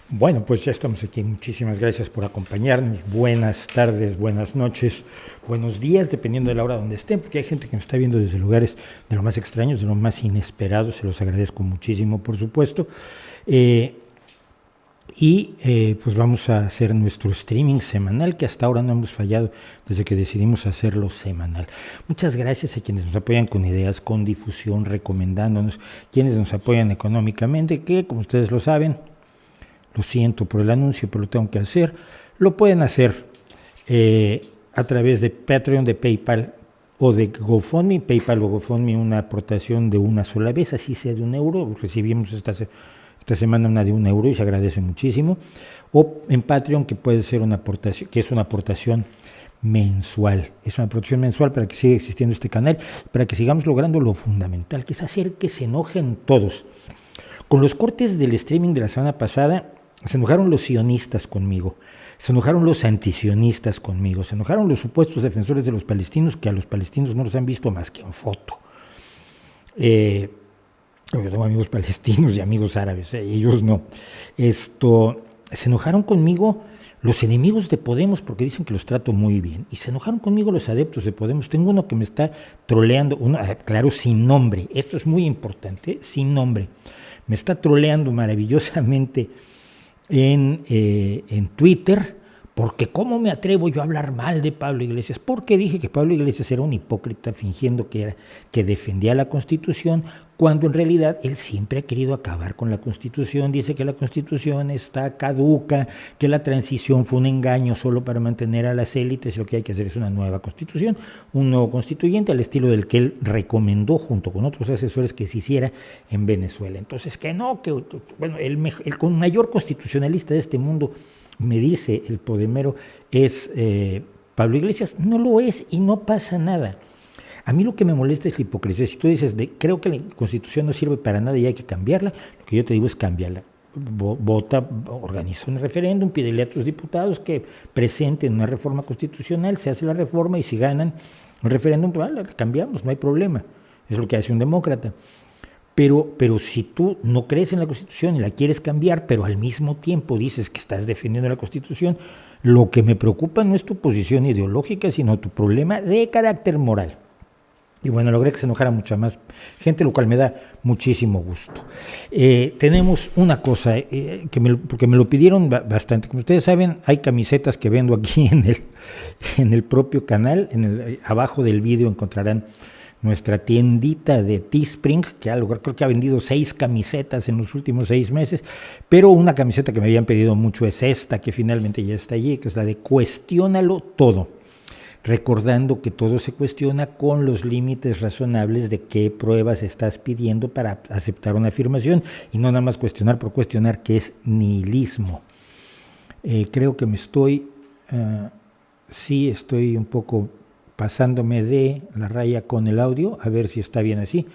Bueno, pues ya estamos aquí. Muchísimas gracias por acompañarnos. Buenas tardes, buenas noches, buenos días, dependiendo de la hora donde estén, porque hay gente que nos está viendo desde lugares de lo más extraños, de lo más inesperados. Se los agradezco muchísimo, por supuesto. Pues vamos a hacer nuestro streaming semanal, que hasta ahora no hemos fallado desde que decidimos hacerlo semanal. Muchas gracias a quienes nos apoyan con ideas, con difusión, recomendándonos, quienes nos apoyan económicamente, que como ustedes lo saben, lo siento por el anuncio, pero lo tengo que hacer. Lo pueden hacer a través de Patreon, de PayPal o de GoFundMe. PayPal o GoFundMe, una aportación de una sola vez, así sea de €1. Recibimos esta semana una de €1 y se agradece muchísimo. O en Patreon, que puede ser una aportación, que es una aportación mensual. Es una aportación mensual para que siga existiendo este canal, para que sigamos logrando lo fundamental, que es hacer que se enojen todos. Con los cortes del streaming de la semana pasada, se enojaron los sionistas conmigo, se enojaron los antisionistas conmigo, se enojaron los supuestos defensores de los palestinos, que a los palestinos no los han visto más que en foto. Yo tengo amigos palestinos y amigos árabes, ellos no. Se enojaron conmigo los enemigos de Podemos porque dicen que los trato muy bien, y se enojaron conmigo los adeptos de Podemos. Tengo uno que me está troleando, claro, sin nombre, esto es muy importante, sin nombre. Me está troleando maravillosamente en Twitter, porque ¿cómo me atrevo yo a hablar mal de Pablo Iglesias? Porque dije que Pablo Iglesias era un hipócrita fingiendo que defendía la Constitución, cuando en realidad él siempre ha querido acabar con la Constitución. Dice que la Constitución está caduca, que la transición fue un engaño solo para mantener a las élites, y lo que hay que hacer es una nueva Constitución, un nuevo constituyente al estilo del que él recomendó junto con otros asesores que se hiciera en Venezuela. Entonces, bueno, el con mayor constitucionalista de este mundo, me dice el Podemero, es Pablo Iglesias. No lo es y no pasa nada. A mí lo que me molesta es la hipocresía. Si tú dices, creo que la Constitución no sirve para nada y hay que cambiarla, lo que yo te digo es cambiarla. Vota, organiza un referéndum, pídele a tus diputados que presenten una reforma constitucional, se hace la reforma y si ganan el referéndum, pues la cambiamos, no hay problema. Es lo que hace un demócrata. Pero si tú no crees en la Constitución y la quieres cambiar, pero al mismo tiempo dices que estás defendiendo la Constitución, lo que me preocupa no es tu posición ideológica, sino tu problema de carácter moral. Y bueno, logré que se enojara mucha más gente, lo cual me da muchísimo gusto. Tenemos una cosa, porque me lo pidieron bastante. Como ustedes saben, hay camisetas que vendo aquí en el propio canal. Abajo del vídeo encontrarán nuestra tiendita de Teespring, que creo que ha vendido 6 camisetas en los últimos 6 meses, pero una camiseta que me habían pedido mucho es esta, que finalmente ya está allí, que es la de Cuestiónalo Todo, recordando que todo se cuestiona con los límites razonables de qué pruebas estás pidiendo para aceptar una afirmación, y no nada más cuestionar por cuestionar, que es nihilismo. Creo que sí estoy un poco pasándome de la raya con el audio, a ver si está bien así.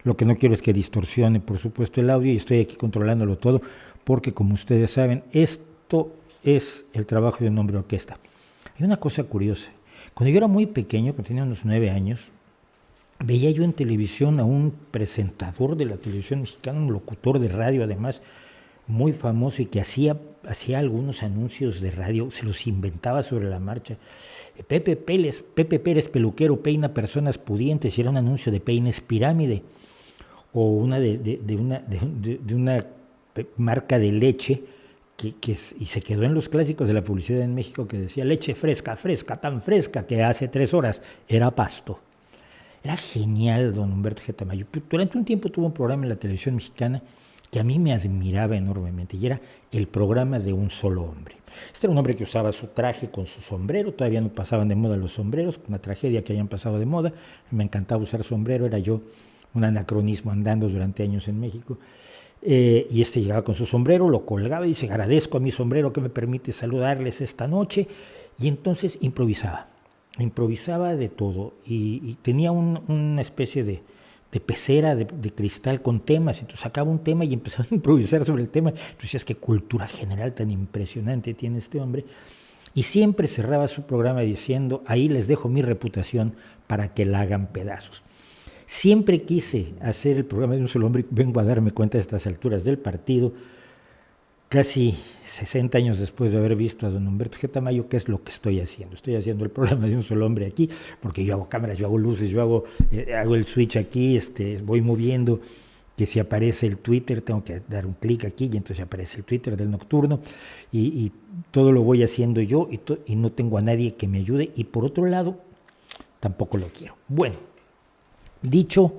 Lo que no quiero es que distorsione, por supuesto, el audio, y estoy aquí controlándolo todo, porque como ustedes saben, esto es el trabajo de un hombre orquesta. Hay una cosa curiosa. Cuando yo era muy pequeño, cuando tenía unos 9 años, veía yo en televisión a un presentador de la televisión mexicana, un locutor de radio además, muy famoso, y que hacía algunos anuncios de radio, se los inventaba sobre la marcha. Pepe Pérez peluquero peina personas pudientes, y era un anuncio de Peines Pirámide, o una de una marca de leche y se quedó en los clásicos de la publicidad en México, que decía leche fresca, tan fresca que hace 3 horas era Pasto. Era genial don Humberto G. Tamayo. Durante un tiempo tuvo un programa en la televisión mexicana que a mí me admiraba enormemente, y era el programa de un solo hombre. Este era un hombre que usaba su traje con su sombrero, todavía no pasaban de moda los sombreros, una tragedia que hayan pasado de moda. Me encantaba usar sombrero, era yo un anacronismo andando durante años en México. Y llegaba con su sombrero, lo colgaba y dice: agradezco a mi sombrero que me permite saludarles esta noche, y entonces improvisaba de todo, y tenía una especie de pecera de cristal con temas. Entonces sacaba un tema y empezaba a improvisar sobre el tema. Entonces decías, qué cultura general tan impresionante tiene este hombre. Y siempre cerraba su programa diciendo: ahí les dejo mi reputación para que la hagan pedazos. Siempre quise hacer el programa de un solo hombre, y vengo a darme cuenta a estas alturas del partido casi 60 años después de haber visto a don Humberto G. Tamayo, ¿qué es lo que estoy haciendo? Estoy haciendo el programa de un solo hombre aquí, porque yo hago cámaras, yo hago luces, yo hago el switch aquí, voy moviendo, que si aparece el Twitter, tengo que dar un clic aquí y entonces aparece el Twitter del nocturno y todo lo voy haciendo yo y no tengo a nadie que me ayude y por otro lado, tampoco lo quiero. Bueno, dicho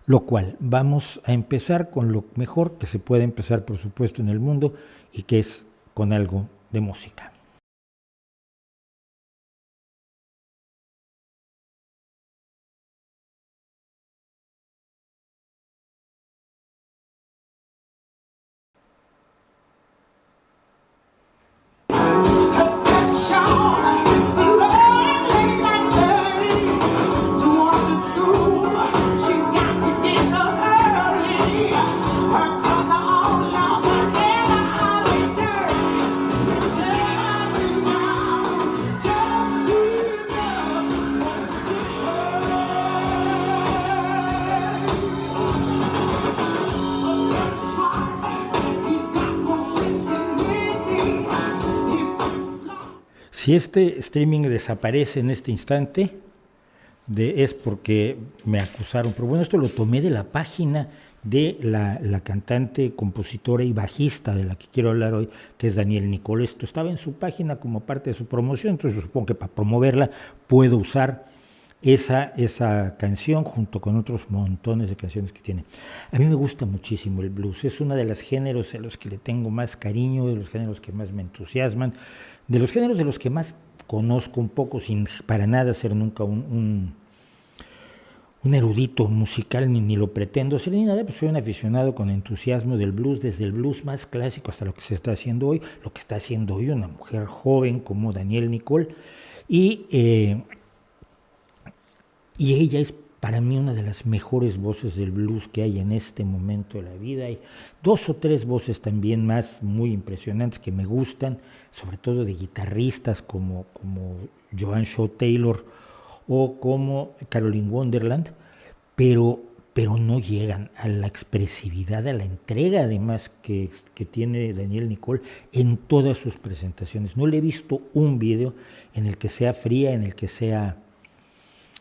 lo cual, vamos a empezar con lo mejor que se puede empezar, por supuesto, en el mundo y que es con algo de música. Si este streaming desaparece en este instante, es porque me acusaron. Pero bueno, esto lo tomé de la página de la cantante, compositora y bajista de la que quiero hablar hoy, que es Danielle Nicole. Esto estaba en su página como parte de su promoción, entonces supongo que para promoverla puedo usar esa canción junto con otros montones de canciones que tiene. A mí me gusta muchísimo el blues, es uno de los géneros a los que le tengo más cariño, de los géneros que más me entusiasman, de los géneros de los que más conozco un poco, sin para nada ser nunca un erudito musical, ni lo pretendo ser ni nada, pues soy un aficionado con entusiasmo del blues, desde el blues más clásico hasta lo que se está haciendo hoy, lo que está haciendo hoy una mujer joven como Danielle Nicole, y ella es para mí una de las mejores voces del blues que hay en este momento de la vida. Hay 2 o 3 voces también más muy impresionantes que me gustan, sobre todo de guitarristas como Joan Shaw Taylor o como Caroline Wonderland, pero no llegan a la expresividad, a la entrega además que tiene Danielle Nicole en todas sus presentaciones. No le he visto un video en el que sea fría, en el que sea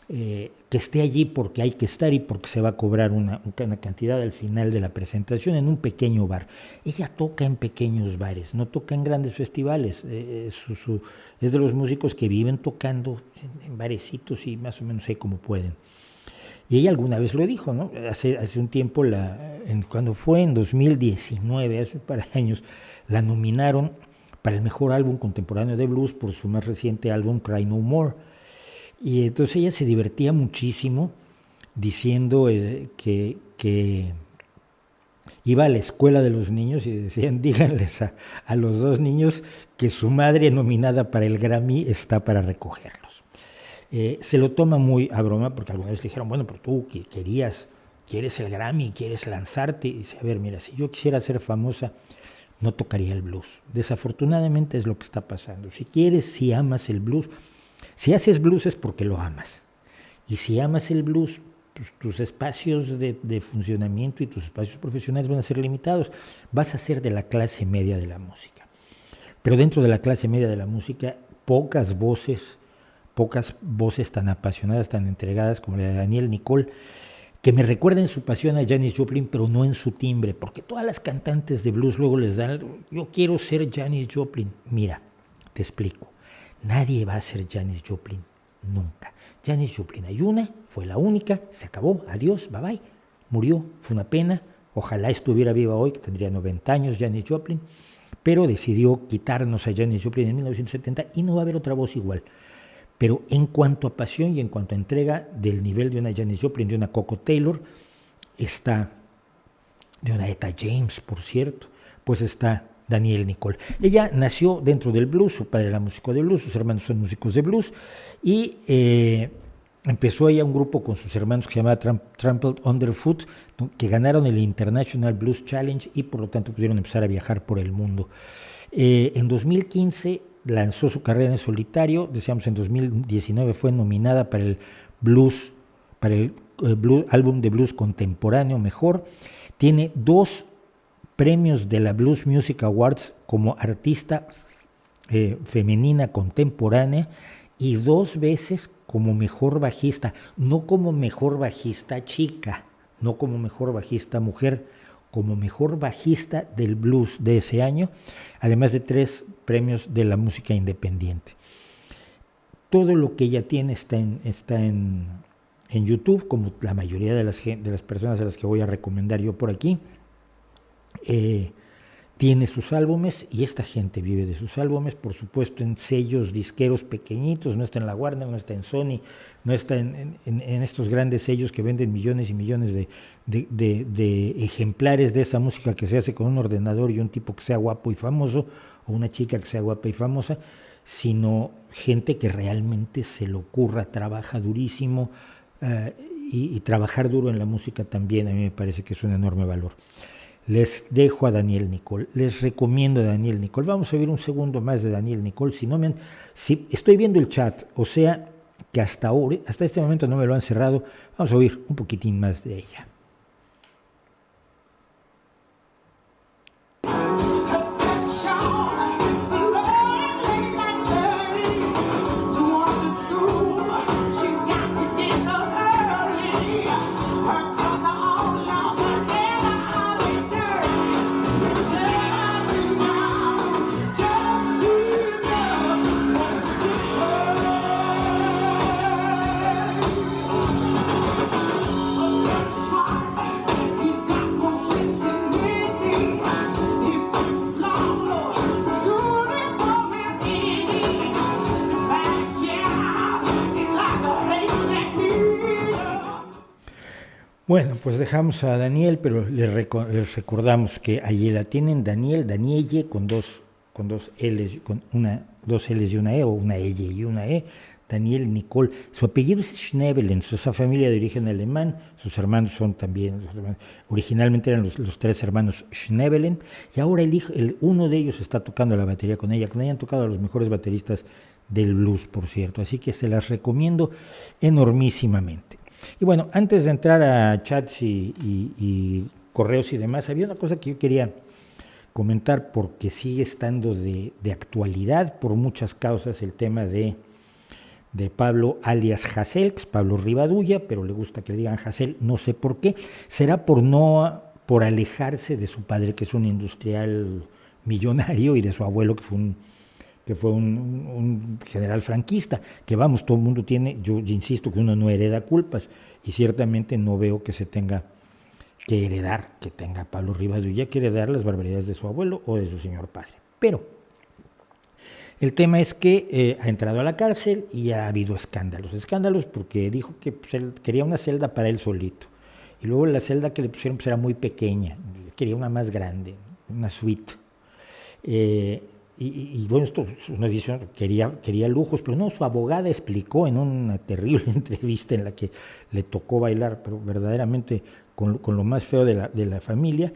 que esté allí porque hay que estar y porque se va a cobrar una cantidad al final de la presentación en un pequeño bar. Ella toca en pequeños bares, no toca en grandes festivales. Es de los músicos que viven tocando en barecitos y más o menos ahí como pueden. Y ella alguna vez lo dijo, ¿no? Hace un tiempo, cuando fue en 2019, hace un par de años, la nominaron para el mejor álbum contemporáneo de blues por su más reciente álbum Cry No More. Y entonces ella se divertía muchísimo diciendo que iba a la escuela de los niños y decían, díganles a los 2 niños que su madre nominada para el Grammy está para recogerlos. Se lo toma muy a broma porque alguna vez le dijeron, bueno, pero tú que quieres el Grammy, quieres lanzarte. Y dice, a ver, mira, si yo quisiera ser famosa, no tocaría el blues. Desafortunadamente es lo que está pasando. Si amas el blues, si haces blues es porque lo amas. Y si amas el blues, pues, tus espacios de funcionamiento y tus espacios profesionales van a ser limitados. Vas a ser de la clase media de la música. Pero dentro de la clase media de la música, pocas voces tan apasionadas, tan entregadas como la de Danielle Nicole, que me recuerden su pasión a Janis Joplin, pero no en su timbre, porque todas las cantantes de blues luego les dan, yo quiero ser Janis Joplin. Mira, te explico. Nadie va a ser Janis Joplin, nunca. Janis Joplin hay una, fue la única, se acabó, adiós, bye bye, murió, fue una pena, ojalá estuviera viva hoy, que tendría 90 años Janis Joplin, pero decidió quitarnos a Janis Joplin en 1970 y no va a haber otra voz igual. Pero en cuanto a pasión y en cuanto a entrega del nivel de una Janis Joplin, de una Coco Taylor, está, de una Etta James, por cierto, pues está Danielle Nicole. Ella nació dentro del blues, su padre era músico de blues, sus hermanos son músicos de blues, y empezó ella un grupo con sus hermanos que se llamaba Trampled Underfoot, que ganaron el International Blues Challenge y por lo tanto pudieron empezar a viajar por el mundo. En 2015 lanzó su carrera en solitario, decíamos en 2019 fue nominada para el blues, álbum de blues contemporáneo mejor. Tiene 2 premios de la Blues Music Awards como artista femenina contemporánea y 2 veces como mejor bajista, no como mejor bajista chica, no como mejor bajista mujer, como mejor bajista del blues de ese año, además de 3 premios de la música independiente. Todo lo que ella tiene está en YouTube, como la mayoría de las personas a las que voy a recomendar yo por aquí. Tiene sus álbumes y esta gente vive de sus álbumes, por supuesto en sellos disqueros pequeñitos, no está en la Warner, no está en Sony, no está en estos grandes sellos que venden millones y millones de ejemplares de esa música que se hace con un ordenador y un tipo que sea guapo y famoso, o una chica que sea guapa y famosa, sino gente que realmente se le ocurra, trabaja durísimo, y trabajar duro en la música también a mí me parece que es un enorme valor. Les dejo a Daniel Nicol, les recomiendo a Daniel Nicol. Vamos a ver un segundo más de Daniel Nicol. Si estoy viendo el chat, o sea que hasta este momento no me lo han cerrado, vamos a oír un poquitín más de ella. Bueno, pues dejamos a Daniel, pero les recordamos que allí la tienen Danielle con dos L's, dos L's y una E, o una L y una E, Daniel Nicol. Su apellido es Schnebelen, es esa familia de origen alemán, sus hermanos son también, originalmente eran los 3 hermanos Schnebelen, y ahora uno de ellos está tocando la batería con ella han tocado a los mejores bateristas del blues, por cierto, así que se las recomiendo enormísimamente. Y bueno, antes de entrar a chats y correos y demás, había una cosa que yo quería comentar porque sigue estando de actualidad por muchas causas, el tema de Pablo alias Hasél, que es Pablo Rivadulla, pero le gusta que le digan Hasél, no sé por qué. Será por alejarse de su padre, que es un industrial millonario, y de su abuelo, que fue un general franquista, que vamos, todo el mundo tiene, yo insisto que uno no hereda culpas, y ciertamente no veo que se tenga que heredar, que tenga Pablo Rivadulla que heredar las barbaridades de su abuelo o de su señor padre. Pero el tema es que ha entrado a la cárcel y ha habido escándalos porque dijo que pues, él quería una celda para él solito, y luego la celda que le pusieron pues, era muy pequeña, quería una más grande, una suite. Y bueno, esto uno dice, quería lujos, pero no, su abogada explicó en una terrible entrevista en la que le tocó bailar, pero verdaderamente con lo más feo de la familia.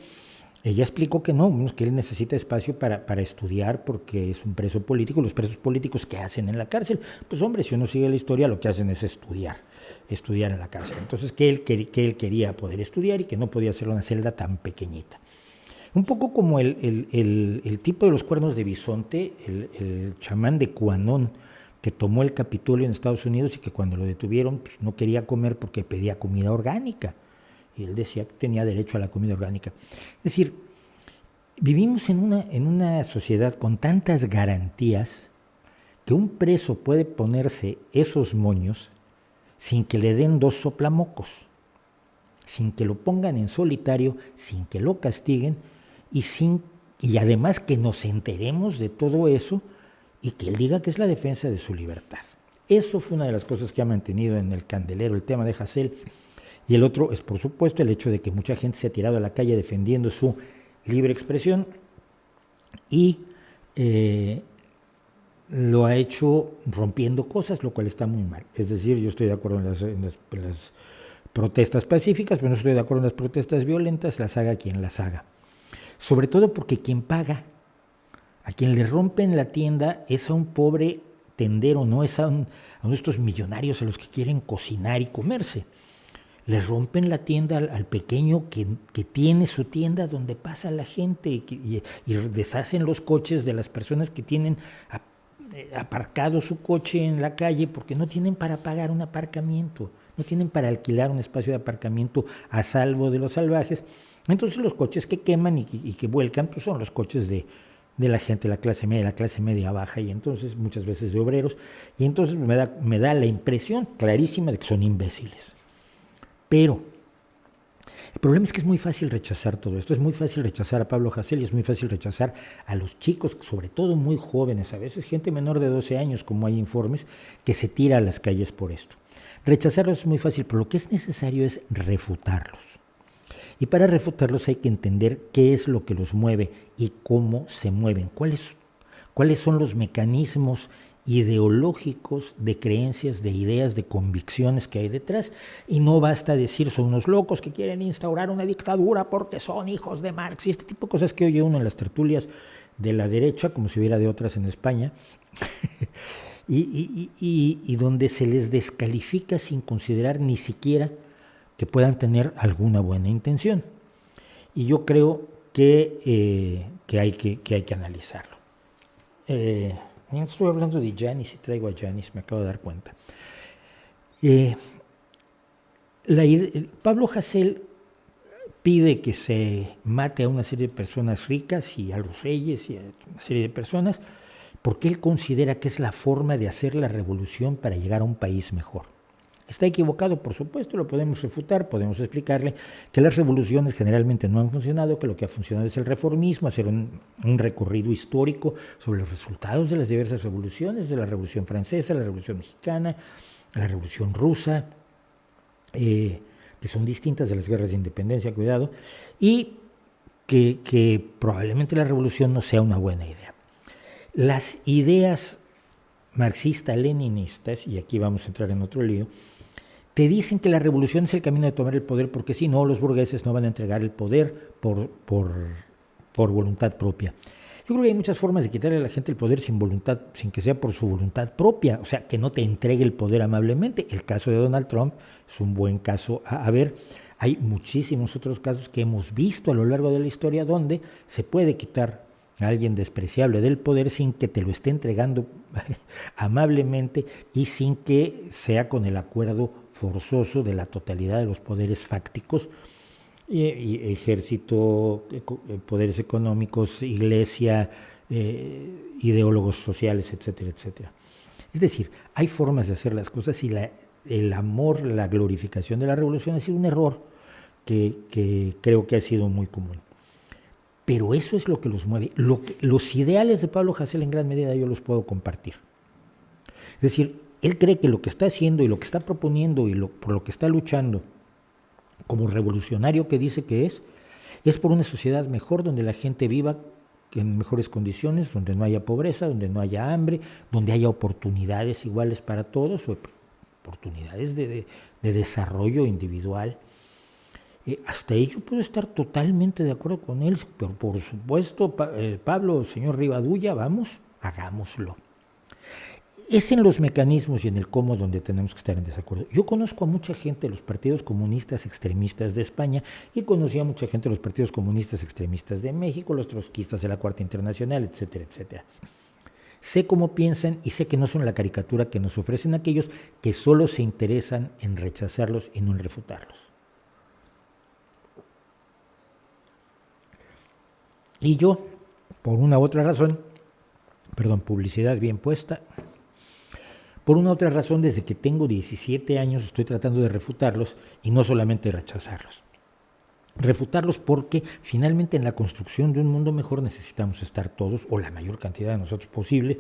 Ella explicó que no, que él necesita espacio para estudiar porque es un preso político. Los presos políticos, ¿qué hacen en la cárcel? Pues hombre, si uno sigue la historia, lo que hacen es estudiar en la cárcel. Entonces, que él quería poder estudiar y que no podía hacer una celda tan pequeñita. Un poco como el tipo de los cuernos de bisonte, el chamán de Cuanón, que tomó el Capitolio en Estados Unidos y que cuando lo detuvieron pues, no quería comer porque pedía comida orgánica. Y él decía que tenía derecho a la comida orgánica. Es decir, vivimos en una sociedad con tantas garantías que un preso puede ponerse esos moños sin que le den 2 soplamocos, sin que lo pongan en solitario, sin que lo castiguen, y además que nos enteremos de todo eso y que él diga que es la defensa de su libertad. Eso fue una de las cosas que ha mantenido en el candelero el tema de Hasél. Y el otro es, por supuesto, el hecho de que mucha gente se ha tirado a la calle defendiendo su libre expresión y lo ha hecho rompiendo cosas, lo cual está muy mal. Es decir, yo estoy de acuerdo en las protestas pacíficas, pero no estoy de acuerdo en las protestas violentas, las haga quien las haga. Sobre todo porque quien paga, a quien le rompen la tienda, es a un pobre tendero, no es a estos millonarios a los que quieren cocinar y comerse. le rompen la tienda al pequeño que tiene su tienda donde pasa la gente y deshacen los coches de las personas que tienen aparcado su coche en la calle porque no tienen para pagar un aparcamiento, no tienen para alquilar un espacio de aparcamiento a salvo de los salvajes. Entonces los coches que queman y que vuelcan pues son los coches de la gente, la clase media baja, y entonces muchas veces de obreros, y entonces me da la impresión clarísima de que son imbéciles. Pero el problema es que es muy fácil rechazar todo esto, es muy fácil rechazar a Pablo Hasél y es muy fácil rechazar a los chicos, sobre todo muy jóvenes, a veces gente menor de 12 años, como hay informes, que se tira a las calles por esto. Rechazarlos es muy fácil, pero lo que es necesario es refutarlos. Y para refutarlos hay que entender qué es lo que los mueve y cómo se mueven, cuáles son los mecanismos ideológicos de creencias, de ideas, de convicciones que hay detrás. Y no basta decir son unos locos que quieren instaurar una dictadura porque son hijos de Marx y este tipo de cosas que oye uno en las tertulias de la derecha, como si hubiera de otras en España, y donde se les descalifica sin considerar ni siquiera que puedan tener alguna buena intención. Y yo creo que hay que analizarlo. Estoy hablando de Yanis y traigo a Yanis, me acabo de dar cuenta. Pablo Hasél pide que se mate a una serie de personas ricas y a los reyes y a una serie de personas porque él considera que es la forma de hacer la revolución para llegar a un país mejor. Está equivocado, por supuesto, lo podemos refutar, podemos explicarle que las revoluciones generalmente no han funcionado, que lo que ha funcionado es el reformismo, hacer un recorrido histórico sobre los resultados de las diversas revoluciones, de la Revolución Francesa, la Revolución Mexicana, la Revolución Rusa, que son distintas de las guerras de independencia, cuidado, y que probablemente la revolución no sea una buena idea. Las ideas marxistas-leninistas, y aquí vamos a entrar en otro lío, te dicen que la revolución es el camino de tomar el poder porque si no, los burgueses no van a entregar el poder por voluntad propia. Yo creo que hay muchas formas de quitarle a la gente el poder sin que sea por su voluntad propia, o sea, que no te entregue el poder amablemente. El caso de Donald Trump es un buen caso a ver. Hay muchísimos otros casos que hemos visto a lo largo de la historia donde se puede quitar a alguien despreciable del poder sin que te lo esté entregando amablemente y sin que sea con el acuerdo forzoso de la totalidad de los poderes fácticos, y ejército, poderes económicos, iglesia, ideólogos sociales, etcétera, etcétera. Es decir, hay formas de hacer las cosas y el amor, la glorificación de la revolución ha sido un error que creo que ha sido muy común. Pero eso es lo que los mueve. Los ideales de Pablo Hasél en gran medida yo los puedo compartir. Es decir, él cree que lo que está haciendo y lo que está proponiendo y por lo que está luchando como revolucionario que dice que es por una sociedad mejor donde la gente viva en mejores condiciones, donde no haya pobreza, donde no haya hambre, donde haya oportunidades iguales para todos, oportunidades de desarrollo individual. Hasta ello puedo estar totalmente de acuerdo con él, pero por supuesto, Pablo, señor Rivadulla, vamos, hagámoslo. Es en los mecanismos y en el cómo donde tenemos que estar en desacuerdo. Yo conozco a mucha gente de los partidos comunistas extremistas de España y conocí a mucha gente de los partidos comunistas extremistas de México, los trotskistas de la Cuarta Internacional, etcétera, etcétera. Sé cómo piensan y sé que no son la caricatura que nos ofrecen aquellos que solo se interesan en rechazarlos y no en refutarlos. Y yo, por una u otra razón, publicidad bien puesta, por una u otra razón, desde que tengo 17 años estoy tratando de refutarlos y no solamente rechazarlos. Refutarlos porque finalmente en la construcción de un mundo mejor necesitamos estar todos, o la mayor cantidad de nosotros posible,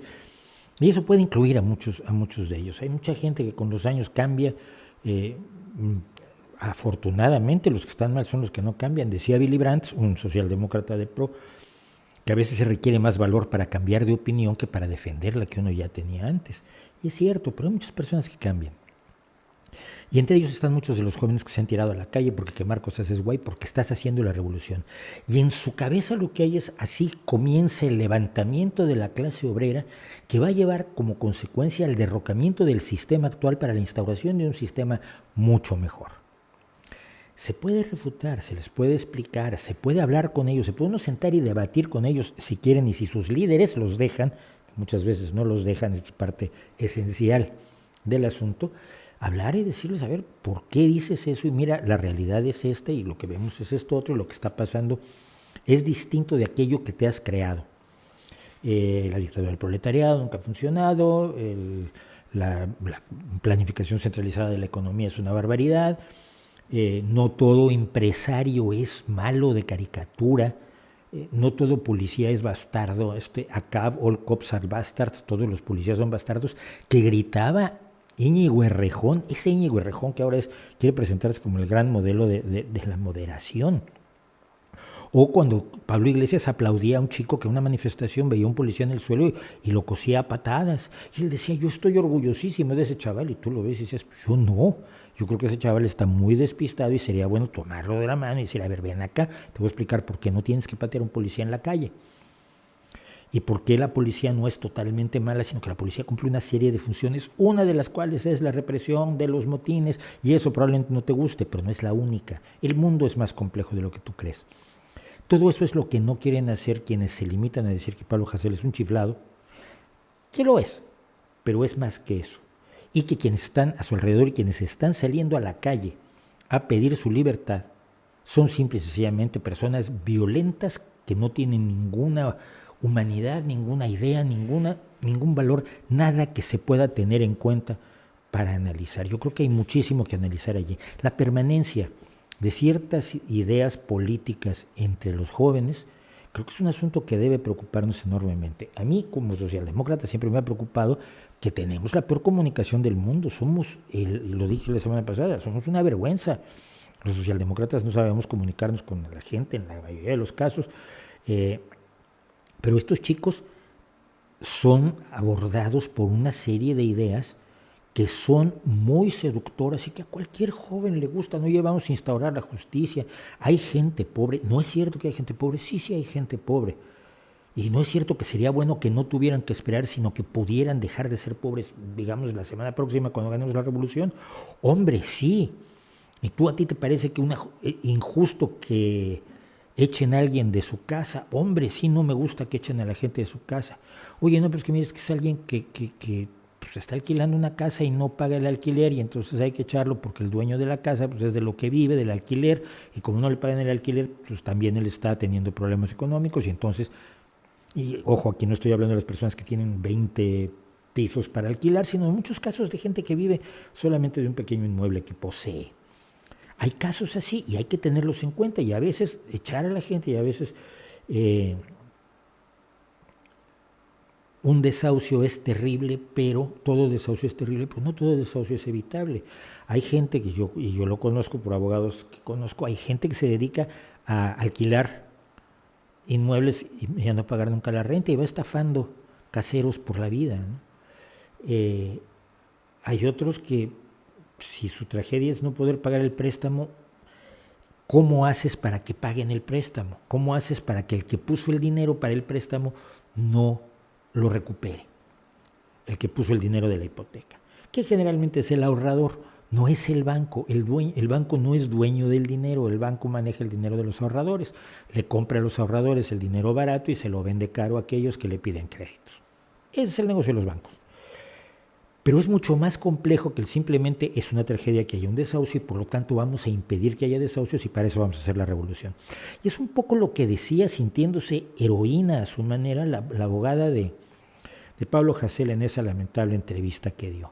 y eso puede incluir a muchos de ellos. Hay mucha gente que con los años cambia, afortunadamente los que están mal son los que no cambian. Decía Willy Brandt, un socialdemócrata de pro, que a veces se requiere más valor para cambiar de opinión que para defender la que uno ya tenía antes. Y es cierto, pero hay muchas personas que cambian. Y entre ellos están muchos de los jóvenes que se han tirado a la calle porque quemar cosas es guay, porque estás haciendo la revolución. Y en su cabeza lo que hay es, así comienza el levantamiento de la clase obrera que va a llevar como consecuencia el derrocamiento del sistema actual para la instauración de un sistema mucho mejor. se puede refutar, se les puede explicar, se puede hablar con ellos, se puede uno sentar y debatir con ellos si quieren y si sus líderes los dejan, muchas veces no los dejan, es parte esencial del asunto, hablar y decirles, a ver, ¿por qué dices eso? Y mira, la realidad es esta y lo que vemos es esto otro y lo que está pasando es distinto de aquello que te has creado. La dictadura del proletariado nunca ha funcionado, la planificación centralizada de la economía es una barbaridad, no todo empresario es malo de caricatura, no todo policía es bastardo, Acab, all cops are bastards, todos los policías son bastardos, que gritaba Íñigo Errejón, ese Íñigo Errejón que ahora quiere presentarse como el gran modelo de la moderación. O cuando Pablo Iglesias aplaudía a un chico que en una manifestación veía a un policía en el suelo y lo cosía a patadas. Y él decía, yo estoy orgullosísimo de ese chaval. Y tú lo ves y dices, yo no. Yo creo que ese chaval está muy despistado y sería bueno tomarlo de la mano y decir, a ver, ven acá, te voy a explicar por qué no tienes que patear a un policía en la calle. Y por qué la policía no es totalmente mala, sino que la policía cumple una serie de funciones, una de las cuales es la represión de los motines, y eso probablemente no te guste, pero no es la única. El mundo es más complejo de lo que tú crees. Todo eso es lo que no quieren hacer quienes se limitan a decir que Pablo Hasél es un chiflado, que lo es, pero es más que eso. Y que quienes están a su alrededor y quienes están saliendo a la calle a pedir su libertad son simple y sencillamente personas violentas que no tienen ninguna humanidad, ninguna idea, ningún valor, nada que se pueda tener en cuenta para analizar. Yo creo que hay muchísimo que analizar allí. La permanencia de ciertas ideas políticas entre los jóvenes, creo que es un asunto que debe preocuparnos enormemente. A mí, como socialdemócrata, siempre me ha preocupado que tenemos la peor comunicación del mundo. Lo dije la semana pasada, somos una vergüenza. Los socialdemócratas no sabemos comunicarnos con la gente en la mayoría de los casos, pero estos chicos son abordados por una serie de ideas que son muy seductoras y que a cualquier joven le gusta. No llevamos a instaurar la justicia. Hay gente pobre. No es cierto que hay gente pobre. Sí hay gente pobre. Y no es cierto que sería bueno que no tuvieran que esperar, sino que pudieran dejar de ser pobres, digamos, la semana próxima cuando ganemos la revolución. Hombre, sí. ¿Y a ti te parece que injusto que echen a alguien de su casa? Hombre, sí, no me gusta que echen a la gente de su casa. Oye, no, pero es que mires que es alguien que pues está alquilando una casa y no paga el alquiler y entonces hay que echarlo porque el dueño de la casa pues es de lo que vive, del alquiler, y como no le pagan el alquiler, pues también él está teniendo problemas económicos y entonces, y ojo, aquí no estoy hablando de las personas que tienen 20 pisos para alquilar, sino en muchos casos de gente que vive solamente de un pequeño inmueble que posee. Hay casos así y hay que tenerlos en cuenta y a veces echar a la gente y a veces un desahucio es terrible, pero todo desahucio es terrible, pues no todo desahucio es evitable. Hay gente y yo lo conozco por abogados que conozco, hay gente que se dedica a alquilar inmuebles y a no pagar nunca la renta y va estafando caseros por la vida, ¿no? Hay otros que si su tragedia es no poder pagar el préstamo, ¿cómo haces para que paguen el préstamo? ¿Cómo haces para que el que puso el dinero para el préstamo no lo recupere? El que puso el dinero de la hipoteca, que generalmente es el ahorrador, no es el banco. El banco no es dueño del dinero, el banco maneja el dinero de los ahorradores, le compra a los ahorradores el dinero barato y se lo vende caro a aquellos que le piden créditos. Ese es el negocio de los bancos. Pero es mucho más complejo que simplemente es una tragedia que haya un desahucio y por lo tanto vamos a impedir que haya desahucios y para eso vamos a hacer la revolución. Y es un poco lo que decía, sintiéndose heroína a su manera, la abogada de Pablo Hasél en esa lamentable entrevista que dio.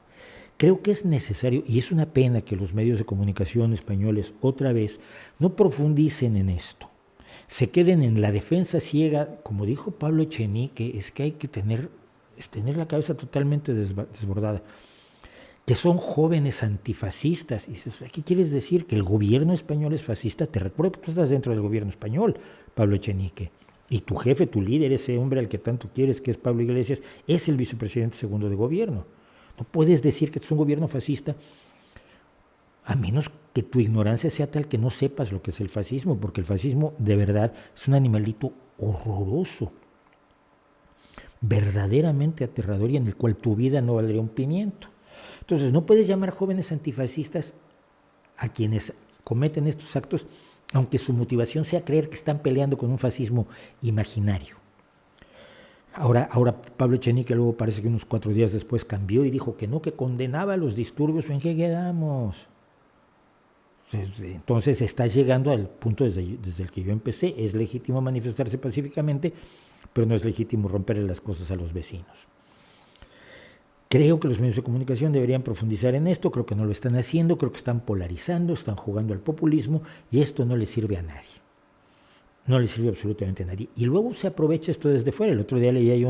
Creo que es necesario, y es una pena que los medios de comunicación españoles otra vez no profundicen en esto, se queden en la defensa ciega, como dijo Pablo Echenique, es que hay que tener la cabeza totalmente desbordada, que son jóvenes antifascistas. Y dices, ¿qué quieres decir? ¿Que el gobierno español es fascista? Te recuerdo que tú estás dentro del gobierno español, Pablo Echenique, y tu jefe, tu líder, ese hombre al que tanto quieres, que es Pablo Iglesias, es el vicepresidente segundo de gobierno. No puedes decir que es un gobierno fascista a menos que tu ignorancia sea tal que no sepas lo que es el fascismo, porque el fascismo de verdad es un animalito horroroso, verdaderamente aterrador y en el cual tu vida no valdría un pimiento. Entonces no puedes llamar jóvenes antifascistas a quienes cometen estos actos, aunque su motivación sea creer que están peleando con un fascismo imaginario. Ahora Pablo Echenique luego parece que unos 4 días después cambió y dijo que no, que condenaba los disturbios. ¿En qué quedamos? Entonces está llegando al punto desde el que yo empecé. Es legítimo manifestarse pacíficamente, pero no es legítimo romperle las cosas a los vecinos. Creo que los medios de comunicación deberían profundizar en esto, creo que no lo están haciendo, creo que están polarizando, están jugando al populismo y esto no le sirve a nadie. No le sirve absolutamente a nadie. Y luego se aprovecha esto desde fuera. El otro día leí ahí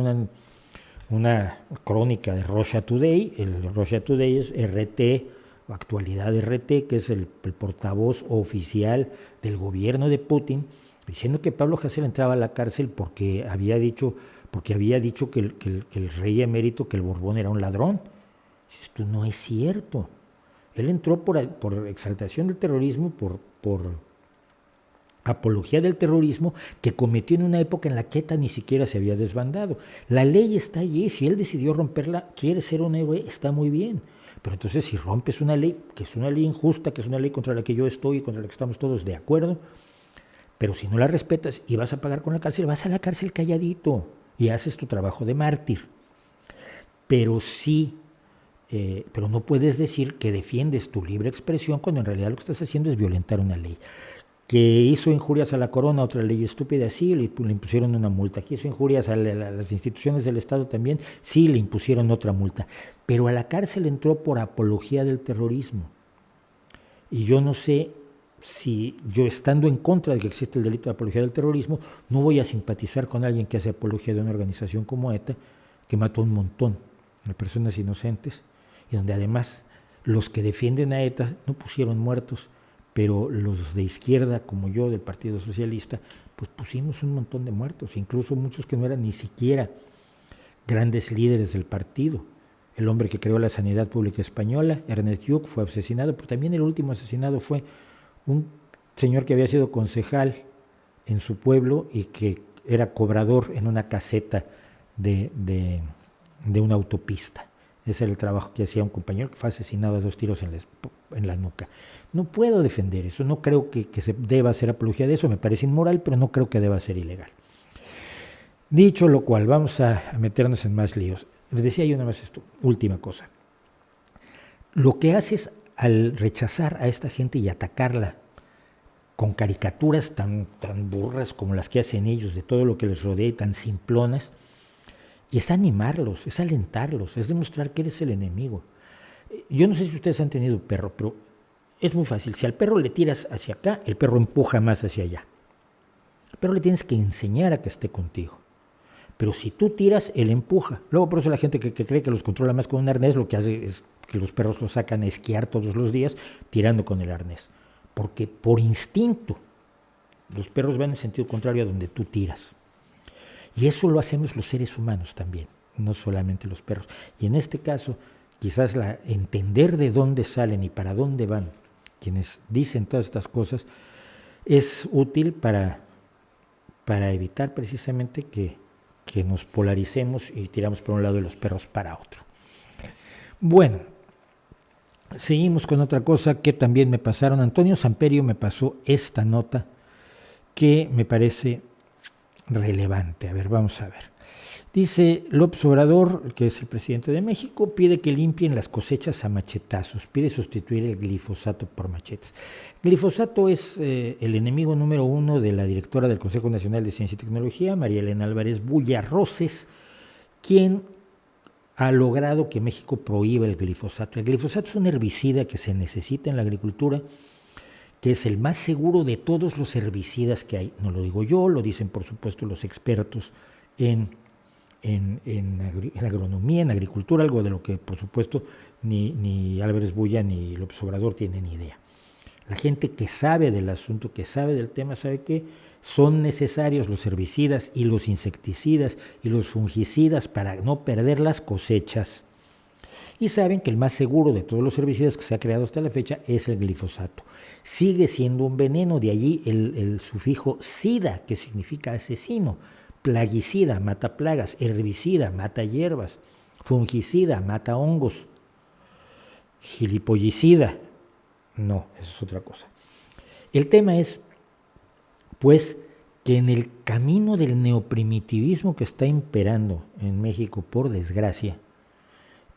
una crónica de Russia Today. El Russia Today es RT, Actualidad RT, que es el portavoz oficial del gobierno de Putin, diciendo que Pablo Hasél entraba a la cárcel porque había dicho que el rey emérito, que el Borbón era un ladrón. Esto no es cierto. Él entró por exaltación del terrorismo, por apología del terrorismo que cometió en una época en la que ETA ni siquiera se había desbandado. La ley está allí, si él decidió romperla, quiere ser un héroe, está muy bien. Pero entonces si rompes una ley, que es una ley injusta, que es una ley contra la que yo estoy y contra la que estamos todos de acuerdo, pero si no la respetas y vas a pagar con la cárcel, vas a la cárcel calladito y haces tu trabajo de mártir. Pero pero no puedes decir que defiendes tu libre expresión cuando en realidad lo que estás haciendo es violentar una ley. Que hizo injurias a la corona, otra ley estúpida, sí, le impusieron una multa. Que hizo injurias a las instituciones del Estado también, sí, le impusieron otra multa. Pero a la cárcel entró por apología del terrorismo. Y yo no sé si yo, estando en contra de que existe el delito de apología del terrorismo, no voy a simpatizar con alguien que hace apología de una organización como ETA, que mató un montón de personas inocentes, y donde además los que defienden a ETA no pusieron muertos, pero los de izquierda, como yo, del Partido Socialista, pues pusimos un montón de muertos, incluso muchos que no eran ni siquiera grandes líderes del partido. El hombre que creó la sanidad pública española, Ernest Lluch, fue asesinado, pero también el último asesinado fue un señor que había sido concejal en su pueblo y que era cobrador en una caseta de una autopista. Ese era el trabajo que hacía un compañero que fue asesinado a 2 tiros en la nuca. No puedo defender eso, no creo que se deba hacer apología de eso, me parece inmoral, pero no creo que deba ser ilegal. Dicho lo cual, vamos a meternos en más líos. Les decía yo nada más esto, última cosa. Lo que haces al rechazar a esta gente y atacarla con caricaturas tan burras como las que hacen ellos, de todo lo que les rodea y tan simplonas, y es animarlos, es alentarlos, es demostrar que eres el enemigo. Yo no sé si ustedes han tenido perro, pero es muy fácil. Si al perro le tiras hacia acá, el perro empuja más hacia allá. Al perro le tienes que enseñar a que esté contigo. Pero si tú tiras, él empuja. Luego por eso la gente que cree que los controla más con un arnés, lo que hace es que los perros los sacan a esquiar todos los días tirando con el arnés. Porque por instinto los perros van en sentido contrario a donde tú tiras. Y eso lo hacemos los seres humanos también, no solamente los perros. Y en este caso, quizás entender de dónde salen y para dónde van quienes dicen todas estas cosas es útil para evitar precisamente que nos polaricemos y tiramos por un lado de los perros para otro. Bueno, seguimos con otra cosa que también me pasaron. Antonio Samperio me pasó esta nota que me parece relevante. A ver, vamos a ver. Dice López Obrador, que es el presidente de México, pide que limpien las cosechas a machetazos, pide sustituir el glifosato por machetes. Glifosato es el enemigo número 1 de la directora del Consejo Nacional de Ciencia y Tecnología, María Elena Álvarez Bullarroces, quien ha logrado que México prohíba el glifosato. El glifosato es un herbicida que se necesita en la agricultura, que es el más seguro de todos los herbicidas que hay. No lo digo yo, lo dicen por supuesto los expertos en agronomía, en agricultura, algo de lo que por supuesto ni Álvarez Bulla ni López Obrador tienen idea. La gente que sabe del asunto, que sabe del tema, sabe que son necesarios los herbicidas y los insecticidas y los fungicidas para no perder las cosechas. Y saben que el más seguro de todos los herbicidas que se ha creado hasta la fecha es el glifosato. Sigue siendo un veneno, de allí el sufijo sida, que significa asesino. Plaguicida, mata plagas. Herbicida, mata hierbas. Fungicida, mata hongos. Gilipollicida, no, eso es otra cosa. El tema es, pues, que en el camino del neoprimitivismo que está imperando en México, por desgracia,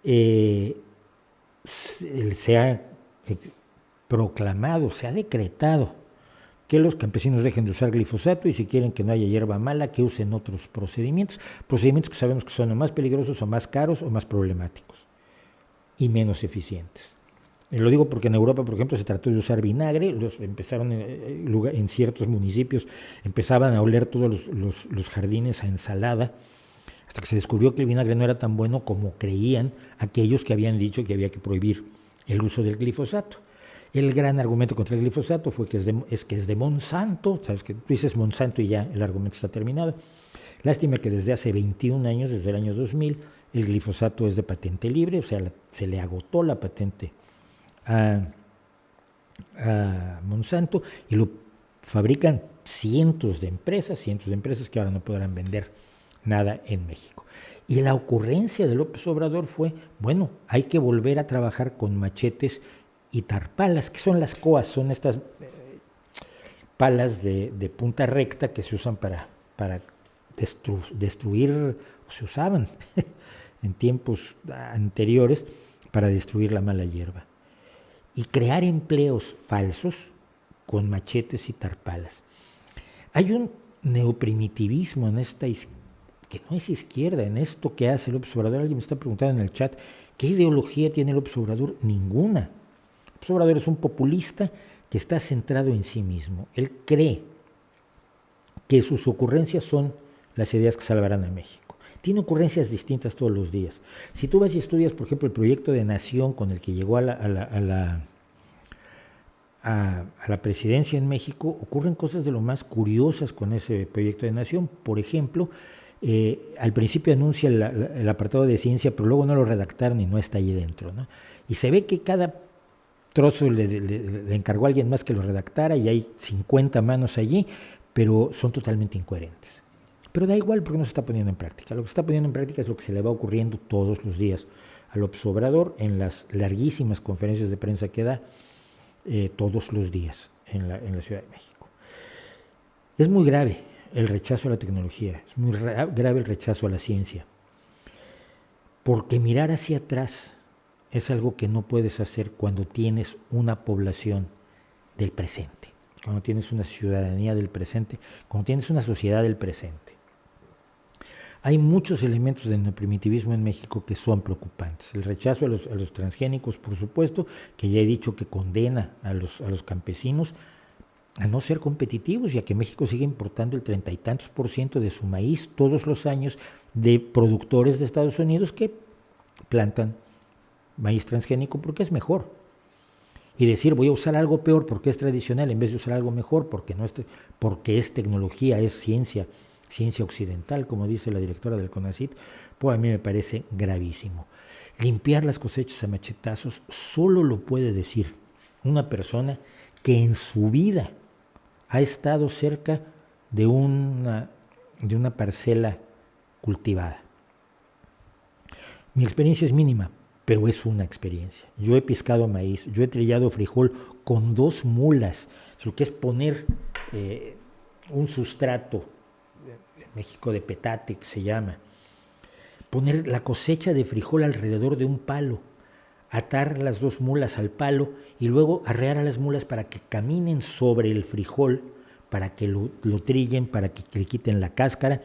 se ha proclamado, se ha decretado que los campesinos dejen de usar glifosato y si quieren que no haya hierba mala, que usen otros procedimientos que sabemos que son o más peligrosos o más caros o más problemáticos y menos eficientes. Lo digo porque en Europa, por ejemplo, se trató de usar vinagre, empezaron en ciertos municipios, empezaban a oler todos los jardines a ensalada, hasta que se descubrió que el vinagre no era tan bueno como creían aquellos que habían dicho que había que prohibir el uso del glifosato. El gran argumento contra el glifosato fue que es de Monsanto, sabes que tú dices Monsanto y ya el argumento está terminado. Lástima que desde hace 21 años, desde el año 2000, el glifosato es de patente libre, o sea, se le agotó la patente a Monsanto y lo fabrican cientos de empresas que ahora no podrán vender nada en México. Y la ocurrencia de López Obrador fue, bueno, hay que volver a trabajar con machetes y tarpalas, que son las coas, son estas palas de punta recta que se usan para destruir, o se usaban en tiempos anteriores para destruir la mala hierba. Y crear empleos falsos con machetes y tarpalas. Hay un neoprimitivismo en esta que no es izquierda, en esto que hace López Obrador. Alguien me está preguntando en el chat, ¿qué ideología tiene López Obrador? Ninguna. López Obrador es un populista que está centrado en sí mismo. Él cree que sus ocurrencias son las ideas que salvarán a México. Tiene ocurrencias distintas todos los días. Si tú vas y estudias, por ejemplo, el proyecto de nación con el que llegó a la presidencia en México, ocurren cosas de lo más curiosas con ese proyecto de nación. Por ejemplo, al principio anuncia el apartado de ciencia, pero luego no lo redactaron y no está allí dentro, ¿no? Y se ve que cada trozo le encargó a alguien más que lo redactara y hay 50 manos allí, pero son totalmente incoherentes. Pero da igual porque no se está poniendo en práctica. Lo que se está poniendo en práctica es lo que se le va ocurriendo todos los días a López Obrador en las larguísimas conferencias de prensa que da todos los días en la Ciudad de México. Es muy grave el rechazo a la tecnología, es muy grave el rechazo a la ciencia, porque mirar hacia atrás es algo que no puedes hacer cuando tienes una población del presente, cuando tienes una ciudadanía del presente, cuando tienes una sociedad del presente. Hay muchos elementos del neoprimitivismo en México que son preocupantes. El rechazo a los transgénicos, por supuesto, que ya he dicho que condena a los campesinos a no ser competitivos, ya que México sigue importando el 30 y tantos % de su maíz todos los años de productores de Estados Unidos que plantan maíz transgénico porque es mejor. Y decir voy a usar algo peor porque es tradicional en vez de usar algo mejor porque es tecnología, es ciencia occidental, como dice la directora del CONACYT, pues a mí me parece gravísimo. Limpiar las cosechas a machetazos solo lo puede decir una persona que en su vida ha estado cerca de una parcela cultivada. Mi experiencia es mínima, pero es una experiencia. Yo he piscado maíz, yo he trillado frijol con 2 mulas, lo que es poner un sustrato, en México de petate que se llama, poner la cosecha de frijol alrededor de un palo, atar las 2 mulas al palo y luego arrear a las mulas para que caminen sobre el frijol, para que lo trillen, para que le quiten la cáscara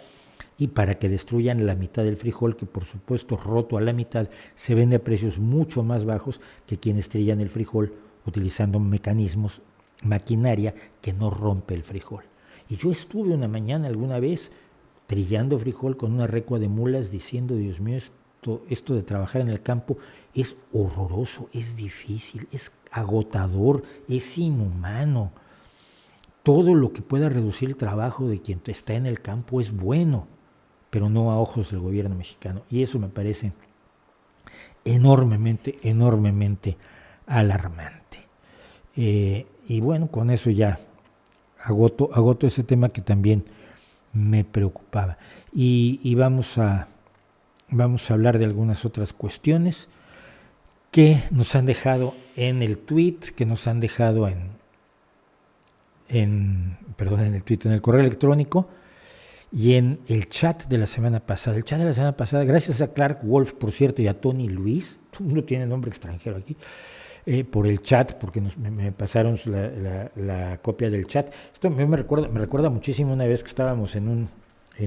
y para que destruyan la mitad del frijol, que por supuesto roto a la mitad se vende a precios mucho más bajos que quienes trillan el frijol utilizando mecanismos, maquinaria que no rompe el frijol. Y yo estuve una mañana alguna vez trillando frijol con una recua de mulas diciendo, Dios mío, esto de trabajar en el campo es horroroso, es difícil, es agotador, es inhumano. Todo lo que pueda reducir el trabajo de quien está en el campo es bueno, pero no a ojos del gobierno mexicano. Y eso me parece enormemente alarmante. Y bueno, con eso ya agoto ese tema que también me preocupaba. Y vamos a hablar de algunas otras cuestiones que nos han dejado en el tweet, que nos han dejado en el Twitter, en el correo electrónico y en el chat de la semana pasada. El chat de la semana pasada, gracias a Clark Wolf, por cierto, y a Tony Luis, no tiene nombre extranjero aquí, por el chat, porque me pasaron la copia del chat. Esto me recuerda muchísimo una vez que estábamos en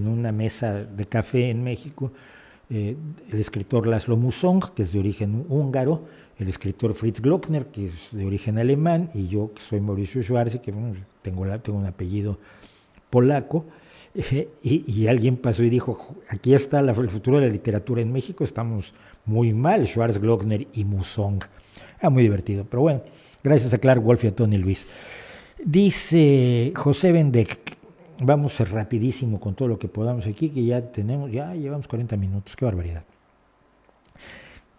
una mesa de café en México, el escritor Laszlo Musong, que es de origen húngaro, el escritor Fritz Glockner, que es de origen alemán, y yo, que soy Mauricio Schwarz, que tengo un apellido polaco, y alguien pasó y dijo, aquí está el futuro de la literatura en México, estamos muy mal, Schwarz, Glockner y Musong. Muy divertido, pero bueno, gracias a Clark Wolf y a Tony Luis. Dice José Bendec, vamos rapidísimo con todo lo que podamos aquí, que ya llevamos 40 minutos, qué barbaridad.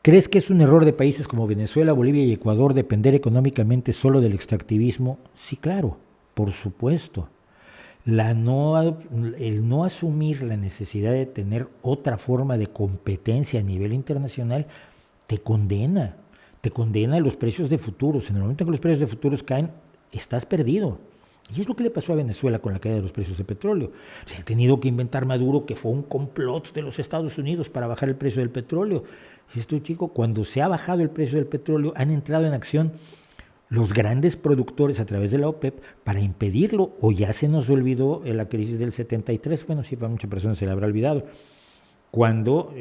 ¿Crees que es un error de países como Venezuela, Bolivia y Ecuador depender económicamente solo del extractivismo? Sí, claro, por supuesto. El no asumir la necesidad de tener otra forma de competencia a nivel internacional te condena a los precios de futuros. En el momento en que los precios de futuros caen, estás perdido. Y es lo que le pasó a Venezuela con la caída de los precios de petróleo. Se ha tenido que inventar Maduro que fue un complot de los Estados Unidos para bajar el precio del petróleo. Y esto, chico, cuando se ha bajado el precio del petróleo, han entrado en acción los grandes productores a través de la OPEP para impedirlo, o ya se nos olvidó la crisis del 73, bueno, sí, para muchas personas se le habrá olvidado, cuando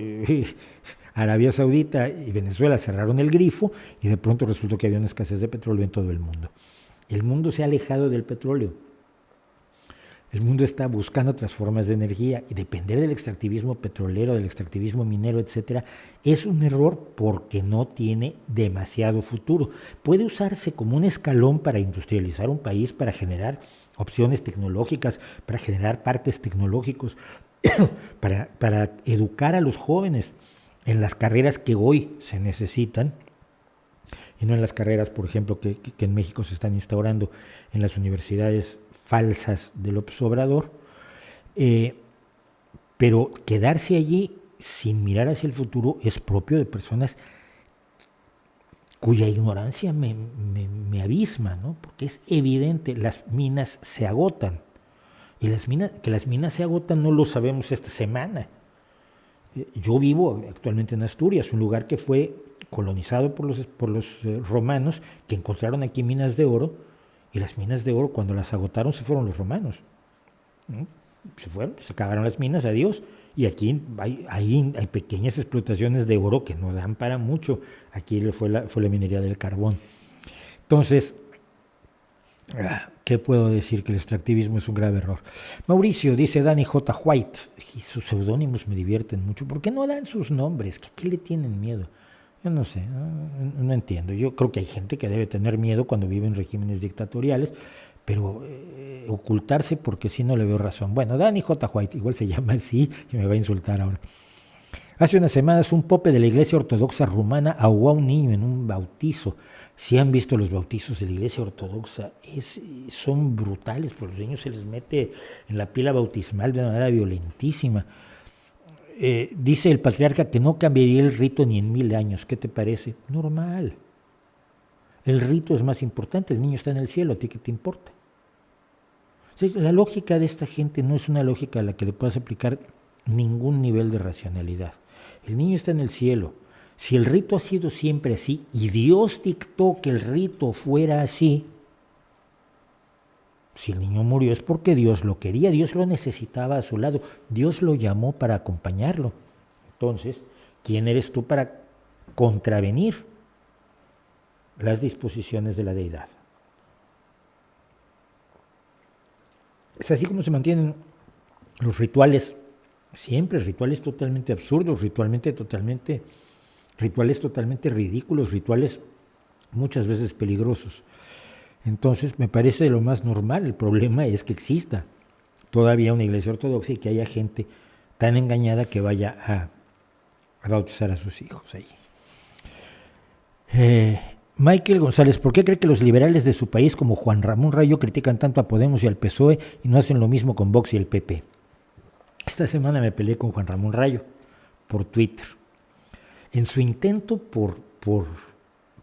Arabia Saudita y Venezuela cerraron el grifo y de pronto resultó que había una escasez de petróleo en todo el mundo. El mundo se ha alejado del petróleo. El mundo está buscando otras formas de energía y depender del extractivismo petrolero, del extractivismo minero, etcétera, es un error porque no tiene demasiado futuro. Puede usarse como un escalón para industrializar un país, para generar opciones tecnológicas, para generar parques tecnológicos, para educar a los jóvenes en las carreras que hoy se necesitan y no en las carreras, por ejemplo, que en México se están instaurando en las universidades falsas de López Obrador, pero quedarse allí sin mirar hacia el futuro es propio de personas cuya ignorancia me abisma, ¿no? Porque es evidente, las minas se agotan, y que las minas se agotan no lo sabemos esta semana. Yo vivo actualmente en Asturias, un lugar que fue colonizado por los romanos, que encontraron aquí minas de oro, y las minas de oro, cuando las agotaron, se fueron los romanos. Se fueron, se acabaron las minas, adiós. Y aquí hay pequeñas explotaciones de oro que no dan para mucho. Aquí fue la minería del carbón. Entonces, ¿qué puedo decir? Que el extractivismo es un grave error. Mauricio, dice Danny J. White, y sus seudónimos me divierten mucho. ¿Por qué no dan sus nombres? ¿Qué le tienen miedo? Yo no sé, no entiendo. Yo creo que hay gente que debe tener miedo cuando vive en regímenes dictatoriales, pero ocultarse porque sí no le veo razón. Bueno, Danny J. White, igual se llama así y me va a insultar ahora. Hace unas semanas un pope de la Iglesia Ortodoxa rumana ahogó a un niño en un bautizo. Si han visto los bautizos de la Iglesia Ortodoxa, son brutales, porque a los niños se les mete en la pila bautismal de una manera violentísima. Dice el patriarca que no cambiaría el rito ni en 1000 años. ¿Qué te parece? Normal. El rito es más importante, el niño está en el cielo, ¿a ti qué te importa? La lógica de esta gente no es una lógica a la que le puedas aplicar ningún nivel de racionalidad. El niño está en el cielo. Si el rito ha sido siempre así y Dios dictó que el rito fuera así, si el niño murió es porque Dios lo quería, Dios lo necesitaba a su lado, Dios lo llamó para acompañarlo. Entonces, ¿quién eres tú para contravenir las disposiciones de la deidad? Es así como se mantienen los rituales, siempre rituales totalmente absurdos, rituales totalmente ridículos, rituales muchas veces peligrosos. Entonces, me parece lo más normal. El problema es que exista todavía una iglesia ortodoxa y que haya gente tan engañada que vaya a bautizar a sus hijos ahí. Michael González, ¿por qué cree que los liberales de su país, como Juan Ramón Rayo, critican tanto a Podemos y al PSOE y no hacen lo mismo con Vox y el PP? Esta semana me peleé con Juan Ramón Rayo por Twitter. En su intento por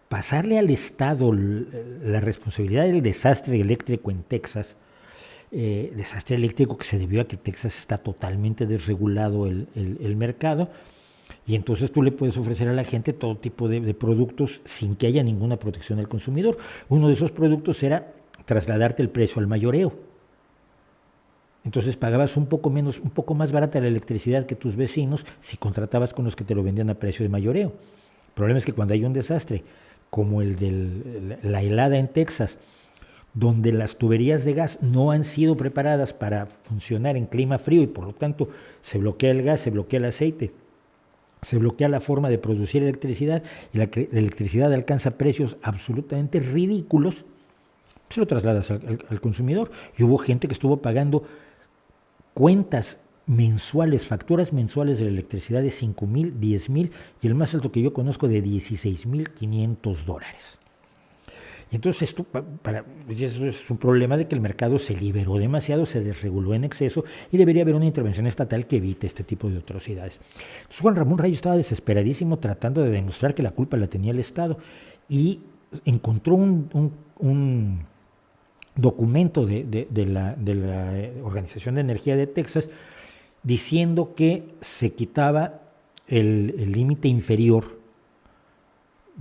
pasarle al Estado la responsabilidad del desastre eléctrico en Texas, desastre eléctrico que se debió a que Texas está totalmente desregulado el mercado, y entonces tú le puedes ofrecer a la gente todo tipo de productos sin que haya ninguna protección al consumidor. Uno de esos productos era trasladarte el precio al mayoreo. Entonces pagabas un poco más barata la electricidad que tus vecinos si contratabas con los que te lo vendían a precio de mayoreo. El problema es que cuando hay un desastre, como el de la helada en Texas, donde las tuberías de gas no han sido preparadas para funcionar en clima frío y por lo tanto se bloquea el gas, se bloquea el aceite, se bloquea la forma de producir electricidad y la electricidad alcanza precios absolutamente ridículos, se lo trasladas al consumidor. Y hubo gente que estuvo pagando cuentas mensuales, facturas mensuales de la electricidad de $5,000, $10,000 y el más alto que yo conozco de $16,500. Y entonces eso es un problema de que el mercado se liberó demasiado, se desreguló en exceso y debería haber una intervención estatal que evite este tipo de atrocidades. Entonces Juan Ramón Rayo estaba desesperadísimo tratando de demostrar que la culpa la tenía el Estado y encontró un documento de la Organización de Energía de Texas diciendo que se quitaba el límite inferior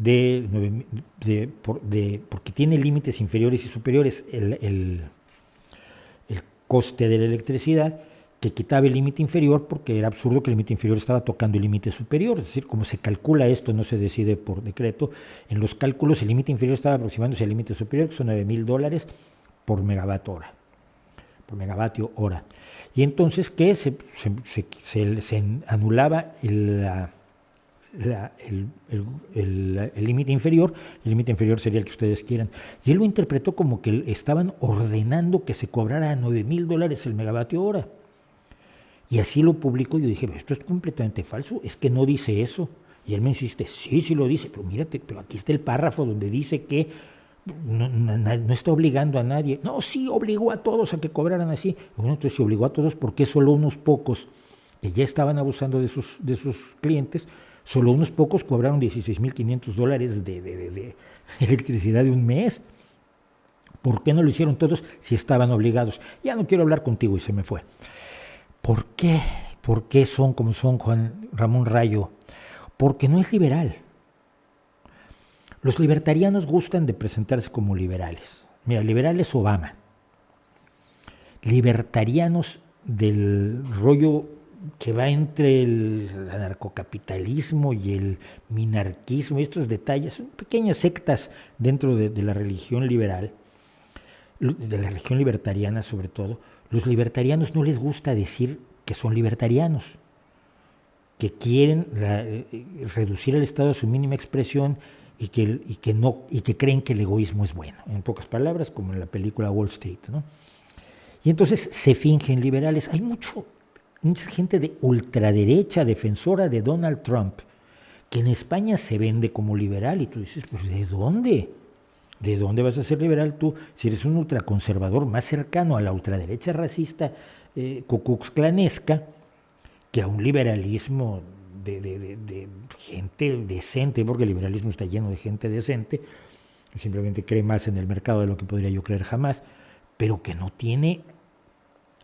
porque tiene límites inferiores y superiores el coste de la electricidad, que quitaba el límite inferior porque era absurdo que el límite inferior estaba tocando el límite superior. Es decir, como se calcula esto, no se decide por decreto. En los cálculos el límite inferior estaba aproximándose al límite superior, que son $9,000 por megavatio hora. Y entonces que se anulaba el límite inferior, el límite inferior sería el que ustedes quieran. Y él lo interpretó como que estaban ordenando que se cobrara $9,000 el megavatio hora. Y así lo publicó. Yo dije, esto es completamente falso, es que no dice eso. Y él me insiste, sí lo dice, pero mírate, pero aquí está el párrafo donde dice que no está obligando a nadie. No, sí, obligó a todos a que cobraran así. Bueno, entonces si obligó a todos, ¿por qué solo unos pocos que ya estaban abusando de sus clientes, solo unos pocos cobraron $16,500 de electricidad de un mes? ¿Por qué no lo hicieron todos si estaban obligados? Ya no quiero hablar contigo, y se me fue. ¿Por qué? ¿Por qué son como son, Juan Ramón Rayo? Porque no es liberal. Los libertarianos gustan de presentarse como liberales. Mira, liberal es Obama. Libertarianos del rollo que va entre el anarcocapitalismo y el minarquismo, estos detalles, son pequeñas sectas dentro de la religión liberal, de la religión libertariana sobre todo. Los libertarianos no les gusta decir que son libertarianos, que quieren reducir el Estado a su mínima expresión y que creen que el egoísmo es bueno. En pocas palabras, como en la película Wall Street, ¿no? Y entonces se fingen liberales. Hay mucha gente de ultraderecha, defensora de Donald Trump, que en España se vende como liberal, y tú dices, pues ¿de dónde? ¿De dónde vas a ser liberal tú si eres un ultraconservador más cercano a la ultraderecha racista cucuxclanesca que a un liberalismo de gente decente? Porque el liberalismo está lleno de gente decente, simplemente cree más en el mercado de lo que podría yo creer jamás, pero que no tiene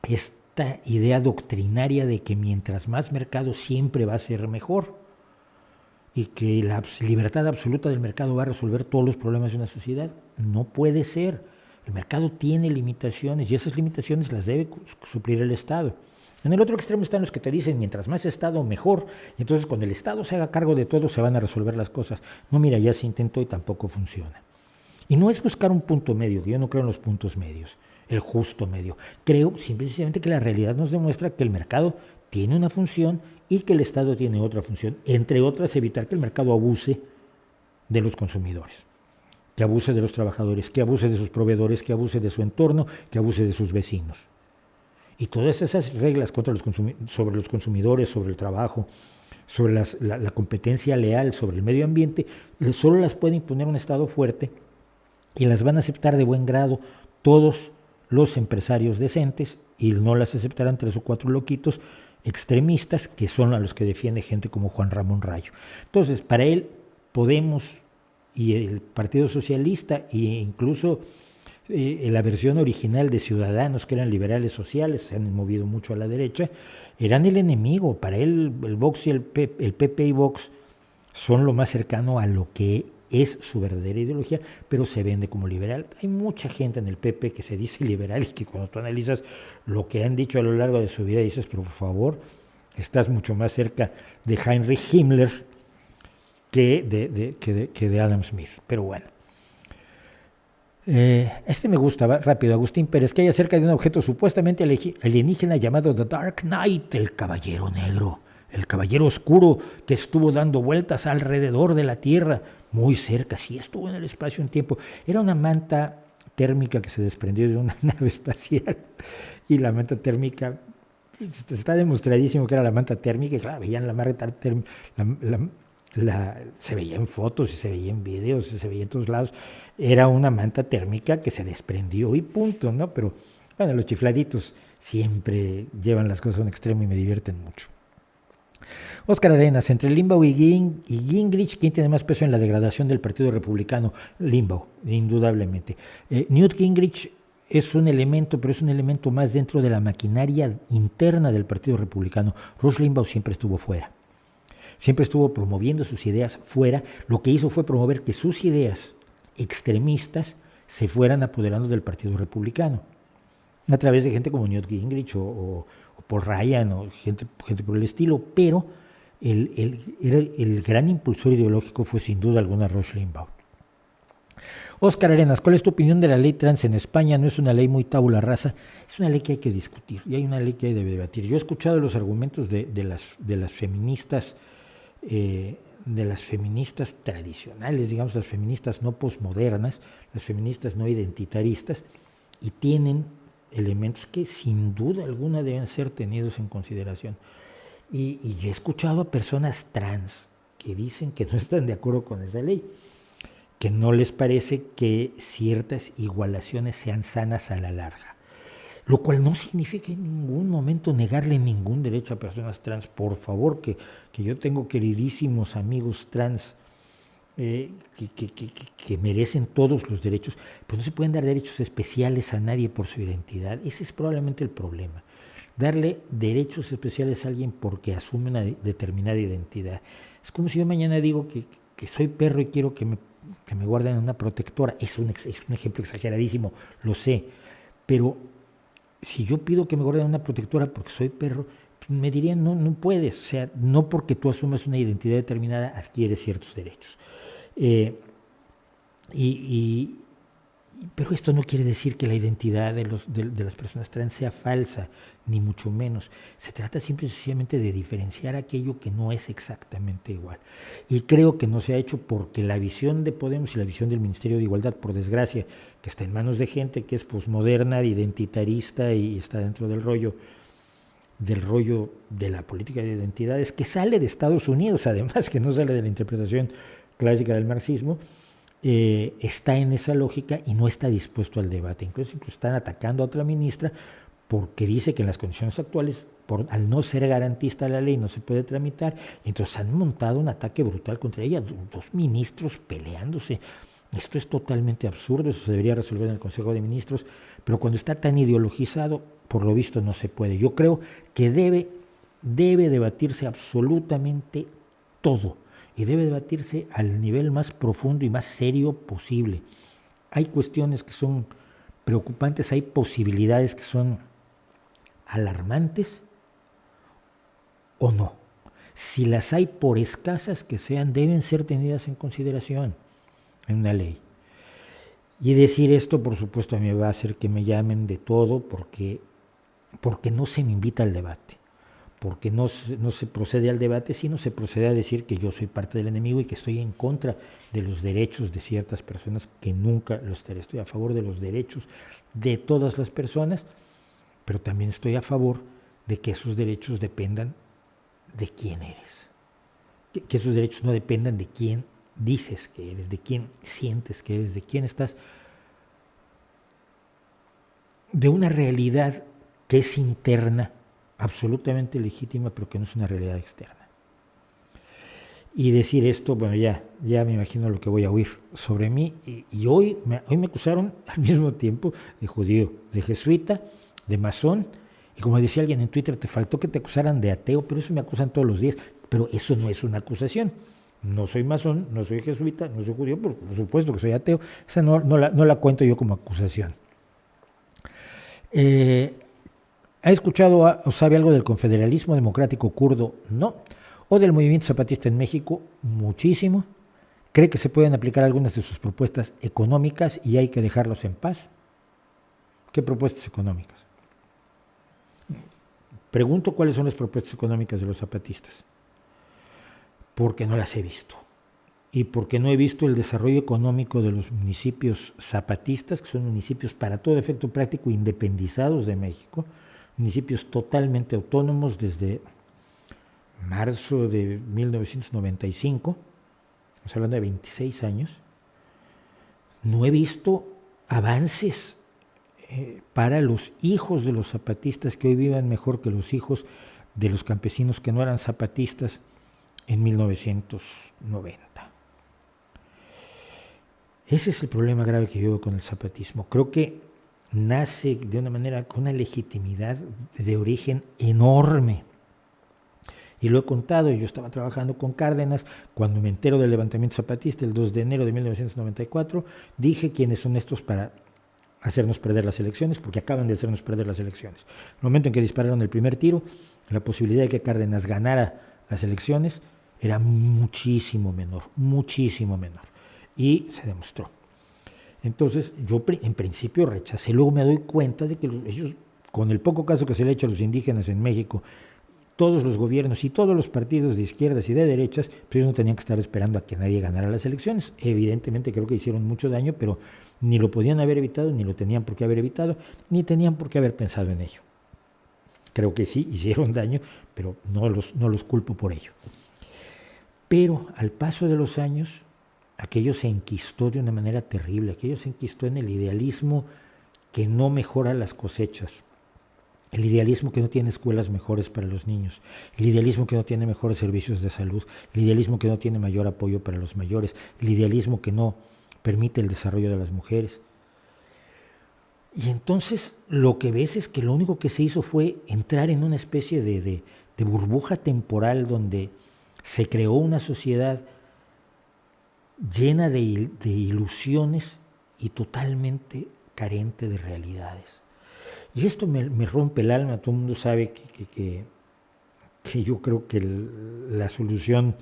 esta idea doctrinaria de que mientras más mercado siempre va a ser mejor y que la libertad absoluta del mercado va a resolver todos los problemas de una sociedad. No puede ser. El mercado tiene limitaciones y esas limitaciones las debe suplir el Estado. En el otro extremo están los que te dicen mientras más Estado mejor, y entonces cuando el Estado se haga cargo de todo se van a resolver las cosas. No, mira, ya se intentó y tampoco funciona. Y no es buscar un punto medio, que yo no creo en los puntos medios, el justo medio. Creo simplemente que la realidad nos demuestra que el mercado tiene una función y que el Estado tiene otra función, entre otras evitar que el mercado abuse de los consumidores, que abuse de los trabajadores, que abuse de sus proveedores, que abuse de su entorno, que abuse de sus vecinos. Y todas esas reglas sobre los consumidores, sobre el trabajo, sobre la competencia leal, sobre el medio ambiente, solo las puede imponer un Estado fuerte y las van a aceptar de buen grado todos los empresarios decentes y no las aceptarán 3 o 4 loquitos extremistas que son a los que defiende gente como Juan Ramón Rayo. Entonces, para él podemos y el Partido Socialista, e incluso la versión original de Ciudadanos, que eran liberales sociales, se han movido mucho a la derecha, eran el enemigo. Para él el Vox y el PP y Vox son lo más cercano a lo que es su verdadera ideología, pero se vende como liberal. Hay mucha gente en el PP que se dice liberal y que cuando tú analizas lo que han dicho a lo largo de su vida dices, pero por favor, estás mucho más cerca de Heinrich Himmler que de Adam Smith. Pero bueno. Este me gusta, va rápido. Agustín Pérez, que hay acerca de un objeto supuestamente alienígena llamado The Dark Knight, el Caballero Negro, el Caballero Oscuro, que estuvo dando vueltas alrededor de la Tierra, muy cerca, sí estuvo en el espacio un tiempo. Era una manta térmica que se desprendió de una nave espacial, y la manta térmica, está demostradísimo que era la manta térmica, y claro, veían la manta térmica, se veía en fotos y se veía en videos y se veía en todos lados. Era una manta térmica que se desprendió y punto, ¿no? Pero bueno, los chifladitos siempre llevan las cosas a un extremo y me divierten mucho. Óscar Arenas, entre Limbaugh y Gingrich, ¿quién tiene más peso en la degradación del Partido Republicano? Limbaugh, indudablemente. Newt Gingrich es un elemento, pero es un elemento más dentro de la maquinaria interna del Partido Republicano. Rush Limbaugh siempre estuvo fuera. Siempre estuvo promoviendo sus ideas fuera. Lo que hizo fue promover que sus ideas extremistas se fueran apoderando del Partido Republicano, a través de gente como Newt Gingrich o Paul Ryan o gente por el estilo, pero el gran impulsor ideológico fue sin duda alguna Rush Limbaugh. Óscar Arenas, ¿cuál es tu opinión de la ley trans en España? No es una ley muy tabula rasa, es una ley que hay que discutir y hay una ley que hay que debatir. Yo he escuchado los argumentos de las feministas, de las feministas tradicionales, digamos, las feministas no posmodernas, las feministas no identitaristas, y tienen elementos que sin duda alguna deben ser tenidos en consideración. Y he escuchado a personas trans que dicen que no están de acuerdo con esa ley, que no les parece que ciertas igualaciones sean sanas a la larga. Lo cual no significa en ningún momento negarle ningún derecho a personas trans. Por favor, que yo tengo queridísimos amigos trans que merecen todos los derechos, pero no se pueden dar derechos especiales a nadie por su identidad. Ese es probablemente el problema. Darle derechos especiales a alguien porque asume una determinada identidad. Es como si yo mañana digo que soy perro y quiero que me guarden en una protectora. Es un ejemplo exageradísimo, lo sé, pero si yo pido que me guarden en una protectora porque soy perro, me dirían, no puedes, o sea, no porque tú asumas una identidad determinada adquieres ciertos derechos. Pero esto no quiere decir que la identidad de las personas trans sea falsa, ni mucho menos. Se trata simple y sencillamente de diferenciar aquello que no es exactamente igual. Y creo que no se ha hecho porque la visión de Podemos y la visión del Ministerio de Igualdad, por desgracia, que está en manos de gente que es posmoderna, identitarista y está dentro del rollo de la política de identidades, que sale de Estados Unidos, además que no sale de la interpretación clásica del marxismo, está en esa lógica y no está dispuesto al debate. Incluso están atacando a otra ministra porque dice que en las condiciones actuales, al no ser garantista la ley, no se puede tramitar. Entonces han montado un ataque brutal contra ella, dos ministros peleándose. Esto es totalmente absurdo, eso se debería resolver en el Consejo de Ministros, pero cuando está tan ideologizado, por lo visto no se puede. Yo creo que debe debatirse absolutamente todo, y debe debatirse al nivel más profundo y más serio posible. Hay cuestiones que son preocupantes, hay posibilidades que son alarmantes o no. Si las hay, por escasas que sean, deben ser tenidas en consideración en una ley. Y decir esto, por supuesto, a mí me va a hacer que me llamen de todo porque no se me invita al debate. Porque no se procede al debate, sino se procede a decir que yo soy parte del enemigo y que estoy en contra de los derechos de ciertas personas, que nunca los estaré. Estoy a favor de los derechos de todas las personas, pero también estoy a favor de que esos derechos dependan de quién eres. Que esos derechos no dependan de quién dices que eres, de quién sientes que eres, de quién estás, de una realidad que es interna, absolutamente legítima, pero que no es una realidad externa. y decir esto, bueno, ya me imagino lo que voy a oír sobre mí. Y hoy me acusaron al mismo tiempo de judío, de jesuita, de masón. Y como decía alguien en Twitter, te faltó que te acusaran de ateo, pero eso me acusan todos los días. Pero eso no es una acusación. No soy masón, no soy jesuita, no soy judío, por supuesto que soy ateo. Esa no la cuento yo como acusación. ¿Ha escuchado o sabe algo del confederalismo democrático kurdo? No. ¿O del movimiento zapatista en México? Muchísimo. ¿Cree que se pueden aplicar algunas de sus propuestas económicas y hay que dejarlos en paz? ¿Qué propuestas económicas? Pregunto cuáles son las propuestas económicas de los zapatistas. Porque no las he visto. Y porque no he visto el desarrollo económico de los municipios zapatistas, que son municipios para todo efecto práctico independizados de México, municipios totalmente autónomos desde marzo de 1995, estamos hablando de 26 años. No he visto avances para los hijos de los zapatistas que hoy vivan mejor que los hijos de los campesinos que no eran zapatistas en 1990. Ese es el problema grave que yo veo con el zapatismo. Creo que nace de una manera con una legitimidad de origen enorme. Y lo he contado, yo estaba trabajando con Cárdenas, cuando me entero del levantamiento zapatista el 2 de enero de 1994, dije quiénes son estos para hacernos perder las elecciones, porque acaban de hacernos perder las elecciones. En el momento en que dispararon el primer tiro, la posibilidad de que Cárdenas ganara las elecciones era muchísimo menor. Y se demostró. Entonces, yo en principio rechacé, luego me doy cuenta de que ellos, con el poco caso que se le ha hecho a los indígenas en México, todos los gobiernos y todos los partidos de izquierdas y de derechas, pues ellos no tenían que estar esperando a que nadie ganara las elecciones. Evidentemente creo que hicieron mucho daño, pero ni lo podían haber evitado, ni lo tenían por qué haber evitado, ni tenían por qué haber pensado en ello. Creo que sí, hicieron daño, pero no los culpo por ello. Pero al paso de los años, aquello se enquistó de una manera terrible, aquello se enquistó en el idealismo que no mejora las cosechas, el idealismo que no tiene escuelas mejores para los niños, el idealismo que no tiene mejores servicios de salud, el idealismo que no tiene mayor apoyo para los mayores, el idealismo que no permite el desarrollo de las mujeres. Y entonces lo que ves es que lo único que se hizo fue entrar en una especie de burbuja temporal donde se creó una sociedad llena de ilusiones y totalmente carente de realidades. Y esto me rompe el alma. Todo el mundo sabe que yo creo que la solución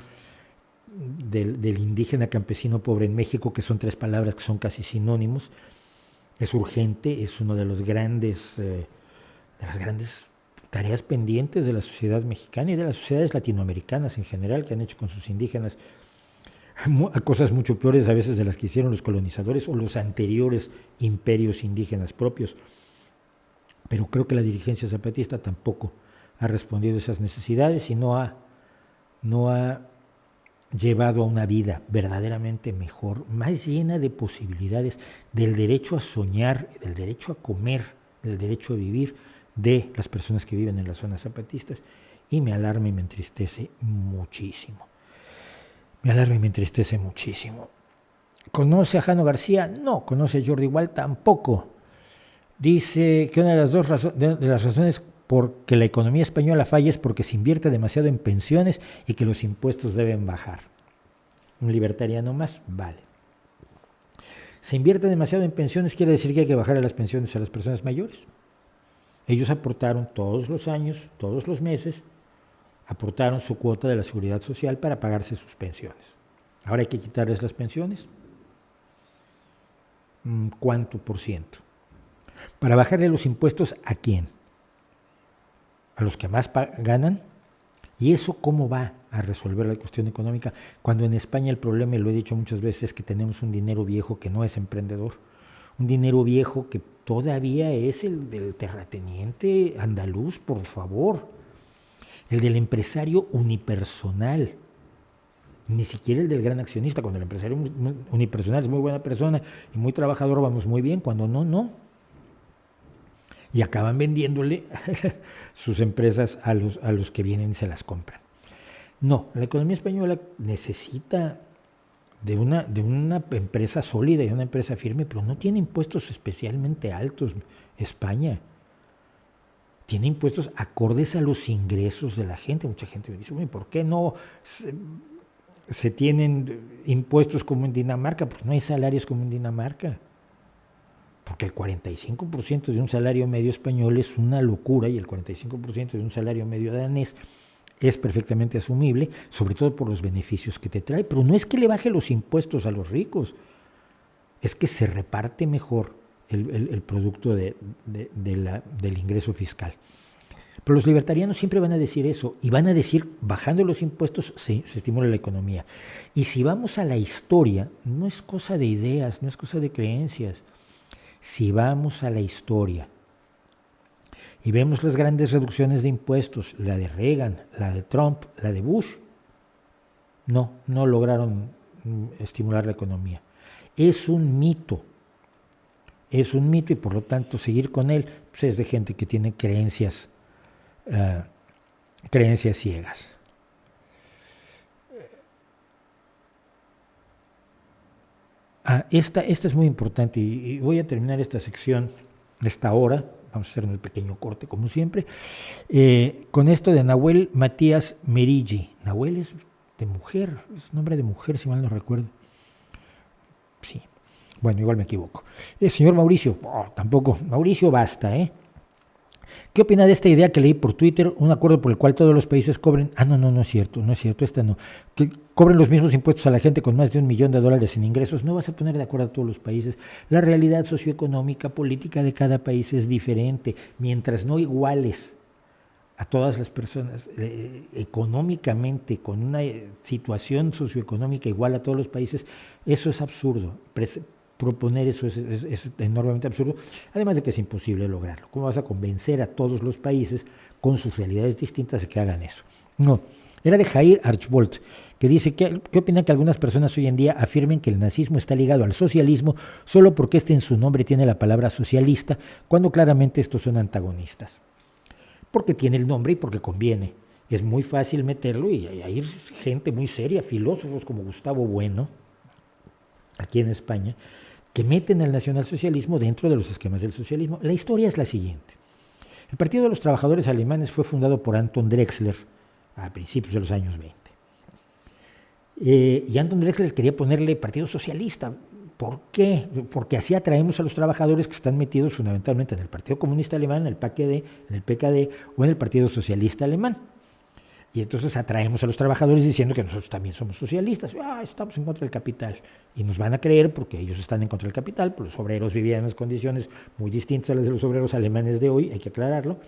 del indígena campesino pobre en México, que son 3 palabras que son casi sinónimos, es urgente, es una de las grandes tareas pendientes de la sociedad mexicana y de las sociedades latinoamericanas en general, que han hecho con sus indígenas cosas mucho peores a veces de las que hicieron los colonizadores o los anteriores imperios indígenas propios. Pero creo que la dirigencia zapatista tampoco ha respondido a esas necesidades y no ha llevado a una vida verdaderamente mejor, más llena de posibilidades, del derecho a soñar, del derecho a comer, del derecho a vivir de las personas que viven en las zonas zapatistas, y me alarma y me entristece muchísimo. ¿Conoce a Jano García? No. ¿Conoce a Jordi Wild? Tampoco. Dice que una de las razones por que la economía española falla es porque se invierte demasiado en pensiones y que los impuestos deben bajar. Un libertariano más, vale. Se invierte demasiado en pensiones, quiere decir que hay que bajar las pensiones a las personas mayores. Ellos aportaron todos los años, todos los meses, aportaron su cuota de la seguridad social para pagarse sus pensiones. Ahora hay que quitarles las pensiones. ¿Cuánto por ciento? Para bajarle los impuestos, ¿a quién? ¿A los que más ganan? ¿Y eso cómo va a resolver la cuestión económica? Cuando en España el problema, y lo he dicho muchas veces, es que tenemos un dinero viejo que no es emprendedor. Un dinero viejo que todavía es el del terrateniente andaluz, por favor. El del empresario unipersonal. Ni siquiera el del gran accionista. Cuando el empresario unipersonal es muy buena persona y muy trabajador, vamos muy bien. Cuando no. Y acaban vendiéndole sus empresas a los que vienen y se las compran. No, la economía española necesita de una empresa sólida y una empresa firme, pero no tiene impuestos especialmente altos. España tiene impuestos acordes a los ingresos de la gente. Mucha gente me dice, bueno, ¿por qué no se tienen impuestos como en Dinamarca? Porque no hay salarios como en Dinamarca. Porque el 45% de un salario medio español es una locura y el 45% de un salario medio danés es perfectamente asumible, sobre todo por los beneficios que te trae. Pero no es que le baje los impuestos a los ricos, es que se reparte mejor el producto del ingreso fiscal. Pero los libertarianos siempre van a decir eso, y van a decir, bajando los impuestos se estimula la economía. Y si vamos a la historia, no es cosa de ideas, no es cosa de creencias. Si vamos a la historia y vemos las grandes reducciones de impuestos, la de Reagan, la de Trump, la de Bush, no lograron estimular la economía. Es un mito y por lo tanto seguir con él pues es de gente que tiene creencias ciegas. Esta es muy importante y voy a terminar esta sección, esta hora. Vamos a hacer un pequeño corte, como siempre, con esto de Nahuel Matías Merigi. Nahuel es de mujer, es nombre de mujer, si mal no recuerdo. Sí, bueno, igual me equivoco. Señor Mauricio, tampoco, Mauricio basta, ¿eh? ¿Qué opina de esta idea que leí por Twitter? Un acuerdo por el cual todos los países cobren... no es cierto, esta no. Que cobren los mismos impuestos a la gente con más de $1 millón en ingresos. No vas a poner de acuerdo a todos los países. La realidad socioeconómica, política de cada país es diferente. Mientras no iguales a todas las personas económicamente, con una situación socioeconómica igual a todos los países, eso es absurdo. Proponer eso es enormemente absurdo, además de que es imposible lograrlo. ¿Cómo vas a convencer a todos los países con sus realidades distintas de que hagan eso? No, era de Jair Archbold, que dice ¿qué opina que algunas personas hoy en día afirmen que el nazismo está ligado al socialismo solo porque en su nombre tiene la palabra socialista, cuando claramente estos son antagonistas? Porque tiene el nombre y porque conviene. Es muy fácil meterlo y hay gente muy seria, filósofos como Gustavo Bueno, aquí en España, que meten al nacionalsocialismo dentro de los esquemas del socialismo. La historia es la siguiente. El Partido de los Trabajadores Alemanes fue fundado por Anton Drexler a principios de los años 20. Y Anton Drexler quería ponerle Partido Socialista. ¿Por qué? Porque así atraemos a los trabajadores que están metidos fundamentalmente en el Partido Comunista Alemán, en el PKD o en el Partido Socialista Alemán. Y entonces atraemos a los trabajadores diciendo que nosotros también somos socialistas. Estamos en contra del capital. Y nos van a creer porque ellos están en contra del capital, pues los obreros vivían en unas condiciones muy distintas a las de los obreros alemanes de hoy, hay que aclararlo.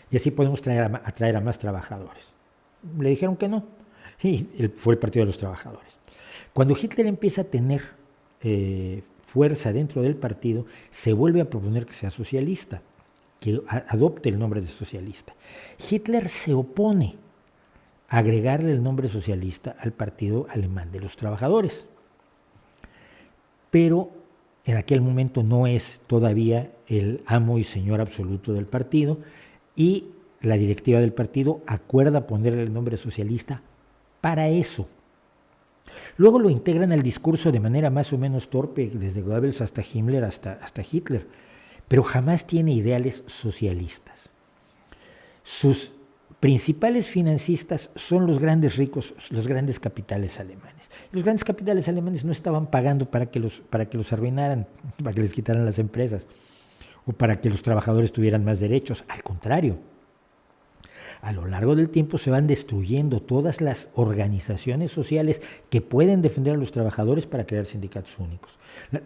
Y así podemos atraer a más trabajadores. Le dijeron que no. Y fue el Partido de los Trabajadores. Cuando Hitler empieza a tener fuerza dentro del partido, se vuelve a proponer que sea socialista, que adopte el nombre de socialista. Hitler se opone a agregarle el nombre socialista al Partido Alemán de los Trabajadores. Pero en aquel momento no es todavía el amo y señor absoluto del partido y la directiva del partido acuerda ponerle el nombre socialista para eso. Luego lo integran al discurso de manera más o menos torpe, desde Goebbels hasta Himmler, hasta Hitler, pero jamás tiene ideales socialistas. Sus principales financistas son los grandes ricos, los grandes capitales alemanes. Los grandes capitales alemanes no estaban pagando para que los arruinaran, para que les quitaran las empresas o para que los trabajadores tuvieran más derechos. Al contrario, a lo largo del tiempo se van destruyendo todas las organizaciones sociales que pueden defender a los trabajadores para crear sindicatos únicos.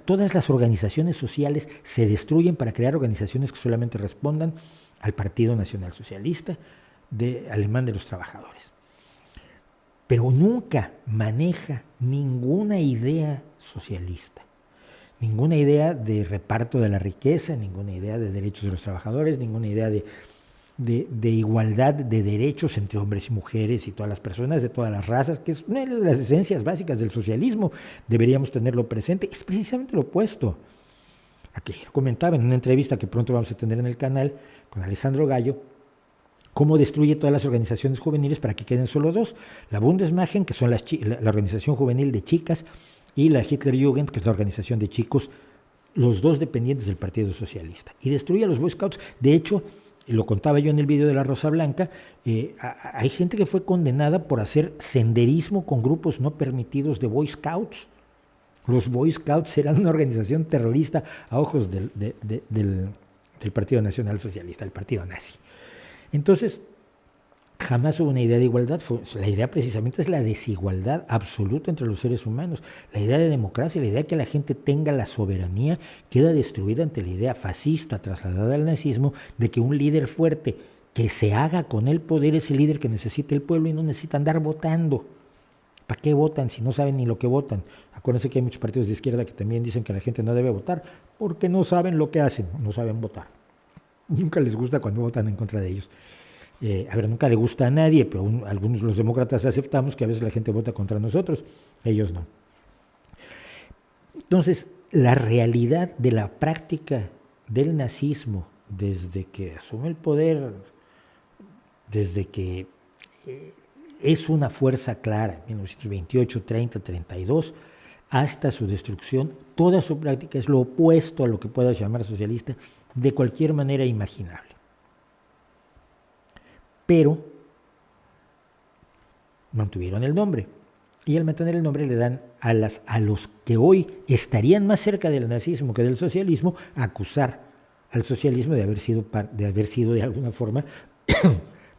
Todas las organizaciones sociales se destruyen para crear organizaciones que solamente respondan al Partido Nacional Socialista alemán de los trabajadores. Pero nunca maneja ninguna idea socialista, ninguna idea de reparto de la riqueza, ninguna idea de derechos de los trabajadores, ninguna idea de igualdad de derechos entre hombres y mujeres y todas las personas de todas las razas, que es una de las esencias básicas del socialismo. Deberíamos tenerlo presente. Es precisamente lo opuesto. Aquí comentaba en una entrevista que pronto vamos a tener en el canal con Alejandro Gallo, cómo destruye todas las organizaciones juveniles para que queden solo dos, la Bundesmachen, que son la organización juvenil de chicas, y la Hitlerjugend, que es la organización de chicos, los dos dependientes del Partido Socialista. Y destruye a los Boy Scouts. De hecho, lo contaba yo en el video de la Rosa Blanca, hay gente que fue condenada por hacer senderismo con grupos no permitidos de Boy Scouts. Los Boy Scouts eran una organización terrorista a ojos del Partido Nacional Socialista, el partido nazi. Entonces, jamás hubo una idea de igualdad. La idea precisamente es la desigualdad absoluta entre los seres humanos. La idea de democracia, la idea de que la gente tenga la soberanía, queda destruida ante la idea fascista trasladada al nazismo de que un líder fuerte que se haga con el poder es el líder que necesita el pueblo y no necesita andar votando. ¿Para qué votan si no saben ni lo que votan? Acuérdense que hay muchos partidos de izquierda que también dicen que la gente no debe votar porque no saben lo que hacen, no saben votar. Nunca les gusta cuando votan en contra de ellos. Nunca le gusta a nadie, pero algunos los demócratas aceptamos que a veces la gente vota contra nosotros, ellos no. Entonces, la realidad de la práctica del nazismo desde que asume el poder, desde que es una fuerza clara, 1928, 30, 32, hasta su destrucción, toda su práctica es lo opuesto a lo que puedas llamar socialista de cualquier manera imaginable. Pero mantuvieron el nombre. Y al mantener el nombre le dan a los que hoy estarían más cerca del nazismo que del socialismo, acusar al socialismo de haber sido de alguna forma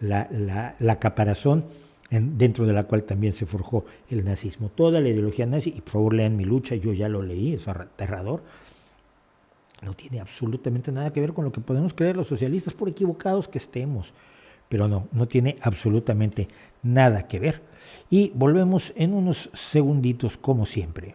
la caparazón dentro de la cual también se forjó el nazismo. Toda la ideología nazi, y por favor lean Mi lucha, yo ya lo leí, es aterrador, no tiene absolutamente nada que ver con lo que podemos creer los socialistas, por equivocados que estemos. Pero no tiene absolutamente nada que ver. Y volvemos en unos segunditos, como siempre.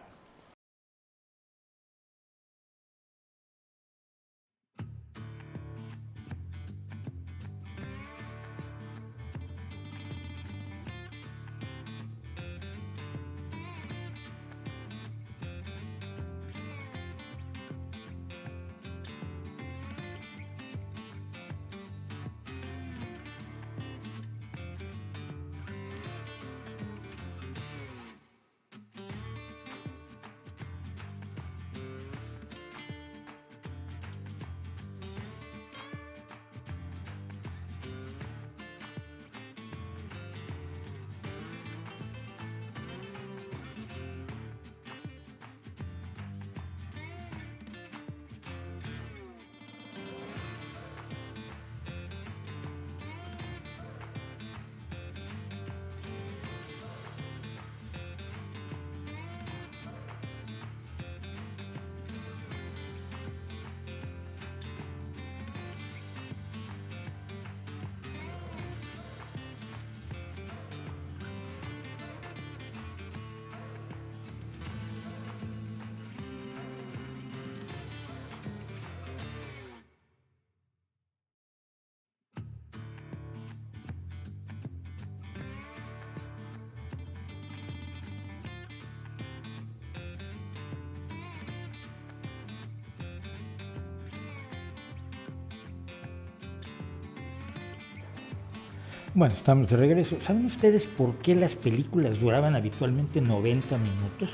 Bueno, estamos de regreso. ¿Saben ustedes por qué las películas duraban habitualmente 90 minutos?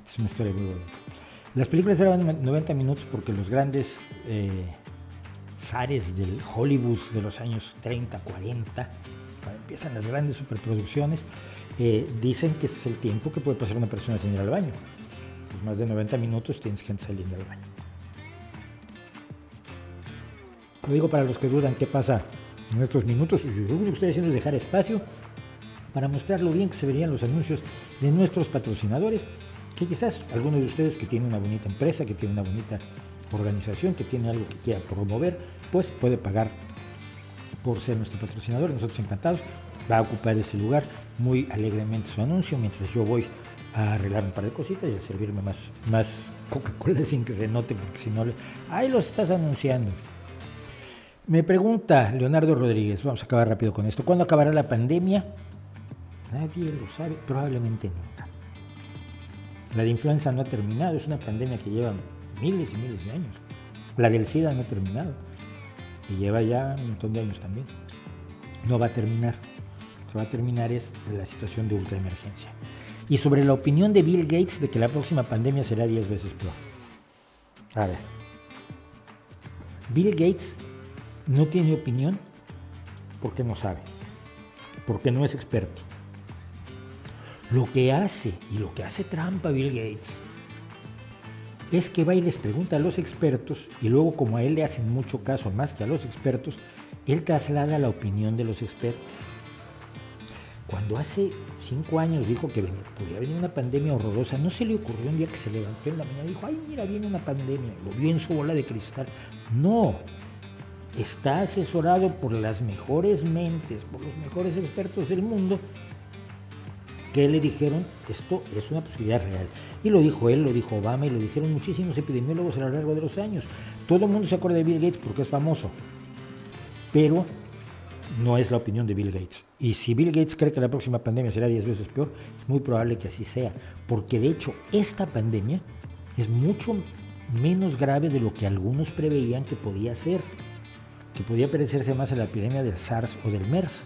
Es una historia muy bonita. Las películas duraban 90 minutos porque los grandes zares del Hollywood de los años 30, 40, cuando empiezan las grandes superproducciones, dicen que es el tiempo que puede pasar una persona sin ir al baño. Pues más de 90 minutos tienes gente saliendo al baño. Lo digo para los que dudan qué pasa en estos minutos. Yo lo que estoy haciendo es dejar espacio para mostrar lo bien que se verían los anuncios de nuestros patrocinadores, que quizás algunos de ustedes que tienen una bonita empresa, que tienen una bonita organización, que tiene algo que quiera promover, pues puede pagar por ser nuestro patrocinador. Nosotros encantados. Va a ocupar ese lugar muy alegremente su anuncio, mientras yo voy a arreglar un par de cositas y a servirme más Coca-Cola sin que se note, porque si no, ahí los estás anunciando. Me pregunta Leonardo Rodríguez, vamos a acabar rápido con esto, ¿cuándo acabará la pandemia? Nadie lo sabe, probablemente nunca. La de influenza no ha terminado, es una pandemia que lleva miles y miles de años. La del SIDA no ha terminado. y lleva ya un montón de años también. No va a terminar. Lo que va a terminar es la situación de ultraemergencia. Y sobre la opinión de Bill Gates de que la próxima pandemia será 10 veces peor. A ver, Bill Gates no tiene opinión porque no sabe, porque no es experto. Lo que hace, y lo que hace trampa Bill Gates, es que va y les pregunta a los expertos, y luego como a él le hacen mucho caso más que a los expertos, él traslada la opinión de los expertos. Cuando hace 5 años dijo que podía venir una pandemia horrorosa, no se le ocurrió un día que se levantó en la mañana y dijo, ay, mira, viene una pandemia, lo vio en su bola de cristal. No, está asesorado por las mejores mentes, por los mejores expertos del mundo, que le dijeron, esto es una posibilidad real. Y lo dijo él, lo dijo Obama, y lo dijeron muchísimos epidemiólogos a lo largo de los años. Todo el mundo se acuerda de Bill Gates porque es famoso, pero no es la opinión de Bill Gates. Y si Bill Gates cree que la próxima pandemia será 10 veces peor, es muy probable que así sea, porque de hecho esta pandemia es mucho menos grave de lo que algunos preveían que podía ser, que podía parecerse más a la epidemia del SARS o del MERS,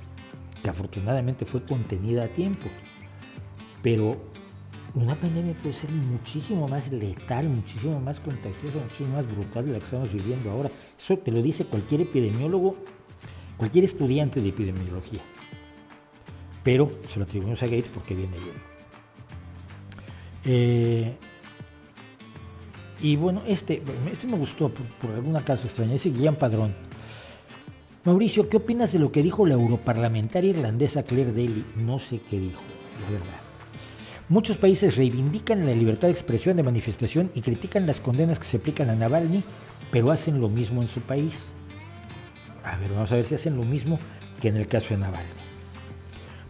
que afortunadamente fue contenida a tiempo. Pero una pandemia puede ser muchísimo más letal, muchísimo más contagiosa, muchísimo más brutal de la que estamos viviendo ahora. Eso te lo dice cualquier epidemiólogo, cualquier estudiante de epidemiología. Pero se lo atribuimos a Gates porque viene bien. Y bueno, este me gustó por algún acaso extraño, ese Guillán Padrón. Mauricio, ¿qué opinas de lo que dijo la europarlamentaria irlandesa Claire Daly? No sé qué dijo, la verdad. Muchos países reivindican la libertad de expresión, de manifestación y critican las condenas que se aplican a Navalny, pero hacen lo mismo en su país. A ver, vamos a ver si hacen lo mismo que en el caso de Navalny.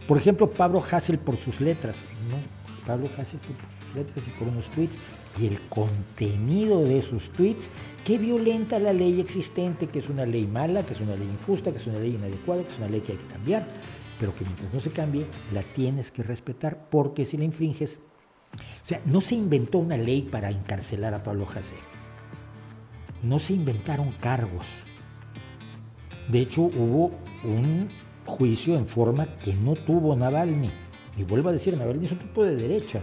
Por ejemplo, Pablo Hasél por sus letras. No, Pablo Hasél fue por sus letras y por unos tweets. Y el contenido de esos tweets que violenta la ley existente, que es una ley mala, que es una ley injusta, que es una ley inadecuada, que es una ley que hay que cambiar, pero que mientras no se cambie, la tienes que respetar, porque si la infringes... O sea, no se inventó una ley para encarcelar a Pablo Hasél. No se inventaron cargos. De hecho, hubo un juicio en forma que no tuvo Navalny. Y vuelvo a decir, Navalny es un tipo de derecha,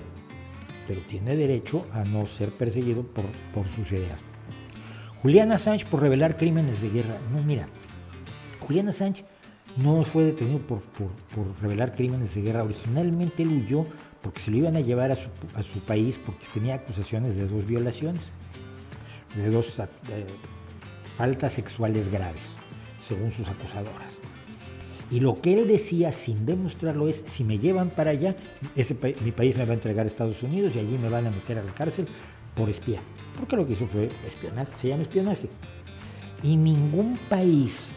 pero tiene derecho a no ser perseguido por sus ideas. Julian Assange por revelar crímenes de guerra. No, mira, Julian Assange no fue detenido por revelar crímenes de guerra. Originalmente él huyó porque se lo iban a llevar a su país porque tenía acusaciones de 2 violaciones, de 2 faltas sexuales graves, según sus acusadoras. Y lo que él decía sin demostrarlo es, si me llevan para allá, mi país me va a entregar a Estados Unidos y allí me van a meter a la cárcel por espía. Porque lo que hizo fue espionaje, se llama espionaje. Y ningún país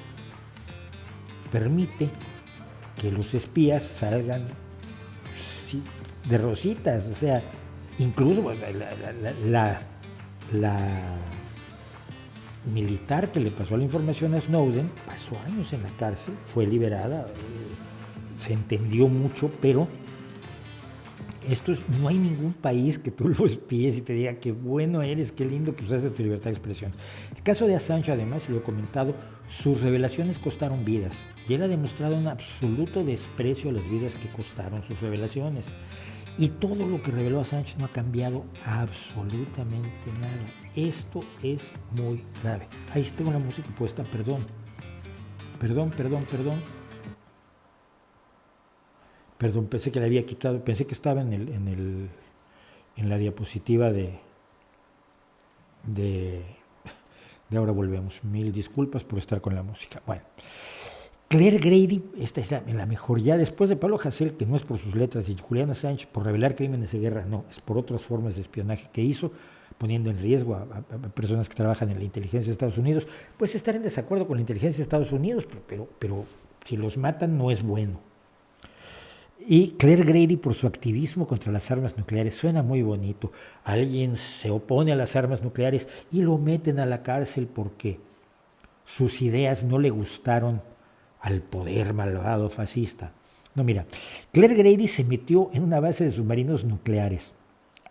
permite que los espías salgan de rositas. O sea, incluso la militar que le pasó la información a Snowden pasó años en la cárcel, fue liberada, se entendió mucho, pero no hay ningún país que tú lo espíes y te diga qué bueno eres, qué lindo que usaste tu libertad de expresión. El caso de Assange, además, lo he comentado, sus revelaciones costaron vidas y él ha demostrado un absoluto desprecio a las vidas que costaron sus revelaciones. Y todo lo que reveló Assange no ha cambiado absolutamente nada. Esto es muy grave. Ahí tengo la música puesta, perdón. Perdón, pensé que la había quitado, pensé que estaba en la diapositiva de ahora volvemos. Mil disculpas por estar con la música. Bueno, Claire Grady, esta es la mejor, ya después de Pablo Hasél, que no es por sus letras, y Julian Assange por revelar crímenes de guerra, no, es por otras formas de espionaje que hizo, poniendo en riesgo a personas que trabajan en la inteligencia de Estados Unidos. Pues estar en desacuerdo con la inteligencia de Estados Unidos, pero si los matan no es bueno. Y Claire Grady por su activismo contra las armas nucleares. Suena muy bonito. Alguien se opone a las armas nucleares y lo meten a la cárcel porque sus ideas no le gustaron al poder malvado fascista. No, mira, Claire Grady se metió en una base de submarinos nucleares,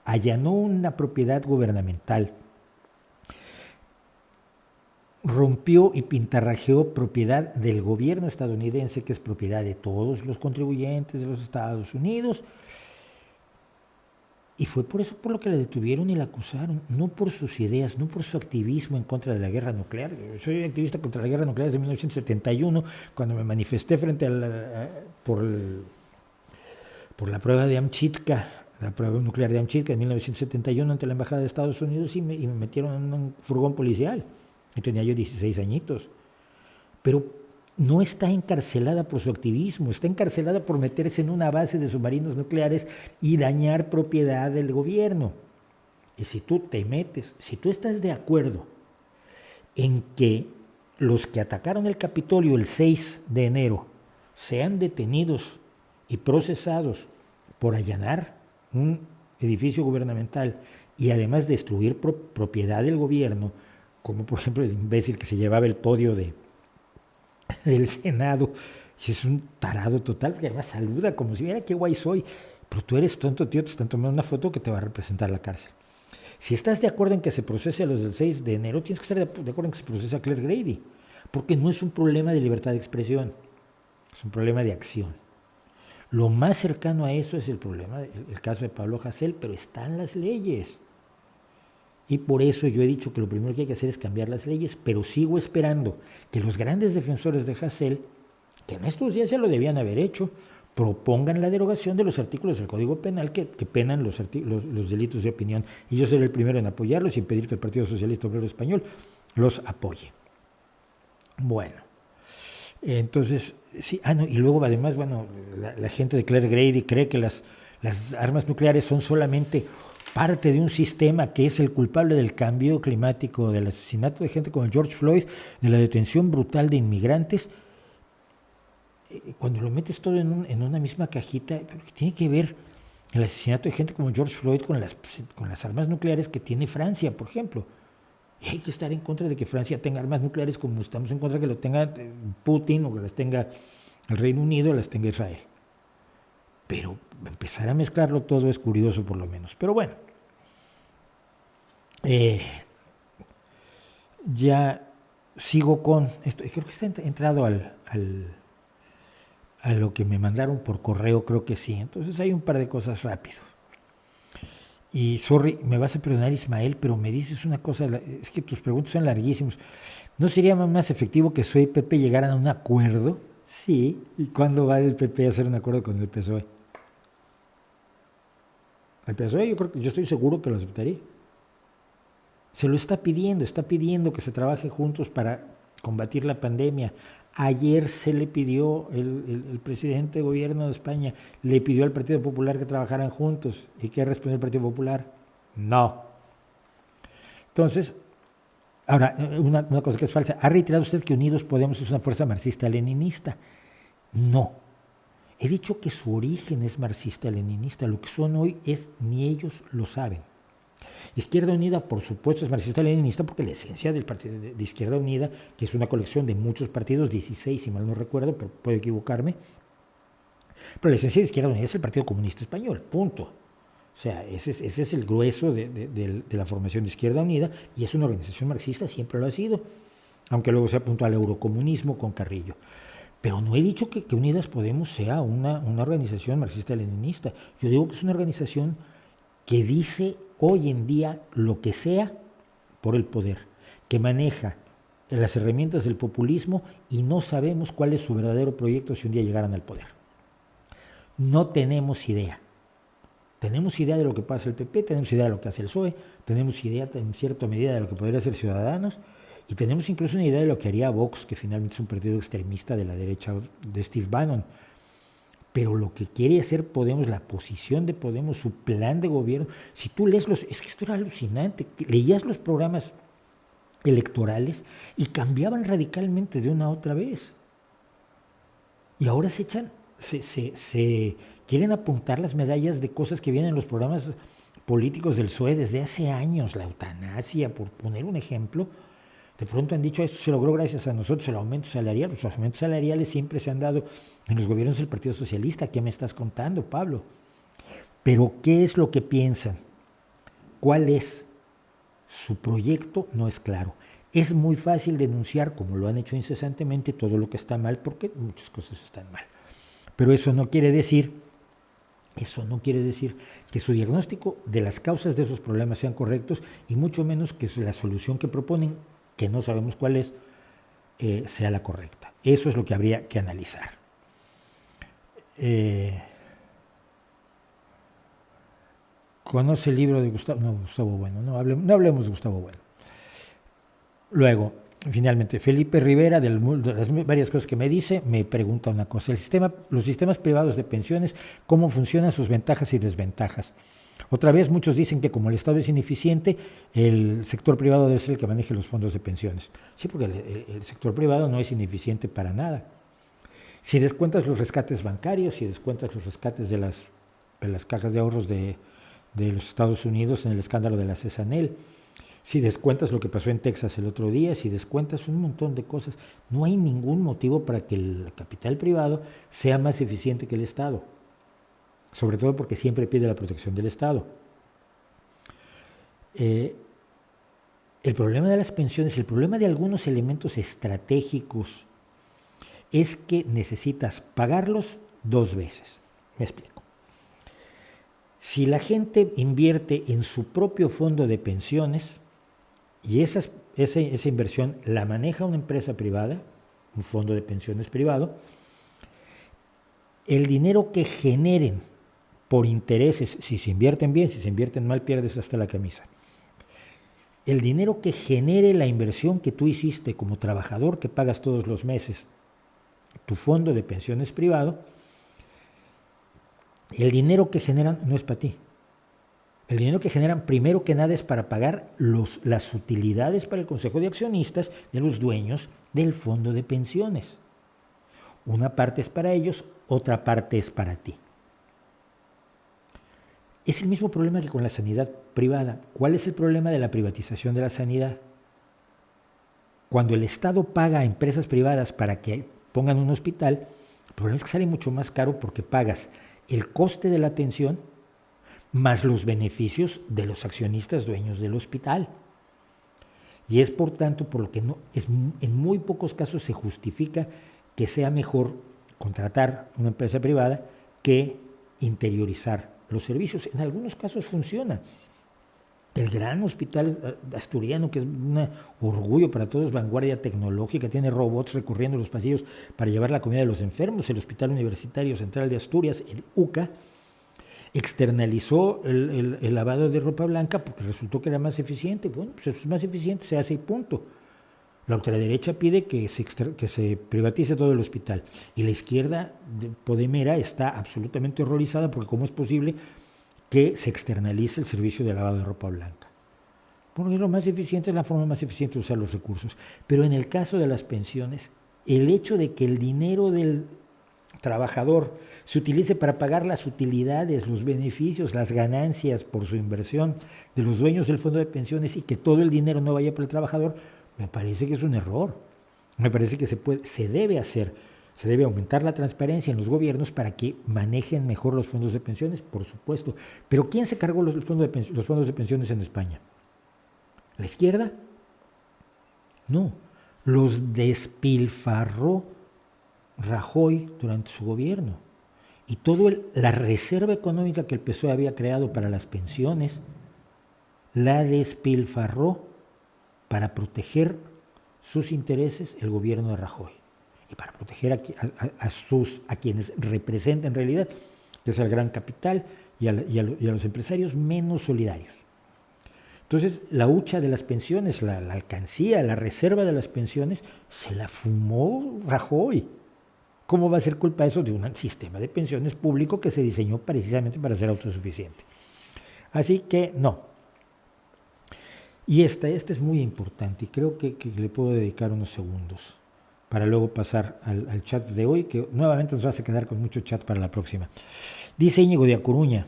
allanó una propiedad gubernamental, rompió y pintarrajeó propiedad del gobierno estadounidense, que es propiedad de todos los contribuyentes de los Estados Unidos. Y fue por eso por lo que la detuvieron y la acusaron, no por sus ideas, no por su activismo en contra de la guerra nuclear. Yo soy activista contra la guerra nuclear desde 1971, cuando me manifesté frente a por la prueba de Amchitka, la prueba nuclear de Amchitka en 1971 ante la Embajada de Estados Unidos y me metieron en un furgón policial. Y tenía yo 16 añitos. Pero no está encarcelada por su activismo, está encarcelada por meterse en una base de submarinos nucleares y dañar propiedad del gobierno. Y si tú te metes, si tú estás de acuerdo en que los que atacaron el Capitolio el 6 de enero sean detenidos y procesados por allanar un edificio gubernamental y además destruir propiedad del gobierno, como por ejemplo el imbécil que se llevaba el podio del Senado, y es un tarado total, que además saluda como si viera qué guay soy, pero tú eres tonto, tío, te están tomando una foto que te va a representar la cárcel. Si estás de acuerdo en que se procese a los del 6 de enero, tienes que estar de acuerdo en que se procese a Claire Grady, porque no es un problema de libertad de expresión, es un problema de acción. Lo más cercano a eso es el problema, el caso de Pablo Hasél, pero están las leyes. Y por eso yo he dicho que lo primero que hay que hacer es cambiar las leyes, pero sigo esperando que los grandes defensores de Hasél, que en estos días ya lo debían haber hecho, propongan la derogación de los artículos del Código Penal que penan los delitos de opinión. Y yo seré el primero en apoyarlos y en pedir que el Partido Socialista Obrero Español los apoye. Bueno, entonces, sí, no, y luego además, bueno, la gente de Claire Grady cree que las armas nucleares son solamente parte de un sistema que es el culpable del cambio climático, del asesinato de gente como George Floyd, de la detención brutal de inmigrantes. Cuando lo metes todo en una misma cajita, tiene que ver el asesinato de gente como George Floyd con las armas nucleares que tiene Francia, por ejemplo. Y hay que estar en contra de que Francia tenga armas nucleares como estamos en contra de que lo tenga Putin o que las tenga el Reino Unido o las tenga Israel. Pero empezar a mezclarlo todo es curioso por lo menos. Pero bueno, ya sigo con esto. Creo que está entrado a lo que me mandaron por correo, creo que sí. Entonces hay un par de cosas rápido. Y sorry, me vas a perdonar Ismael, pero me dices una cosa, es que tus preguntas son larguísimos. ¿No sería más efectivo que PSOE y PP llegaran a un acuerdo? Sí. ¿Y cuándo va el PP a hacer un acuerdo con el PSOE? El PSOE yo estoy seguro que lo aceptaría. Se lo está pidiendo que se trabaje juntos para combatir la pandemia. Ayer se le pidió, el presidente de gobierno de España le pidió al Partido Popular que trabajaran juntos. ¿Y qué respondió el Partido Popular? No. Entonces, ahora, una cosa que es falsa. ¿Ha reiterado usted que Unidos Podemos es una fuerza marxista-leninista? No. He dicho que su origen es marxista-leninista. Lo que son hoy ni ellos lo saben. Izquierda Unida, por supuesto, es marxista-leninista porque la esencia del partido de Izquierda Unida, que es una colección de muchos partidos, 16 si mal no recuerdo, pero puedo equivocarme, pero la esencia de Izquierda Unida es el Partido Comunista Español, punto. O sea, ese es el grueso de la formación de Izquierda Unida y es una organización marxista, siempre lo ha sido, aunque luego se apuntó al eurocomunismo con Carrillo. Pero no he dicho que Unidas Podemos sea una organización marxista-leninista. Yo digo que es una organización que dice hoy en día lo que sea por el poder, que maneja las herramientas del populismo y no sabemos cuál es su verdadero proyecto si un día llegaran al poder. No tenemos idea. Tenemos idea de lo que pasa el PP, tenemos idea de lo que hace el PSOE, tenemos idea en cierta medida de lo que podría hacer Ciudadanos y tenemos incluso una idea de lo que haría Vox, que finalmente es un partido extremista de la derecha de Steve Bannon. Pero lo que quiere hacer Podemos, la posición de Podemos, su plan de gobierno, si tú lees es que esto era alucinante, leías los programas electorales y cambiaban radicalmente de una a otra vez. Y ahora se quieren apuntar las medallas de cosas que vienen en los programas políticos del PSOE desde hace años, la eutanasia, por poner un ejemplo. De pronto han dicho, esto se logró gracias a nosotros, el aumento salarial. Los aumentos salariales siempre se han dado en los gobiernos del Partido Socialista. ¿Qué me estás contando, Pablo? Pero, ¿qué es lo que piensan? ¿Cuál es su proyecto? No es claro. Es muy fácil denunciar, como lo han hecho incesantemente, todo lo que está mal, porque muchas cosas están mal. Pero eso no quiere decir que su diagnóstico de las causas de esos problemas sean correctos, y mucho menos que la solución que proponen, que no sabemos cuál es, sea la correcta. Eso es lo que habría que analizar. ¿Conoce el libro de Gustavo Bueno? No hablemos de Gustavo Bueno. Luego, finalmente, Felipe Rivera, de las varias cosas que me dice, me pregunta una cosa. Los sistemas privados de pensiones, ¿cómo funcionan sus ventajas y desventajas? Otra vez, muchos dicen que como el Estado es ineficiente, el sector privado debe ser el que maneje los fondos de pensiones. Sí, porque el sector privado no es ineficiente para nada. Si descuentas los rescates bancarios, si descuentas los rescates de las cajas de ahorros de los Estados Unidos en el escándalo de la Cesanel, si descuentas lo que pasó en Texas el otro día, si descuentas un montón de cosas, no hay ningún motivo para que el capital privado sea más eficiente que el Estado, sobre todo porque siempre pide la protección del Estado. El problema de las pensiones, el problema de algunos elementos estratégicos es que necesitas pagarlos 2 veces. Me explico. Si la gente invierte en su propio fondo de pensiones, y esa inversión la maneja una empresa privada, un fondo de pensiones privado, el dinero que generen por intereses, si se invierten bien, si se invierten mal, pierdes hasta la camisa. El dinero que genere la inversión que tú hiciste como trabajador, que pagas todos los meses, tu fondo de pensiones privado, el dinero que generan no es para ti. El dinero que generan, primero que nada, es para pagar las utilidades para el Consejo de Accionistas de los dueños del fondo de pensiones. Una parte es para ellos, otra parte es para ti. Es el mismo problema que con la sanidad privada. ¿Cuál es el problema de la privatización de la sanidad? Cuando el Estado paga a empresas privadas para que pongan un hospital, el problema es que sale mucho más caro porque pagas el coste de la atención más los beneficios de los accionistas dueños del hospital. Y es por tanto por lo que en muy pocos casos se justifica que sea mejor contratar una empresa privada que interiorizar los servicios. En algunos casos funciona. El gran hospital asturiano, que es un orgullo para todos, vanguardia tecnológica, tiene robots recorriendo los pasillos para llevar la comida de los enfermos. El Hospital Universitario Central de Asturias, el UCA, externalizó el lavado de ropa blanca porque resultó que era más eficiente. Bueno, pues es más eficiente, se hace y punto. La ultraderecha pide que se privatice todo el hospital, y la izquierda podemera está absolutamente horrorizada porque cómo es posible que se externalice el servicio de lavado de ropa blanca. Bueno, es lo más eficiente, es la forma más eficiente de usar los recursos. Pero en el caso de las pensiones, el hecho de que el dinero del trabajador se utilice para pagar las utilidades, los beneficios, las ganancias por su inversión de los dueños del fondo de pensiones, y que todo el dinero no vaya para el trabajador, me parece que es un error. Me parece que se debe aumentar la transparencia en los gobiernos para que manejen mejor los fondos de pensiones, por supuesto. Pero ¿quién se cargó los fondos de pensiones en España? ¿La izquierda? No, los despilfarró Rajoy durante su gobierno. Y toda la reserva económica que el PSOE había creado para las pensiones, la despilfarró para proteger sus intereses el gobierno de Rajoy. Y para proteger a quienes representa en realidad, que es al gran capital y a los empresarios menos solidarios. Entonces, la hucha de las pensiones, la alcancía, la reserva de las pensiones, se la fumó Rajoy. ¿Cómo va a ser culpa eso de un sistema de pensiones público que se diseñó precisamente para ser autosuficiente? Así que no. Y esta es muy importante, y creo que le puedo dedicar unos segundos para luego pasar al chat de hoy, que nuevamente nos hace quedar con mucho chat para la próxima. Dice Íñigo de A Coruña: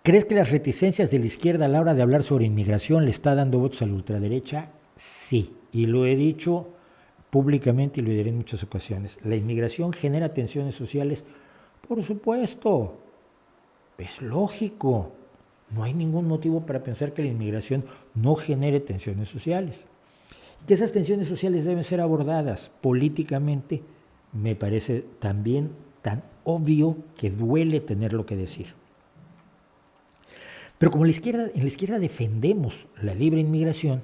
¿crees que las reticencias de la izquierda a la hora de hablar sobre inmigración le está dando votos a la ultraderecha? Sí, y lo he dicho públicamente y lo diré en muchas ocasiones. ¿La inmigración genera tensiones sociales? Por supuesto, es lógico. No hay ningún motivo para pensar que la inmigración no genere tensiones sociales. Que esas tensiones sociales deben ser abordadas políticamente, me parece también tan obvio que duele tenerlo que decir. Pero como en la izquierda defendemos la libre inmigración,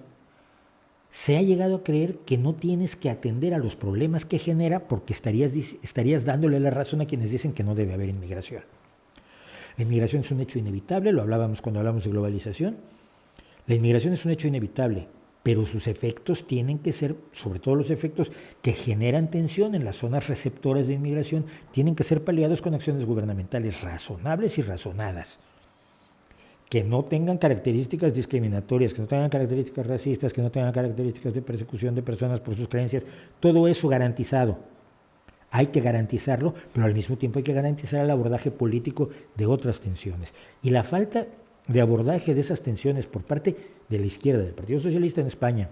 se ha llegado a creer que no tienes que atender a los problemas que genera porque estarías dándole la razón a quienes dicen que no debe haber inmigración. La inmigración es un hecho inevitable, lo hablábamos cuando hablamos de globalización. La inmigración es un hecho inevitable, pero sus efectos tienen que ser, sobre todo los efectos que generan tensión en las zonas receptoras de inmigración, tienen que ser paliados con acciones gubernamentales razonables y razonadas, que no tengan características discriminatorias, que no tengan características racistas, que no tengan características de persecución de personas por sus creencias, todo eso garantizado. Hay que garantizarlo, pero al mismo tiempo hay que garantizar el abordaje político de otras tensiones. Y la falta de abordaje de esas tensiones por parte de la izquierda, del Partido Socialista en España,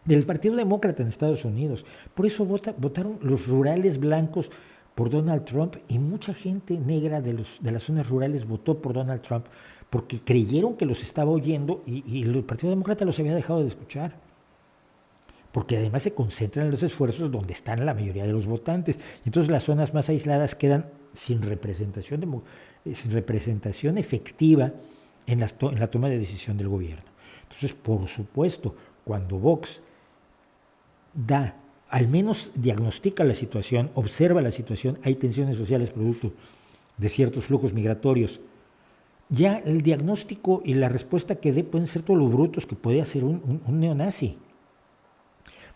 del Partido Demócrata en Estados Unidos, por eso votaron los rurales blancos por Donald Trump y mucha gente negra de las zonas rurales votó por Donald Trump porque creyeron que los estaba oyendo y el Partido Demócrata los había dejado de escuchar. Porque además se concentran en los esfuerzos donde están la mayoría de los votantes. Entonces las zonas más aisladas quedan sin representación efectiva en la toma de decisión del gobierno. Entonces, por supuesto, cuando Vox al menos diagnostica la situación, observa la situación, hay tensiones sociales producto de ciertos flujos migratorios, ya el diagnóstico y la respuesta que dé pueden ser todos los brutos que puede hacer un neonazi.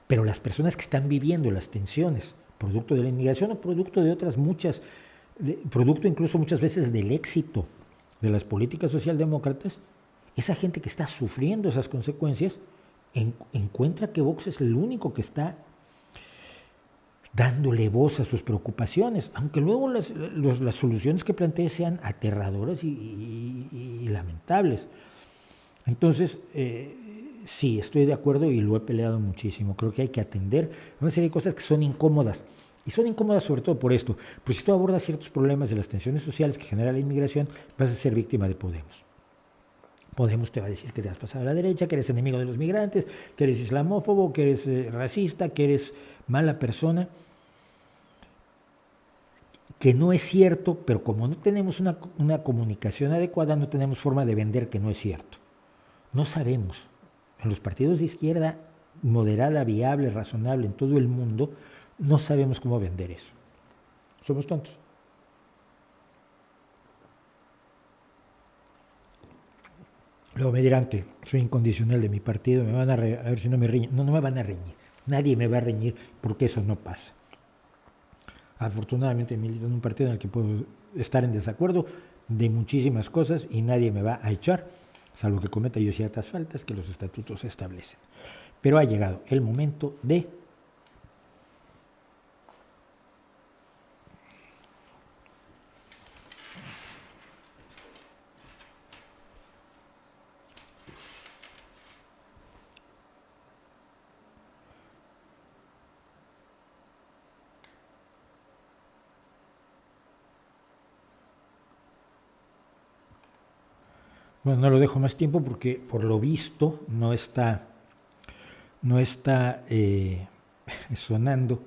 Pero las personas que están viviendo las tensiones, producto de la inmigración o producto de otras muchas, producto incluso muchas veces del éxito de las políticas socialdemócratas, esa gente que está sufriendo esas consecuencias encuentra que Vox es el único que está dándole voz a sus preocupaciones, aunque luego las soluciones que plantee sean aterradoras y lamentables. Entonces, sí, estoy de acuerdo y lo he peleado muchísimo. Creo que hay que atender una serie de cosas que son incómodas. Y son incómodas sobre todo por esto. Pues si tú abordas ciertos problemas de las tensiones sociales que genera la inmigración, vas a ser víctima de Podemos. Podemos te va a decir que te has pasado a la derecha, que eres enemigo de los migrantes, que eres islamófobo, que eres racista, que eres mala persona. Que no es cierto, pero como no tenemos una comunicación adecuada, no tenemos forma de vender que no es cierto. No sabemos. En los partidos de izquierda, moderada, viable, razonable en todo el mundo, no sabemos cómo vender eso. Somos tontos. Luego me dirán que soy incondicional de mi partido, me van a ver si no me riñen. No me van a reñir. Nadie me va a reñir porque eso no pasa. Afortunadamente milito en un partido en el que puedo estar en desacuerdo de muchísimas cosas y nadie me va a echar, salvo que cometa yo ciertas faltas que los estatutos establecen. Pero ha llegado el momento de bueno, no lo dejo más tiempo porque por lo visto no está sonando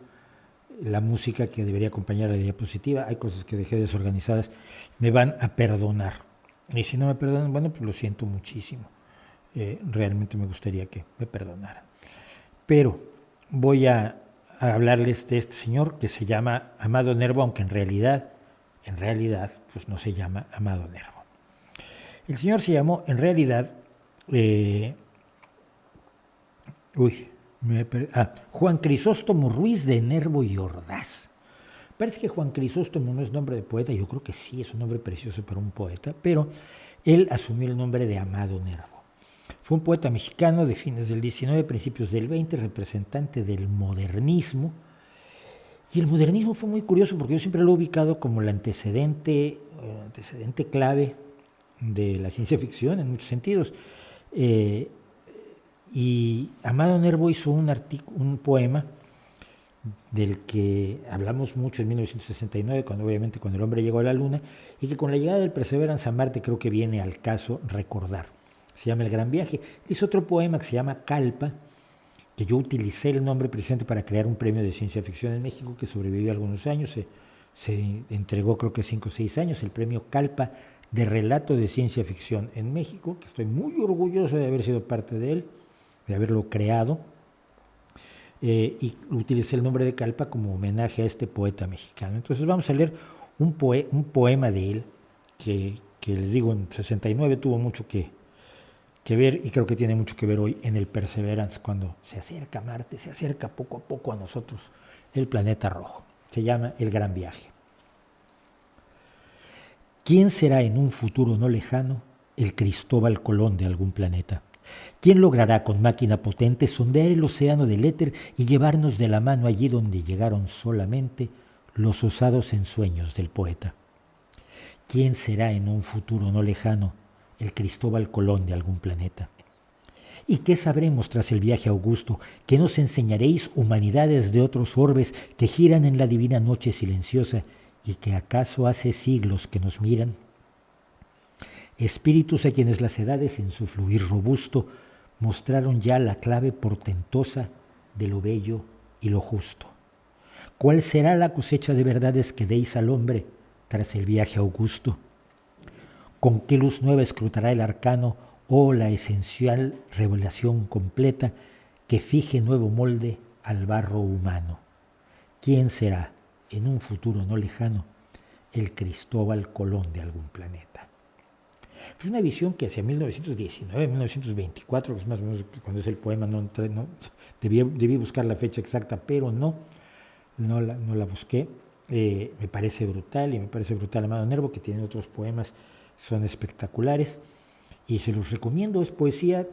la música que debería acompañar a la diapositiva. Hay cosas que dejé desorganizadas, me van a perdonar. Y si no me perdonan, bueno, pues lo siento muchísimo. Realmente me gustaría que me perdonaran. Pero voy a hablarles de este señor que se llama Amado Nervo, aunque en realidad, pues no se llama Amado Nervo. El señor se llamó, en realidad, Juan Crisóstomo Ruiz de Nervo y Ordaz. Parece que Juan Crisóstomo no es nombre de poeta, yo creo que sí, es un nombre precioso para un poeta, pero él asumió el nombre de Amado Nervo. Fue un poeta mexicano de fines del 19, principios del 20, representante del modernismo. Y el modernismo fue muy curioso porque yo siempre lo he ubicado como el antecedente clave de la ciencia ficción en muchos sentidos. Y Amado Nervo hizo un poema del que hablamos mucho en 1969, cuando el hombre llegó a la luna, y que con la llegada del Perseverance a Marte creo que viene al caso recordar. Se llama El Gran Viaje. Hizo otro poema que se llama Calpa, que yo utilicé el nombre precisamente para crear un premio de ciencia ficción en México que sobrevivió algunos años, se entregó creo que 5 o 6 años, el premio Calpa de relato de ciencia ficción en México, que estoy muy orgulloso de haber sido parte de él, de haberlo creado, y utilicé el nombre de Calpa como homenaje a este poeta mexicano. Entonces vamos a leer un poema de él, que les digo, en 69 tuvo mucho que ver, y creo que tiene mucho que ver hoy en el Perseverance, cuando se acerca a Marte, se acerca poco a poco a nosotros el planeta rojo. Se llama El Gran Viaje. ¿Quién será en un futuro no lejano el Cristóbal Colón de algún planeta? ¿Quién logrará con máquina potente sondear el océano del éter y llevarnos de la mano allí donde llegaron solamente los osados ensueños del poeta? ¿Quién será en un futuro no lejano el Cristóbal Colón de algún planeta? ¿Y qué sabremos tras el viaje augusto? ¿Qué nos enseñaréis, humanidades de otros orbes que giran en la divina noche silenciosa y que acaso hace siglos que nos miran? Espíritus a quienes las edades en su fluir robusto mostraron ya la clave portentosa de lo bello y lo justo. ¿Cuál será la cosecha de verdades que deis al hombre tras el viaje augusto? ¿Con qué luz nueva escrutará el arcano la esencial revelación completa que fije nuevo molde al barro humano? ¿Quién será, en un futuro no lejano, el Cristóbal Colón de algún planeta? Es una visión que hacia 1919, 1924, que es más o menos cuando es el poema, debí buscar la fecha exacta, pero no la busqué. Me parece brutal, y me parece brutal Amado Nervo, que tiene otros poemas, son espectaculares, y se los recomiendo. Es poesía,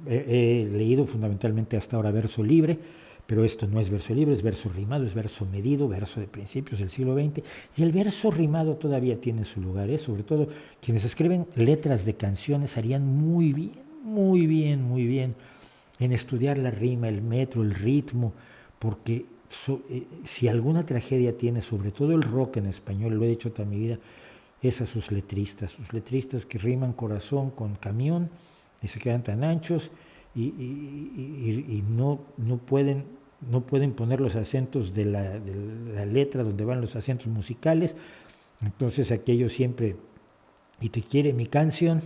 he leído fundamentalmente hasta ahora verso libre, pero esto no es verso libre, es verso rimado, es verso medido, verso de principios del siglo XX, y el verso rimado todavía tiene su lugar, sobre todo quienes escriben letras de canciones harían muy bien en estudiar la rima, el metro, el ritmo, porque si alguna tragedia tiene, sobre todo el rock en español, lo he dicho toda mi vida, es a sus letristas que riman corazón con camión y se quedan tan anchos y no pueden poner los acentos de la letra donde van los acentos musicales. Entonces aquello siempre, y te quiere mi canción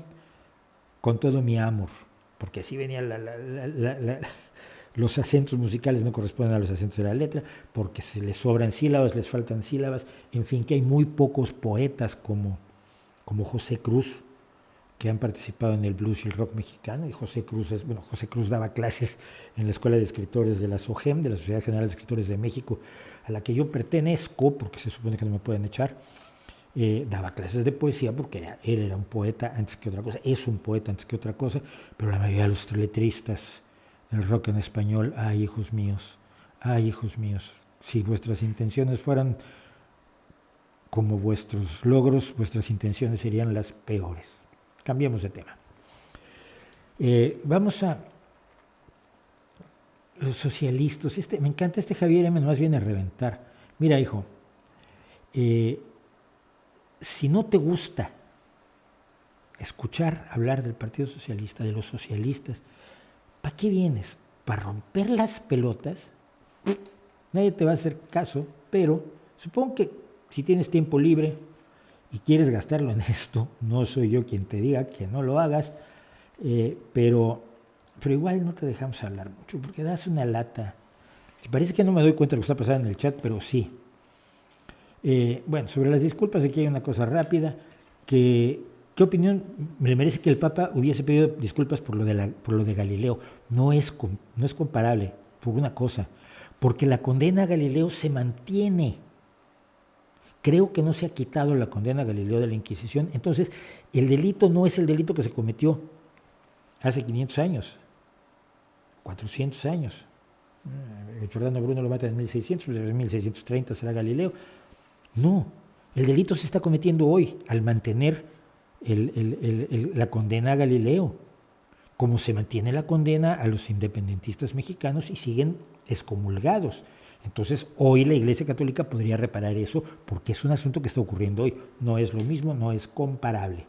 con todo mi amor, porque así venía los acentos musicales no corresponden a los acentos de la letra, porque se les sobran sílabas, les faltan sílabas, en fin, que hay muy pocos poetas como José Cruz, que han participado en el blues y el rock mexicano, y José Cruz daba clases en la Escuela de Escritores de la SOGEM, de la Sociedad General de Escritores de México, a la que yo pertenezco, porque se supone que no me pueden echar. Daba clases de poesía porque él era un poeta antes que otra cosa, es un poeta antes que otra cosa, pero la mayoría de los letristas del rock en español, ay hijos míos, si vuestras intenciones fueran como vuestros logros, vuestras intenciones serían las peores. Cambiemos de tema. Vamos a los socialistas. Me encanta este Javier M, más viene a reventar. Mira, hijo, si no te gusta escuchar hablar del Partido Socialista, de los socialistas, ¿para qué vienes? ¿Para romper las pelotas? Nadie te va a hacer caso, pero supongo que si tienes tiempo libre y quieres gastarlo en esto, no soy yo quien te diga que no lo hagas, pero igual no te dejamos hablar mucho, porque das una lata. Parece que no me doy cuenta de lo que está pasando en el chat, pero sí. Bueno, sobre las disculpas, aquí hay una cosa rápida. ¿Qué opinión me merece que el Papa hubiese pedido disculpas por lo de Galileo? No es comparable, por una cosa, porque la condena a Galileo se mantiene. Creo que no se ha quitado la condena a Galileo de la Inquisición. Entonces, el delito no es el delito que se cometió hace 500 años, 400 años. Giordano Bruno lo mata en 1600, en 1630 será Galileo. No, el delito se está cometiendo hoy al mantener la condena a Galileo, como se mantiene la condena a los independentistas mexicanos y siguen excomulgados. Entonces, hoy la Iglesia Católica podría reparar eso porque es un asunto que está ocurriendo hoy. No es lo mismo, no es comparable.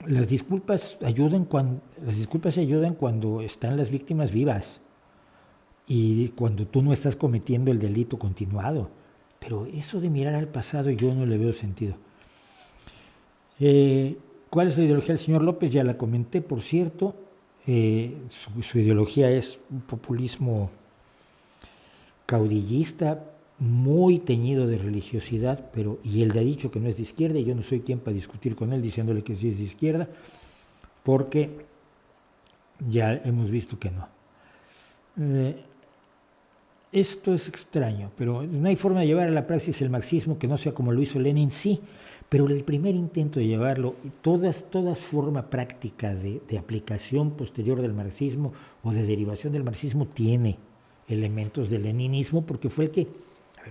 las disculpas ayudan cuando están las víctimas vivas y cuando tú no estás cometiendo el delito continuado. Pero eso de mirar al pasado yo no le veo sentido. ¿Cuál es la ideología del señor López? Ya la comenté, por cierto. Su ideología es un populismo caudillista, muy teñido de religiosidad, y él ha dicho que no es de izquierda, y yo no soy quien para discutir con él diciéndole que sí es de izquierda, porque ya hemos visto que no. Esto es extraño, pero no hay forma de llevar a la praxis el marxismo que no sea como lo hizo Lenin, sí, pero el primer intento de llevarlo, todas formas prácticas de aplicación posterior del marxismo o de derivación del marxismo tiene elementos del leninismo, porque fue el que,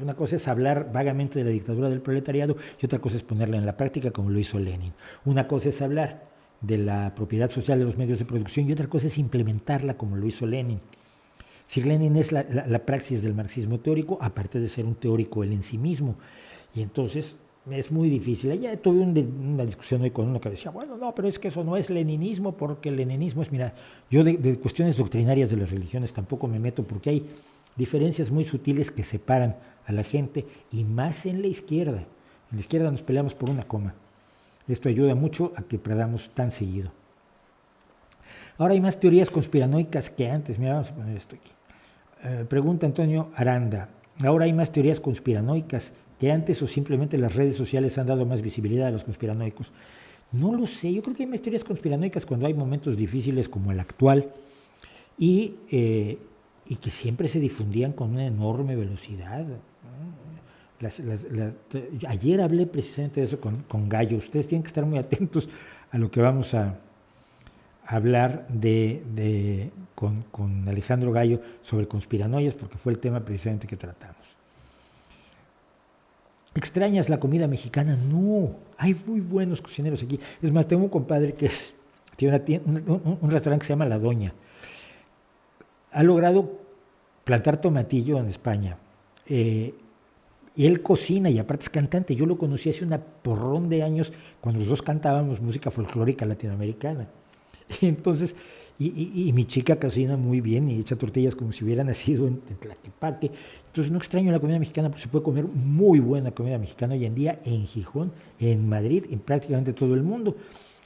una cosa es hablar vagamente de la dictadura del proletariado y otra cosa es ponerla en la práctica como lo hizo Lenin. Una cosa es hablar de la propiedad social de los medios de producción y otra cosa es implementarla como lo hizo Lenin. Si Lenin es la praxis del marxismo teórico, aparte de ser un teórico él en sí mismo, y entonces es muy difícil. Ya tuve una discusión hoy con uno que decía, bueno, no, pero es que eso no es leninismo, porque el leninismo es, mira, yo de cuestiones doctrinarias de las religiones tampoco me meto, porque hay diferencias muy sutiles que separan a la gente, y más en la izquierda. En la izquierda nos peleamos por una coma. Esto ayuda mucho a que perdamos tan seguido. Ahora hay más teorías conspiranoicas que antes. Mira, vamos a poner esto aquí. Pregunta Antonio Aranda. ¿Ahora hay más teorías conspiranoicas que antes o simplemente las redes sociales han dado más visibilidad a los conspiranoicos? No lo sé, yo creo que hay más teorías conspiranoicas cuando hay momentos difíciles como el actual y que siempre se difundían con una enorme velocidad. Ayer hablé precisamente de eso con Gallo. Ustedes tienen que estar muy atentos a lo que vamos a hablar con Alejandro Gallo sobre conspiranoias, porque fue el tema precisamente que tratamos. ¿Extrañas la comida mexicana? No, hay muy buenos cocineros aquí. Es más, tengo un compadre que tiene un restaurante que se llama La Doña. Ha logrado plantar tomatillo en España. Y él cocina y aparte es cantante. Yo lo conocí hace una porrón de años cuando los dos cantábamos música folclórica latinoamericana. Entonces, y mi chica cocina muy bien y echa tortillas como si hubiera nacido en Tlaquepaque. Entonces no extraño la comida mexicana porque se puede comer muy buena comida mexicana hoy en día en Gijón, en Madrid, en prácticamente todo el mundo.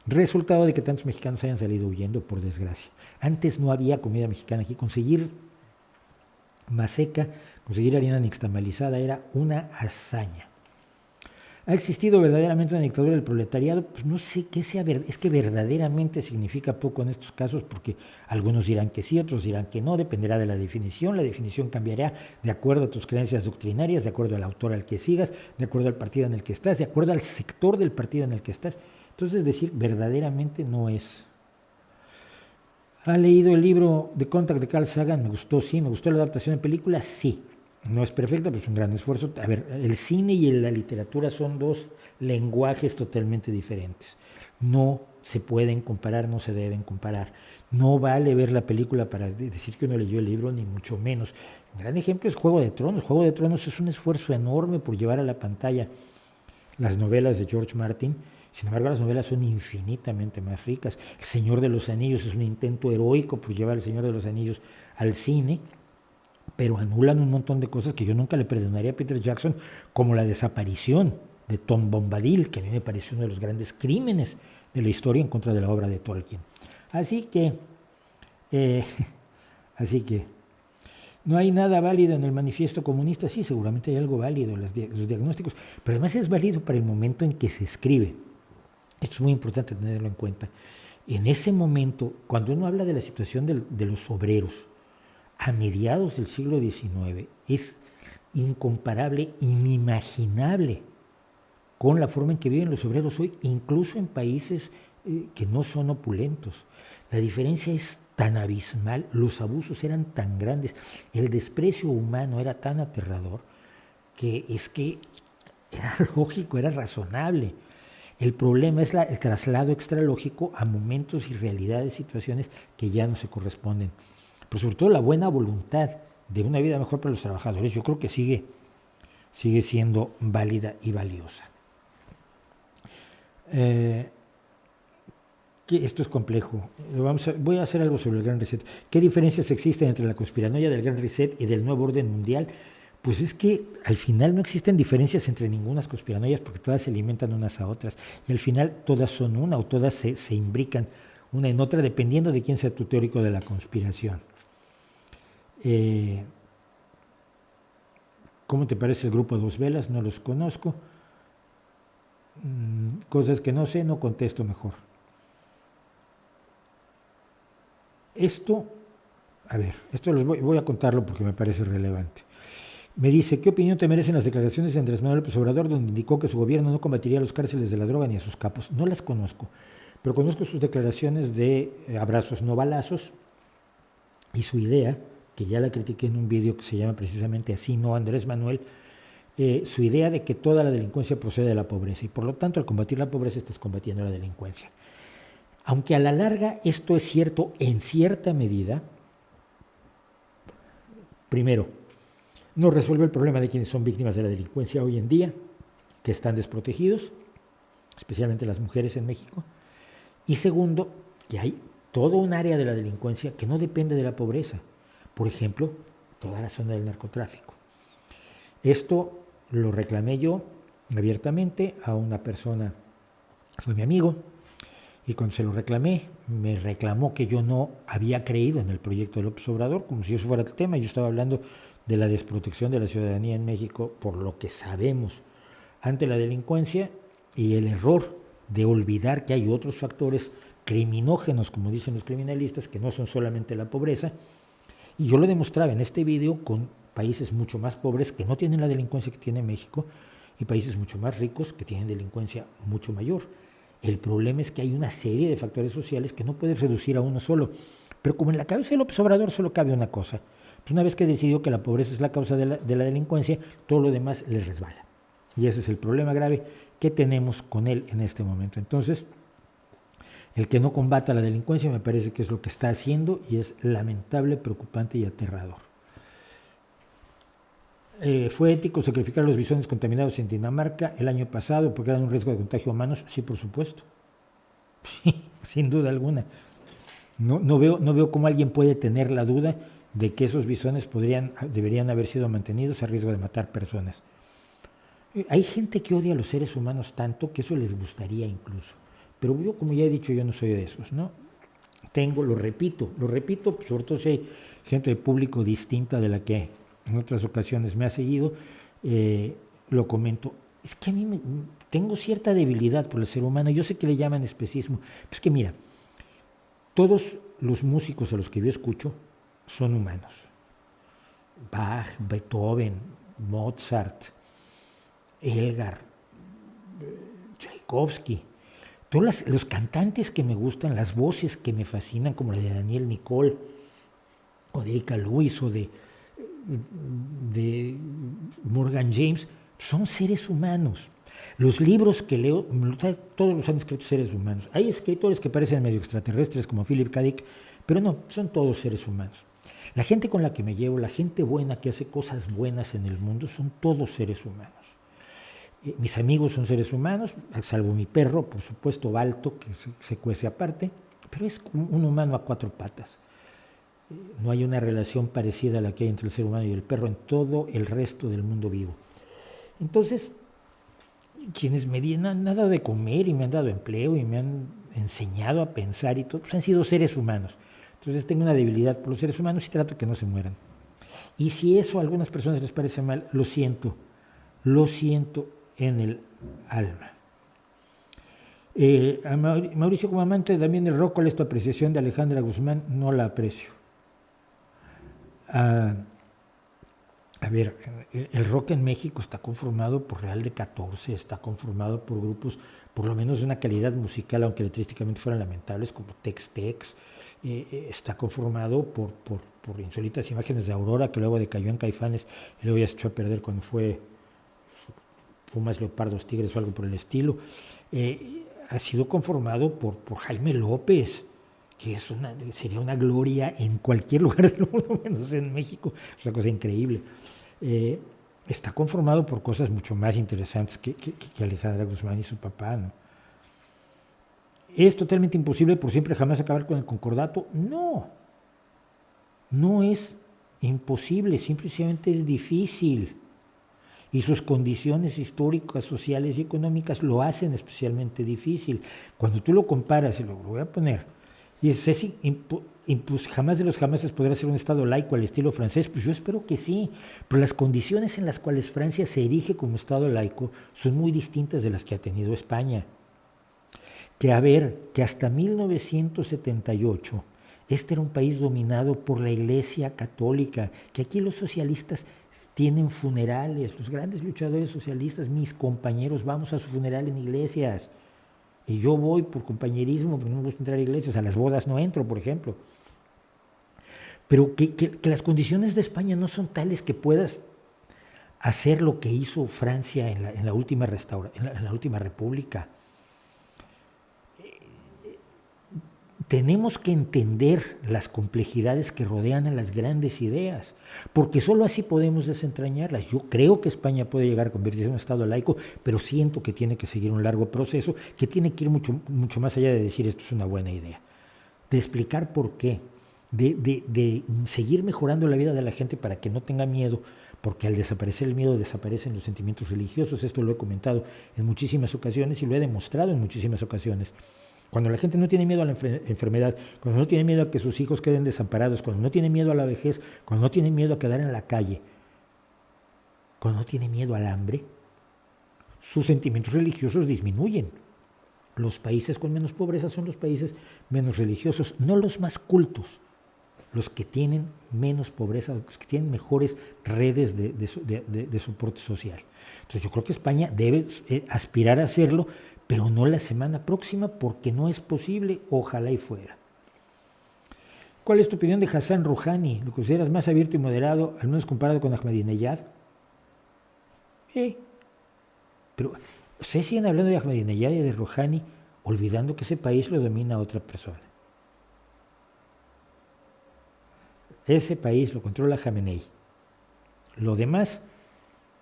Resultado de que tantos mexicanos hayan salido huyendo, por desgracia. Antes no había comida mexicana aquí. Conseguir maseca, conseguir harina nixtamalizada era una hazaña. ¿Ha existido verdaderamente una dictadura del proletariado? Pues no sé qué sea, es que verdaderamente significa poco en estos casos, porque algunos dirán que sí, otros dirán que no, dependerá de la definición cambiará de acuerdo a tus creencias doctrinarias, de acuerdo al autor al que sigas, de acuerdo al partido en el que estás, de acuerdo al sector del partido en el que estás. Entonces decir verdaderamente no es. ¿Ha leído el libro de Contact de Carl Sagan? Me gustó, sí. ¿Me gustó la adaptación en película? Sí. No es perfecta, pero es un gran esfuerzo. A ver, el cine y la literatura son dos lenguajes totalmente diferentes. No se pueden comparar, no se deben comparar. No vale ver la película para decir que uno leyó el libro, ni mucho menos. Un gran ejemplo es Juego de Tronos. Juego de Tronos es un esfuerzo enorme por llevar a la pantalla las novelas de George Martin. Sin embargo, las novelas son infinitamente más ricas. El Señor de los Anillos es un intento heroico por llevar El Señor de los Anillos al cine, pero anulan un montón de cosas que yo nunca le perdonaría a Peter Jackson, como la desaparición de Tom Bombadil, que a mí me pareció uno de los grandes crímenes de la historia en contra de la obra de Tolkien. Así que no hay nada válido en el manifiesto comunista. Sí, seguramente hay algo válido, los diagnósticos, pero además es válido para el momento en que se escribe. Esto es muy importante tenerlo en cuenta. En ese momento, cuando uno habla de la situación de los obreros a mediados del siglo XIX, es incomparable, inimaginable con la forma en que viven los obreros hoy, incluso en países que no son opulentos. La diferencia es tan abismal, los abusos eran tan grandes, el desprecio humano era tan aterrador, que era lógico, era razonable. El problema es el traslado extralógico a momentos y realidades, situaciones que ya no se corresponden. Pero sobre todo la buena voluntad de una vida mejor para los trabajadores, yo creo que sigue siendo válida y valiosa. Esto es complejo. Voy a hacer algo sobre el Gran Reset. ¿Qué diferencias existen entre la conspiranoia del Gran Reset y del nuevo orden mundial? Pues es que al final no existen diferencias entre ninguna conspiranoias porque todas se alimentan unas a otras y al final todas son una o todas se imbrican una en otra dependiendo de quién sea tu teórico de la conspiración. ¿Cómo te parece el grupo Dos Velas? No los conozco. Cosas que no sé, no contesto mejor. Esto voy a contarlo porque me parece relevante. Me dice, ¿qué opinión te merecen las declaraciones de Andrés Manuel López Obrador donde indicó que su gobierno no combatiría los cárceles de la droga ni a sus capos? No las conozco, pero conozco sus declaraciones de abrazos no balazos y su idea, que ya la critiqué en un vídeo que se llama precisamente así, no Andrés Manuel, su idea de que toda la delincuencia procede de la pobreza y por lo tanto al combatir la pobreza estás combatiendo la delincuencia. Aunque a la larga esto es cierto en cierta medida, primero, no resuelve el problema de quienes son víctimas de la delincuencia hoy en día, que están desprotegidos, especialmente las mujeres en México. Y segundo, que hay todo un área de la delincuencia que no depende de la pobreza. Por ejemplo, toda la zona del narcotráfico. Esto lo reclamé yo abiertamente a una persona, fue mi amigo, y cuando se lo reclamé, me reclamó que yo no había creído en el proyecto de López Obrador, como si eso fuera el tema. Yo estaba hablando de la desprotección de la ciudadanía en México por lo que sabemos ante la delincuencia y el error de olvidar que hay otros factores criminógenos, como dicen los criminalistas, que no son solamente la pobreza. Y yo lo demostraba en este video con países mucho más pobres que no tienen la delincuencia que tiene México y países mucho más ricos que tienen delincuencia mucho mayor. El problema es que hay una serie de factores sociales que no puedes reducir a uno solo. Pero como en la cabeza de López Obrador solo cabe una cosa, pues una vez que decidió que la pobreza es la causa de la delincuencia, todo lo demás le resbala. Y ese es el problema grave que tenemos con él en este momento. Entonces, el que no combata la delincuencia me parece que es lo que está haciendo y es lamentable, preocupante y aterrador. ¿Fue ético sacrificar a los bisones contaminados en Dinamarca el año pasado porque eran un riesgo de contagio a humanos? Sí, por supuesto. Sí, sin duda alguna. No veo cómo alguien puede tener la duda de que esos bisones deberían haber sido mantenidos a riesgo de matar personas. Hay gente que odia a los seres humanos tanto que eso les gustaría incluso. Pero yo, como ya he dicho, yo no soy de esos, ¿no? Lo repito, sobre todo si hay gente de público distinta de la que en otras ocasiones me ha seguido, lo comento. Es que tengo cierta debilidad por el ser humano. Yo sé que le llaman especismo. Pues que mira, todos los músicos a los que yo escucho son humanos. Bach, Beethoven, Mozart, Elgar, Tchaikovsky. Todos los cantantes que me gustan, las voces que me fascinan, como la de Daniel Nicole, o de Erika Lewis, o de Morgan James, son seres humanos. Los libros que leo, todos los han escrito seres humanos. Hay escritores que parecen medio extraterrestres, como Philip K. Dick, pero no, son todos seres humanos. La gente con la que me llevo, la gente buena que hace cosas buenas en el mundo, son todos seres humanos. Mis amigos son seres humanos, salvo mi perro, por supuesto, Balto, que se cuece aparte, pero es como un humano a cuatro patas. No hay una relación parecida a la que hay entre el ser humano y el perro en todo el resto del mundo vivo. Entonces, quienes me han dado de comer y me han dado empleo y me han enseñado a pensar y todo, pues han sido seres humanos. Entonces tengo una debilidad por los seres humanos y trato que no se mueran. Y si eso a algunas personas les parece mal, lo siento en el alma. A Mauricio, como amante también del rock, ¿cuál es tu apreciación de Alejandra Guzmán? No la aprecio. A ver, el rock en México está conformado por Real de 14, está conformado por grupos por lo menos de una calidad musical, aunque letrísticamente fueran lamentables, como Tex-Tex, está conformado por insólitas imágenes de Aurora, que luego decayó en Caifanes y luego ya se echó a perder cuando fue Pumas, Leopardos, Tigres o algo por el estilo. Ha sido conformado por Jaime López, que sería una gloria en cualquier lugar del mundo, menos en México, es una cosa increíble. Está conformado por cosas mucho más interesantes que Alejandra Guzmán y su papá, ¿no? ¿Es totalmente imposible por siempre jamás acabar con el concordato? No, no es imposible, simplemente es difícil. Y sus condiciones históricas, sociales y económicas lo hacen especialmente difícil. Cuando tú lo comparas, y lo voy a poner, y es jamás de los jamases podrá ser un Estado laico al estilo francés, pues yo espero que sí, pero las condiciones en las cuales Francia se erige como Estado laico son muy distintas de las que ha tenido España. Que hasta 1978 este era un país dominado por la Iglesia Católica, que aquí los socialistas tienen funerales, los grandes luchadores socialistas, mis compañeros, vamos a su funeral en iglesias. Y yo voy por compañerismo, porque no me gusta entrar a iglesias, a las bodas no entro, por ejemplo. Pero que las condiciones de España no son tales que puedas hacer lo que hizo Francia en la última república. Tenemos que entender las complejidades que rodean a las grandes ideas, porque solo así podemos desentrañarlas. Yo creo que España puede llegar a convertirse en un Estado laico, pero siento que tiene que seguir un largo proceso, que tiene que ir mucho más allá de decir esto es una buena idea, de explicar por qué, de seguir mejorando la vida de la gente para que no tenga miedo, porque al desaparecer el miedo desaparecen los sentimientos religiosos. Esto lo he comentado en muchísimas ocasiones y lo he demostrado en muchísimas ocasiones. Cuando la gente no tiene miedo a la enfermedad, cuando no tiene miedo a que sus hijos queden desamparados, cuando no tiene miedo a la vejez, cuando no tiene miedo a quedar en la calle, cuando no tiene miedo al hambre, sus sentimientos religiosos disminuyen. Los países con menos pobreza son los países menos religiosos, no los más cultos, los que tienen menos pobreza, los que tienen mejores redes de soporte social. Entonces yo creo que España debe aspirar a hacerlo, pero no la semana próxima porque no es posible, ojalá y fuera. ¿Cuál es tu opinión de Hassan Rouhani? ¿Lo consideras más abierto y moderado, al menos comparado con Ahmadinejad? Pero ustedes siguen hablando de Ahmadinejad y de Rouhani, olvidando que ese país lo domina otra persona. Ese país lo controla Jamenei. Lo demás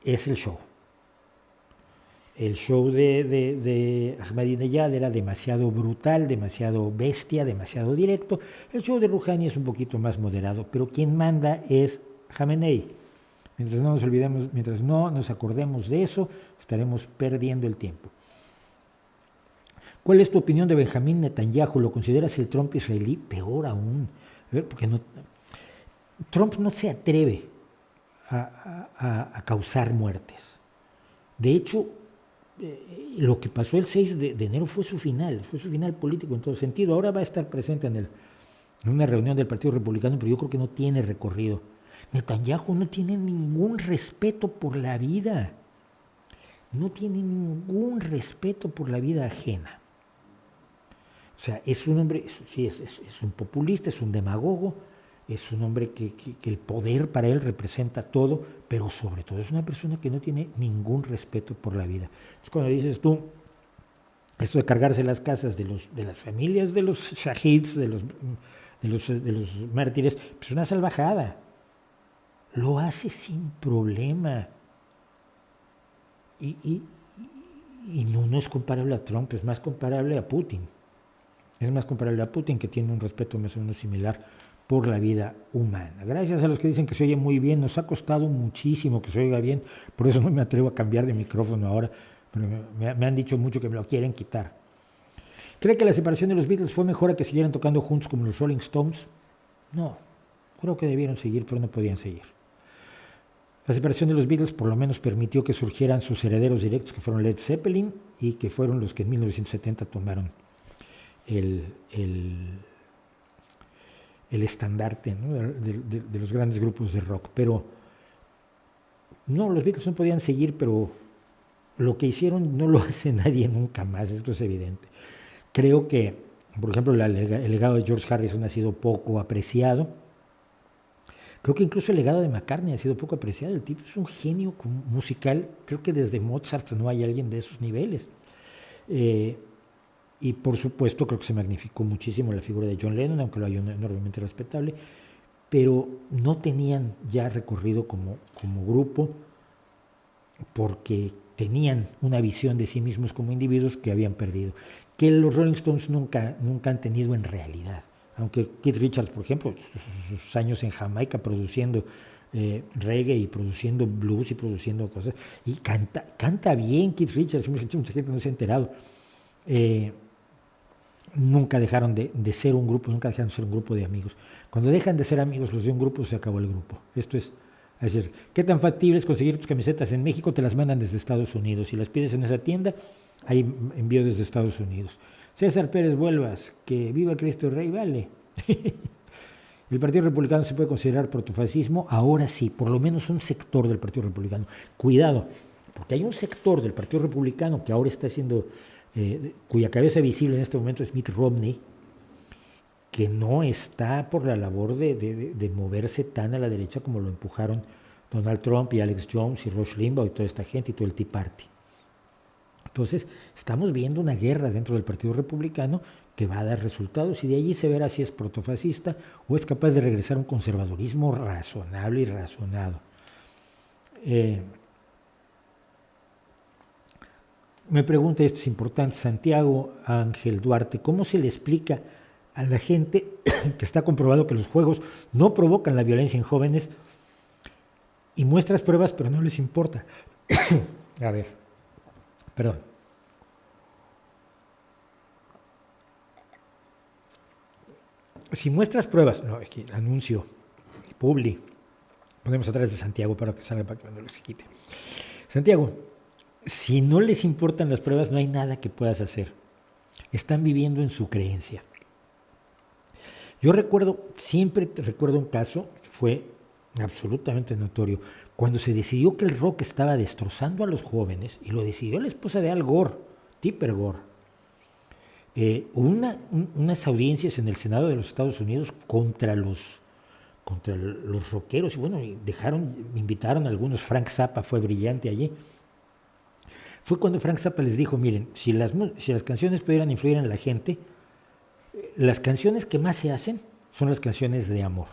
es el show. El show de Ahmadinejad era demasiado brutal, demasiado bestia, demasiado directo. El show de Rouhani es un poquito más moderado, pero quien manda es Jamenei. Mientras no nos olvidemos, mientras no nos acordemos de eso, estaremos perdiendo el tiempo. ¿Cuál es tu opinión de Benjamín Netanyahu? ¿Lo consideras el Trump israelí? Peor aún, porque Trump no se atreve a causar muertes. De hecho, lo que pasó el 6 de enero fue su final político en todo sentido. Ahora va a estar presente en una reunión del Partido Republicano, pero yo creo que no tiene recorrido. Netanyahu no tiene ningún respeto por la vida, no tiene ningún respeto por la vida ajena. O sea, es un hombre, sí, es un populista, es un demagogo, es un hombre que el poder para él representa todo, pero sobre todo es una persona que no tiene ningún respeto por la vida. Es cuando dices tú, esto de cargarse las casas de las familias de los shahids, de los mártires, pues una salvajada. Lo hace sin problema. Y no es comparable a Trump, es más comparable a Putin. Es más comparable a Putin, que tiene un respeto más o menos similar por la vida humana. Gracias a los que dicen que se oye muy bien, nos ha costado muchísimo que se oiga bien, por eso no me atrevo a cambiar de micrófono ahora, pero me han dicho mucho que me lo quieren quitar. ¿Cree que la separación de los Beatles fue mejor a que siguieran tocando juntos como los Rolling Stones? No, creo que debieron seguir, pero no podían seguir. La separación de los Beatles por lo menos permitió que surgieran sus herederos directos, que fueron Led Zeppelin, y que fueron los que en 1970 tomaron el estandarte, ¿no?, de los grandes grupos de rock. Pero no, los Beatles no podían seguir, pero lo que hicieron no lo hace nadie nunca más, esto es evidente. Creo que, por ejemplo, el legado de George Harrison ha sido poco apreciado. Creo que incluso el legado de McCartney ha sido poco apreciado. El tipo es un genio musical. Creo que desde Mozart no hay alguien de esos niveles. Y por supuesto creo que se magnificó muchísimo la figura de John Lennon, aunque lo hay enormemente respetable, pero no tenían ya recorrido como grupo, porque tenían una visión de sí mismos como individuos que habían perdido. que los Rolling Stones nunca han tenido en realidad. Aunque Keith Richards, por ejemplo, sus años en Jamaica produciendo reggae y produciendo blues y produciendo cosas, y canta bien Keith Richards, mucha gente no se ha enterado. Nunca dejaron de ser un grupo, nunca dejaron de ser un grupo de amigos. Cuando dejan de ser amigos los de un grupo, se acabó el grupo. Esto es decir, ¿qué tan factible es conseguir tus camisetas en México? Te las mandan desde Estados Unidos. Si las pides en esa tienda, hay envío desde Estados Unidos. César Pérez Vuelvas, que viva Cristo Rey, vale. El Partido Republicano se puede considerar protofascismo, ahora sí, por lo menos un sector del Partido Republicano. Cuidado, porque hay un sector del Partido Republicano que ahora está siendo, cuya cabeza visible en este momento es Mitt Romney, que no está por la labor de moverse tan a la derecha como lo empujaron Donald Trump y Alex Jones y Rush Limbaugh y toda esta gente y todo el Tea Party. Entonces, estamos viendo una guerra dentro del Partido Republicano que va a dar resultados y de allí se verá si es protofascista o es capaz de regresar a un conservadurismo razonable y razonado. Me pregunta, esto es importante, Santiago Ángel Duarte, ¿cómo se le explica a la gente que está comprobado que los juegos no provocan la violencia en jóvenes y muestras pruebas pero no les importa? A ver, perdón. Si muestras pruebas, no, aquí anuncio, Publi, ponemos atrás de Santiago para que salga, para que no se quite. Santiago, si no les importan las pruebas, no hay nada que puedas hacer. Están viviendo en su creencia. Yo siempre recuerdo un caso, fue absolutamente notorio, cuando se decidió que el rock estaba destrozando a los jóvenes, y lo decidió la esposa de Al Gore, Tipper Gore. Unas audiencias en el Senado de los Estados Unidos contra los rockeros, y bueno, invitaron a algunos. Frank Zappa fue brillante allí. Fue cuando Frank Zappa les dijo, miren, si las canciones pudieran influir en la gente, las canciones que más se hacen son las canciones de amor.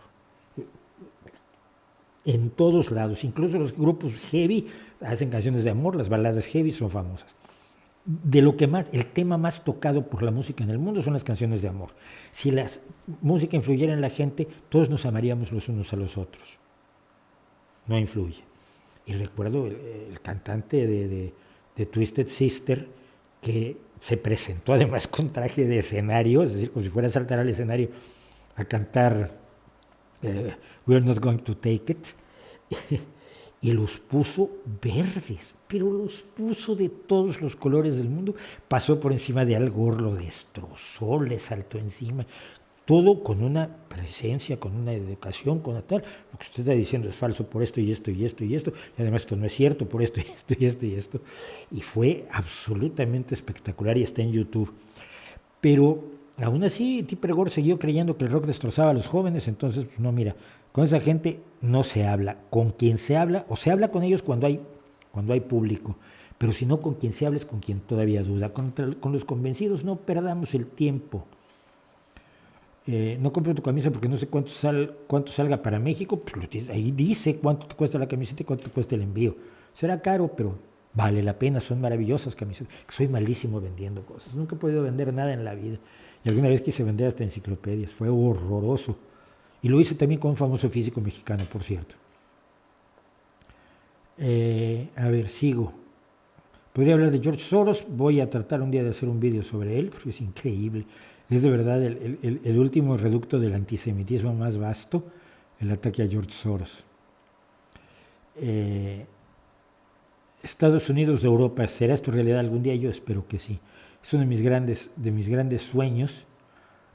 En todos lados, incluso los grupos heavy hacen canciones de amor, las baladas heavy son famosas. El tema más tocado por la música en el mundo son las canciones de amor. Si la música influyera en la gente, todos nos amaríamos los unos a los otros. No influye. Y recuerdo el cantante de Twisted Sister, que se presentó además con traje de escenario, es decir, como si fuera a saltar al escenario a cantar We're Not Going to Take It, y los puso verdes, pero los puso de todos los colores del mundo. Pasó por encima de Al Gore, lo destrozó, le saltó encima, todo con una presencia, con una educación, con tal. Lo que usted está diciendo es falso por esto y esto y esto y esto, y además esto no es cierto por esto y esto y esto y esto. Y fue absolutamente espectacular y está en YouTube. Pero aún así, Tipper Gore siguió creyendo que el rock destrozaba a los jóvenes, entonces, pues, no, mira, con esa gente no se habla. Con quien se habla, o se habla con ellos cuando hay público, pero si no, con quien se habla es con quien todavía duda. Con los convencidos no perdamos el tiempo. No compro tu camisa porque no sé cuánto salga para México, pues ahí dice cuánto te cuesta la camiseta y cuánto te cuesta el envío. Será caro, pero vale la pena, son maravillosas camisetas. Soy malísimo vendiendo cosas, nunca he podido vender nada en la vida. Y alguna vez quise vender hasta enciclopedias, fue horroroso. Y lo hice también con un famoso físico mexicano, por cierto. A ver, sigo. Podría hablar de George Soros, voy a tratar un día de hacer un vídeo sobre él, porque es increíble. Es de verdad el último reducto del antisemitismo más vasto, el ataque a George Soros. Estados Unidos de Europa, ¿será esto realidad algún día? Yo espero que sí. Es uno de mis grandes sueños,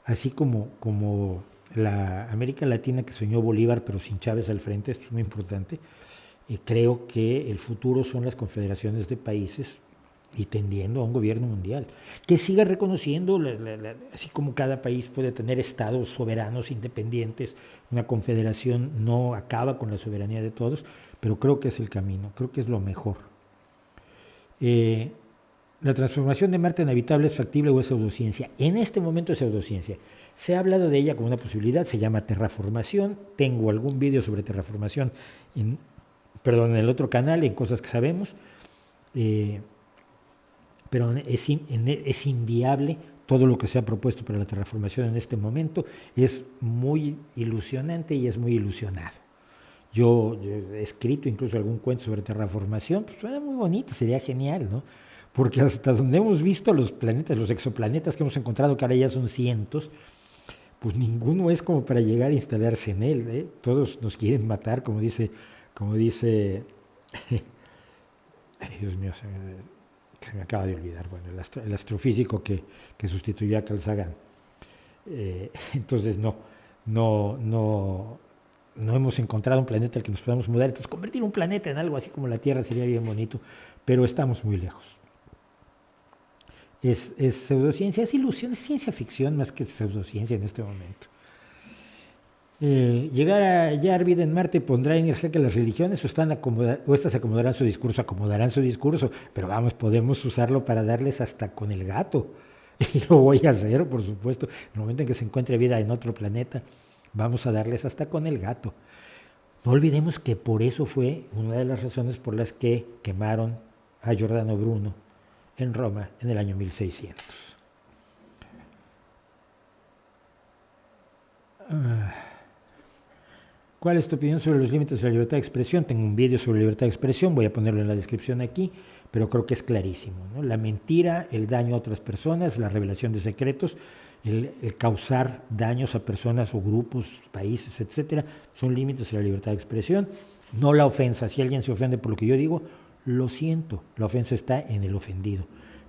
así como la América Latina que soñó Bolívar, pero sin Chávez al frente, esto es muy importante. Creo que el futuro son las confederaciones de países y tendiendo a un gobierno mundial que siga reconociendo, así como cada país puede tener estados soberanos independientes, una confederación no acaba con la soberanía de todos, pero creo que es el camino, creo que es lo mejor. La transformación de Marte en habitable es factible o es pseudociencia. En este momento es pseudociencia. Se ha hablado de ella como una posibilidad, se llama terraformación. Tengo algún vídeo sobre terraformación en el otro canal, en Cosas que Sabemos. pero es inviable todo lo que se ha propuesto para la terraformación en este momento. Es muy ilusionante y es muy ilusionado. Yo he escrito incluso algún cuento sobre terraformación, pues suena muy bonito, sería genial, ¿no? Porque hasta donde hemos visto los planetas, los exoplanetas que hemos encontrado, que ahora ya son cientos, pues ninguno es como para llegar a instalarse en él, ¿eh? Todos nos quieren matar, como dice ay, Dios mío, se me acaba de olvidar, bueno, el astrofísico que sustituyó a Carl Sagan. Entonces no hemos encontrado un planeta al que nos podamos mudar. Entonces convertir un planeta en algo así como la Tierra sería bien bonito, pero estamos muy lejos. Es pseudociencia, es ilusión, es ciencia ficción más que pseudociencia en este momento. Llegar a hallar vida en Marte pondrá en jaque las religiones o estas acomodarán su discurso, pero vamos, podemos usarlo para darles hasta con el gato. Y lo voy a hacer, por supuesto. En el momento en que se encuentre vida en otro planeta, vamos a darles hasta con el gato. No olvidemos que por eso fue una de las razones por las que quemaron a Giordano Bruno en Roma en el año 1600. ¿Cuál es tu opinión sobre los límites de la libertad de expresión? Tengo un vídeo sobre libertad de expresión, voy a ponerlo en la descripción aquí, pero creo que es clarísimo, ¿no? La mentira, el daño a otras personas, la revelación de secretos, el causar daños a personas o grupos, países, etcétera, son límites de la libertad de expresión. No la ofensa. Si alguien se ofende por lo que yo digo, lo siento, la ofensa está en el ofendido.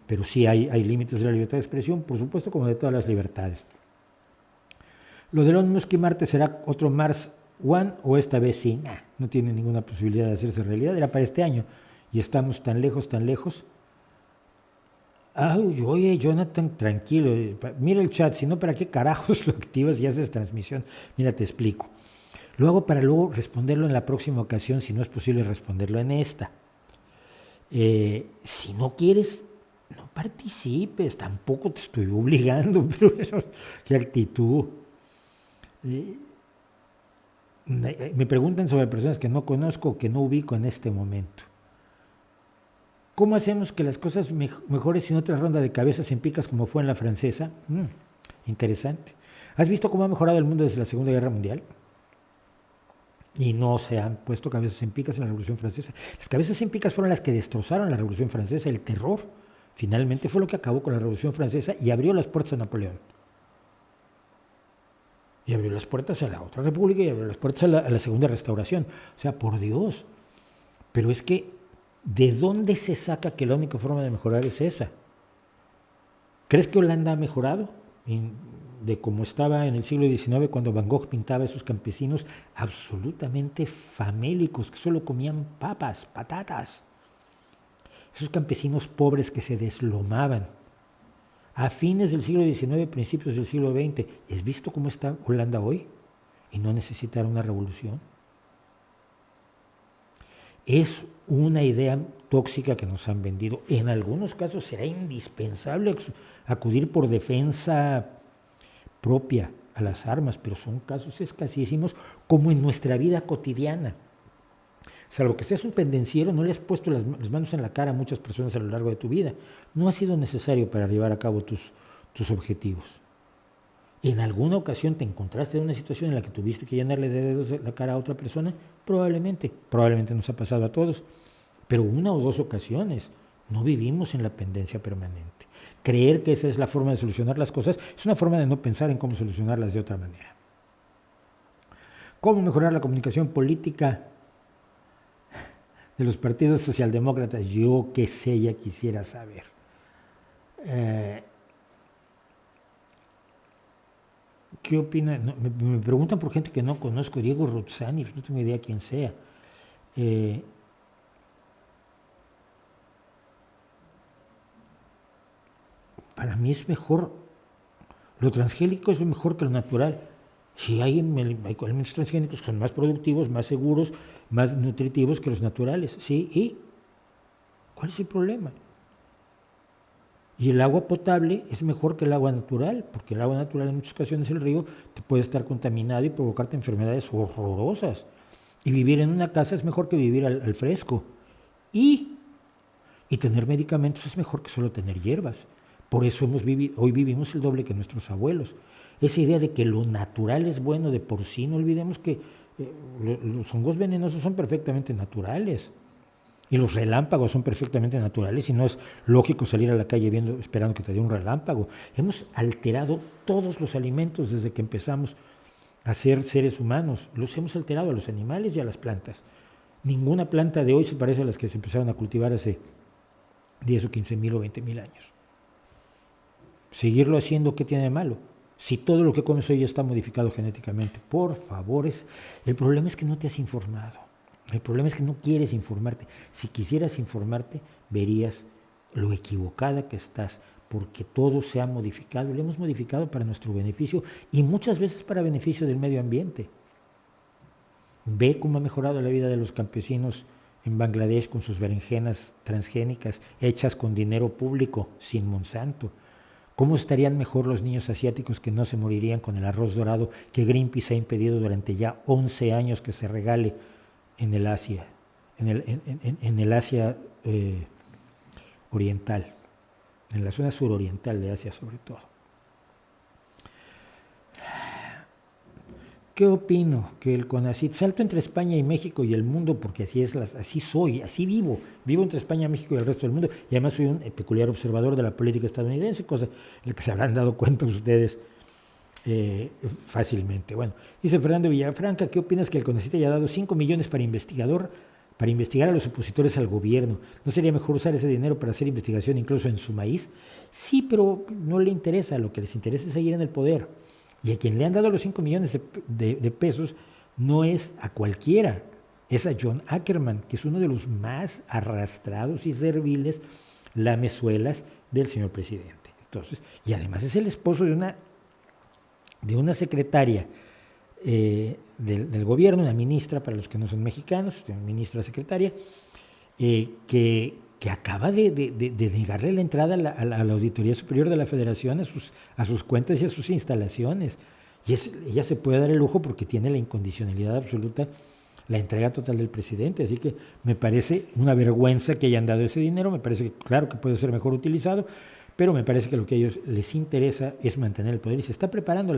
Pero sí hay límites de la libertad de expresión, por supuesto, como de todas las libertades. ¿Lo de Elon Musk y Marte será otro Mars One o esta vez sí? No tiene ninguna posibilidad de hacerse realidad, era para este año y estamos tan lejos. Oye, Jonathan, tranquilo, mira el chat, si no, ¿para qué carajos lo activas y haces transmisión? Mira, te explico. Lo hago para luego responderlo en la próxima ocasión, si no es posible responderlo en esta. Si no quieres, no participes, tampoco te estoy obligando, pero eso, qué actitud. Me preguntan sobre personas que no conozco o que no ubico en este momento. ¿Cómo hacemos que las cosas mejores sin otra ronda de cabezas en picas como fue en la francesa? Interesante. ¿Has visto cómo ha mejorado el mundo desde la Segunda Guerra Mundial? Y no se han puesto cabezas en picas en la Revolución Francesa. Las cabezas en picas fueron las que destrozaron la Revolución Francesa. El terror finalmente fue lo que acabó con la Revolución Francesa y abrió las puertas a Napoleón. Y abrió las puertas a la otra república y abrió las puertas a la Segunda Restauración. O sea, por Dios. Pero es que, ¿de dónde se saca que la única forma de mejorar es esa? ¿Crees que Holanda ha mejorado? De cómo estaba en el siglo XIX cuando Van Gogh pintaba a esos campesinos absolutamente famélicos que solo comían papas, patatas. Esos campesinos pobres que se deslomaban. A fines del siglo XIX, principios del siglo XX, ¿has visto cómo está Holanda hoy? Y no necesitar una revolución. Es una idea tóxica que nos han vendido. En algunos casos será indispensable acudir por defensa propia a las armas, pero son casos escasísimos como en nuestra vida cotidiana. Salvo que seas un pendenciero, no le has puesto las manos en la cara a muchas personas a lo largo de tu vida. No ha sido necesario para llevar a cabo tus objetivos. ¿En alguna ocasión te encontraste en una situación en la que tuviste que llenarle de dedos la cara a otra persona? Probablemente nos ha pasado a todos, pero una o dos ocasiones. No vivimos en la pendencia permanente. Creer que esa es la forma de solucionar las cosas es una forma de no pensar en cómo solucionarlas de otra manera. ¿Cómo mejorar la comunicación política de los partidos socialdemócratas? Yo qué sé, ya quisiera saber. ¿Qué opina? No, me preguntan por gente que no conozco, Diego Ruzzani, no tengo idea quién sea. Para mí es mejor, lo transgénico es mejor que lo natural. Si hay alimentos transgénicos que son más productivos, más seguros, más nutritivos que los naturales, ¿sí? ¿Y cuál es el problema? Y el agua potable es mejor que el agua natural, porque el agua natural en muchas ocasiones el río te puede estar contaminado y provocarte enfermedades horrorosas. Y vivir en una casa es mejor que vivir al fresco. Y Y tener medicamentos es mejor que solo tener hierbas. Por eso hoy vivimos el doble que nuestros abuelos. Esa idea de que lo natural es bueno de por sí, no olvidemos que los hongos venenosos son perfectamente naturales. Y los relámpagos son perfectamente naturales y no es lógico salir a la calle esperando que te dé un relámpago. Hemos alterado todos los alimentos desde que empezamos a ser seres humanos. Los hemos alterado a los animales y a las plantas. Ninguna planta de hoy se parece a las que se empezaron a cultivar hace 10 o 15 mil o 20 mil años. Seguirlo haciendo, ¿qué tiene de malo? Si todo lo que comes hoy ya está modificado genéticamente, por favor, el problema es que no te has informado. El problema es que no quieres informarte. Si quisieras informarte, verías lo equivocada que estás, porque todo se ha modificado, lo hemos modificado para nuestro beneficio y muchas veces para beneficio del medio ambiente. Ve cómo ha mejorado la vida de los campesinos en Bangladesh con sus berenjenas transgénicas hechas con dinero público, sin Monsanto. ¿Cómo estarían mejor los niños asiáticos que no se morirían con el arroz dorado que Greenpeace ha impedido durante ya 11 años que se regale en el Asia, en el Asia oriental, en la zona suroriental de Asia sobre todo? ¿Qué opino? Que el CONACYT, salto entre España y México y el mundo, porque así soy, así vivo entre España, México y el resto del mundo, y además soy un peculiar observador de la política estadounidense, cosa de la que se habrán dado cuenta ustedes fácilmente. Bueno, dice Fernando Villafranca, ¿qué opinas que el CONACYT haya dado 5 millones para investigar a los opositores al gobierno? ¿No sería mejor usar ese dinero para hacer investigación incluso en su maíz? Sí, pero no le interesa, lo que les interesa es seguir en el poder. Y a quien le han dado los 5 millones de pesos no es a cualquiera, es a John Ackerman, que es uno de los más arrastrados y serviles lamezuelas del señor presidente. Entonces, y además es el esposo de una secretaria del gobierno, una ministra, para los que no son mexicanos, una ministra secretaria, que acaba de negarle la entrada a la Auditoría Superior de la Federación a sus cuentas y a sus instalaciones. Y ella se puede dar el lujo porque tiene la incondicionalidad absoluta, la entrega total del presidente. Así que me parece una vergüenza que hayan dado ese dinero. Me parece que, claro, que puede ser mejor utilizado, pero me parece que lo que a ellos les interesa es mantener el poder. Y se está preparando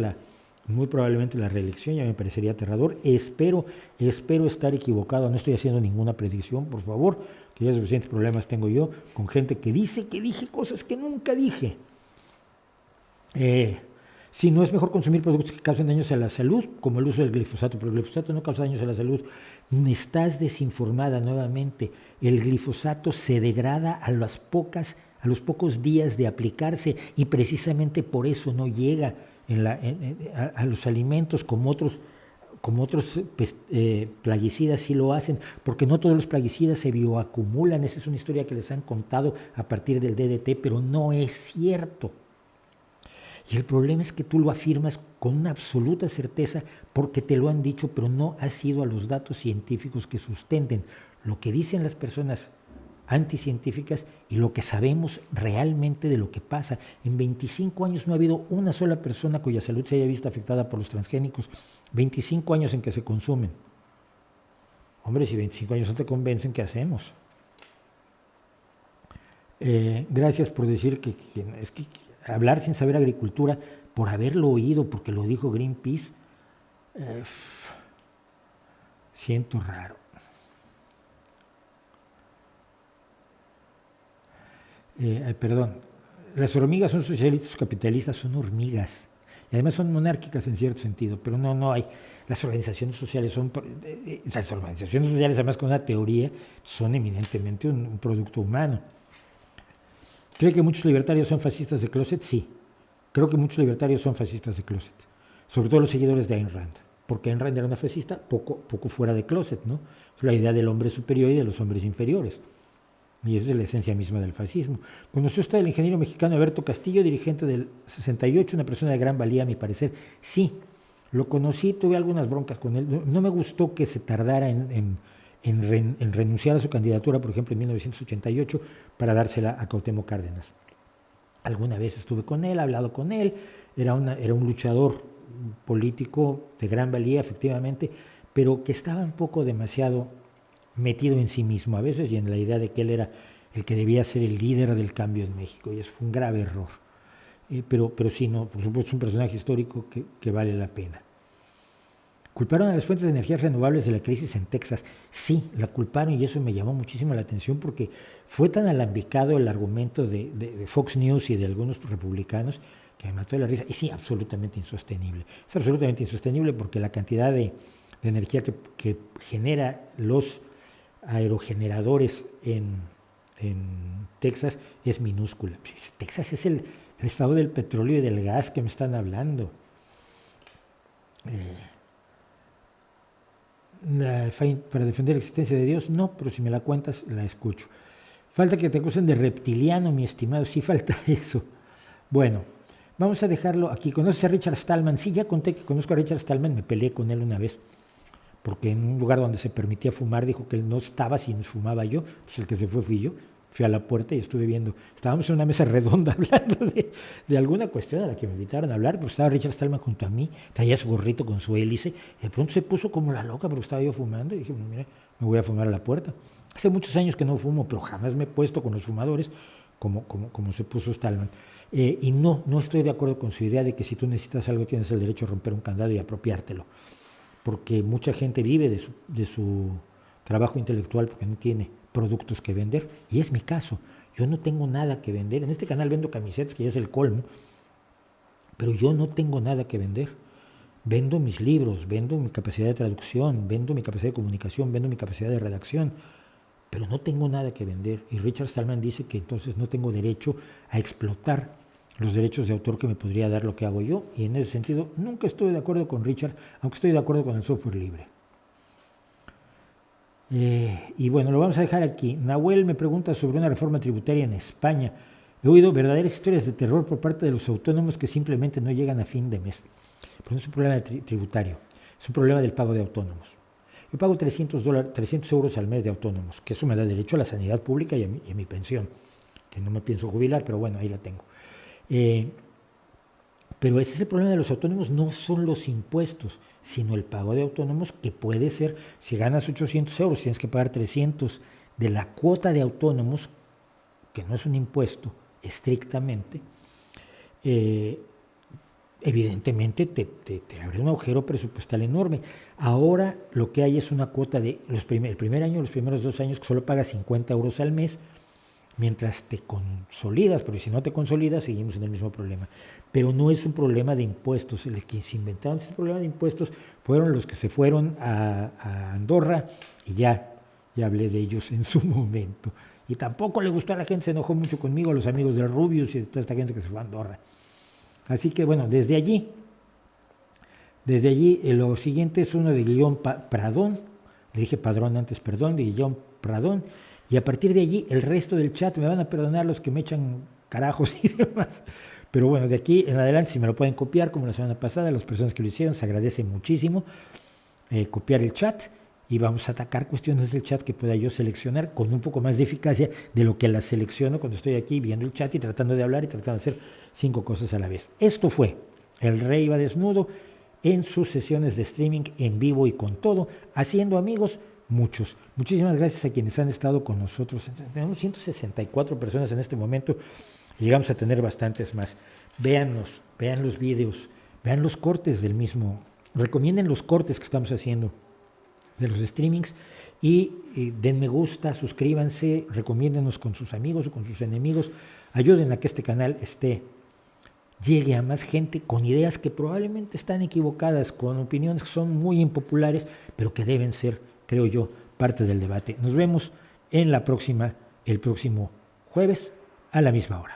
muy probablemente la reelección. Ya me parecería aterrador. Espero estar equivocado. No estoy haciendo ninguna predicción, por favor, que ya suficientes problemas tengo yo con gente que dice que dije cosas que nunca dije. Si no es mejor consumir productos que causen daños a la salud, como el uso del glifosato, pero el glifosato no causa daños a la salud. Estás desinformada nuevamente. El glifosato se degrada a los pocos días de aplicarse y precisamente por eso no llega a los alimentos como otros plaguicidas sí lo hacen, porque no todos los plaguicidas se bioacumulan. Esa es una historia que les han contado a partir del DDT, pero no es cierto. Y el problema es que tú lo afirmas con una absoluta certeza porque te lo han dicho, pero no has ido a los datos científicos que sustenten lo que dicen las personas anticientíficas y lo que sabemos realmente de lo que pasa. En 25 años no ha habido una sola persona cuya salud se haya visto afectada por los transgénicos. 25 años en que se consumen. Hombre, si 25 años no te convencen, ¿qué hacemos? Gracias por decir que hablar sin saber agricultura, por haberlo oído, porque lo dijo Greenpeace, siento raro. Perdón, las hormigas son socialistas o capitalistas, son hormigas. Y además son monárquicas en cierto sentido, pero no hay. Las organizaciones sociales además con una teoría, son eminentemente un producto humano. ¿Cree que muchos libertarios son fascistas de closet? Sí. Creo que muchos libertarios son fascistas de closet. Sobre todo los seguidores de Ayn Rand. Porque Ayn Rand era una fascista poco fuera de closet, ¿no? Es la idea del hombre superior y de los hombres inferiores. Y esa es la esencia misma del fascismo. ¿Conoció usted al ingeniero mexicano Alberto Castillo, dirigente del 68, una persona de gran valía, a mi parecer? Sí, lo conocí, tuve algunas broncas con él. No me gustó que se tardara en renunciar a su candidatura, por ejemplo, en 1988, para dársela a Cuauhtémoc Cárdenas. Alguna vez estuve con él, he hablado con él, era un luchador político de gran valía, efectivamente, pero que estaba un poco demasiado metido en sí mismo a veces y en la idea de que él era el que debía ser el líder del cambio en México, y eso fue un grave error. Pero sí, no, por supuesto es un personaje histórico que vale la pena. ¿Culparon a las fuentes de energías renovables de la crisis en Texas? Sí, la culparon, y eso me llamó muchísimo la atención porque fue tan alambicado el argumento de Fox News y de algunos republicanos que me mató de la risa. Y sí, absolutamente insostenible. Es absolutamente insostenible porque la cantidad de energía que genera los aerogeneradores en Texas es minúscula. Texas es el estado del petróleo y del gas que me están hablando. Para defender la existencia de Dios, no, pero si me la cuentas, la escucho. Falta que te acusen de reptiliano, mi estimado, sí falta eso. Bueno, vamos a dejarlo aquí. ¿Conoces a Richard Stallman? Sí, ya conté que conozco a Richard Stallman, me peleé con él una vez, porque en un lugar donde se permitía fumar dijo que él no estaba si fumaba yo, entonces el que se fue fui yo. Fui a la puerta y estuve viendo, estábamos en una mesa redonda hablando de alguna cuestión a la que me invitaron a hablar, pues estaba Richard Stallman junto a mí, traía su gorrito con su hélice, y de pronto se puso como la loca porque estaba yo fumando, y dije, bueno, mira, me voy a fumar a la puerta. Hace muchos años que no fumo, pero jamás me he puesto con los fumadores como se puso Stallman. Y no estoy de acuerdo con su idea de que si tú necesitas algo tienes el derecho a romper un candado y apropiártelo, porque mucha gente vive de su trabajo intelectual porque no tiene productos que vender, y es mi caso. Yo no tengo nada que vender. En este canal vendo camisetas, que ya es el colmo, pero yo no tengo nada que vender. Vendo mis libros, vendo mi capacidad de traducción, vendo mi capacidad de comunicación, vendo mi capacidad de redacción, pero no tengo nada que vender. Y Richard Stallman dice que entonces no tengo derecho a explotar los derechos de autor que me podría dar lo que hago yo, y en ese sentido nunca estoy de acuerdo con Richard, aunque estoy de acuerdo con el software libre. Y bueno, lo vamos a dejar aquí. Nahuel me pregunta sobre una reforma tributaria en España. He oído verdaderas historias de terror por parte de los autónomos que simplemente no llegan a fin de mes. Pero no es un problema tributario, es un problema del pago de autónomos. Yo pago 300 euros al mes de autónomos, que eso me da derecho a la sanidad pública y a mi pensión, que no me pienso jubilar, pero bueno, ahí la tengo. Pero ese es el problema de los autónomos, no son los impuestos, sino el pago de autónomos, que puede ser, si ganas 800 euros, tienes que pagar 300 de la cuota de autónomos, que no es un impuesto estrictamente, evidentemente te abre un agujero presupuestal enorme. Ahora lo que hay es una cuota de el primer año, los primeros 2 años, que solo pagas 50 euros al mes, mientras te consolidas, porque si no te consolidas seguimos en el mismo problema. Pero no es un problema de impuestos. Los que se inventaron ese problema de impuestos fueron los que se fueron a Andorra, y ya hablé de ellos en su momento. Y tampoco le gustó a la gente, se enojó mucho conmigo, a los amigos de Rubius y de toda esta gente que se fue a Andorra. Así que bueno, desde allí lo siguiente es uno de Guillaume Pradón, le dije Padrón antes, perdón, de Guillaume Pradón, y a partir de allí el resto del chat, me van a perdonar los que me echan carajos y demás, pero bueno, de aquí en adelante, si me lo pueden copiar como la semana pasada, las personas que lo hicieron, se agradece muchísimo copiar el chat, y vamos a atacar cuestiones del chat que pueda yo seleccionar con un poco más de eficacia de lo que las selecciono cuando estoy aquí viendo el chat y tratando de hablar y tratando de hacer 5 cosas a la vez. Esto fue El Rey va desnudo en sus sesiones de streaming en vivo y con todo, haciendo amigos muchos. Muchísimas gracias a quienes han estado con nosotros. Tenemos 164 personas en este momento y llegamos a tener bastantes más. Véannos, vean los videos, vean los cortes del mismo, recomienden los cortes que estamos haciendo de los streamings y den me gusta, suscríbanse, recomiéndenos con sus amigos o con sus enemigos, ayuden a que este canal llegue a más gente con ideas que probablemente están equivocadas, con opiniones que son muy impopulares, pero que deben ser, creo yo, parte del debate. Nos vemos en el próximo jueves a la misma hora.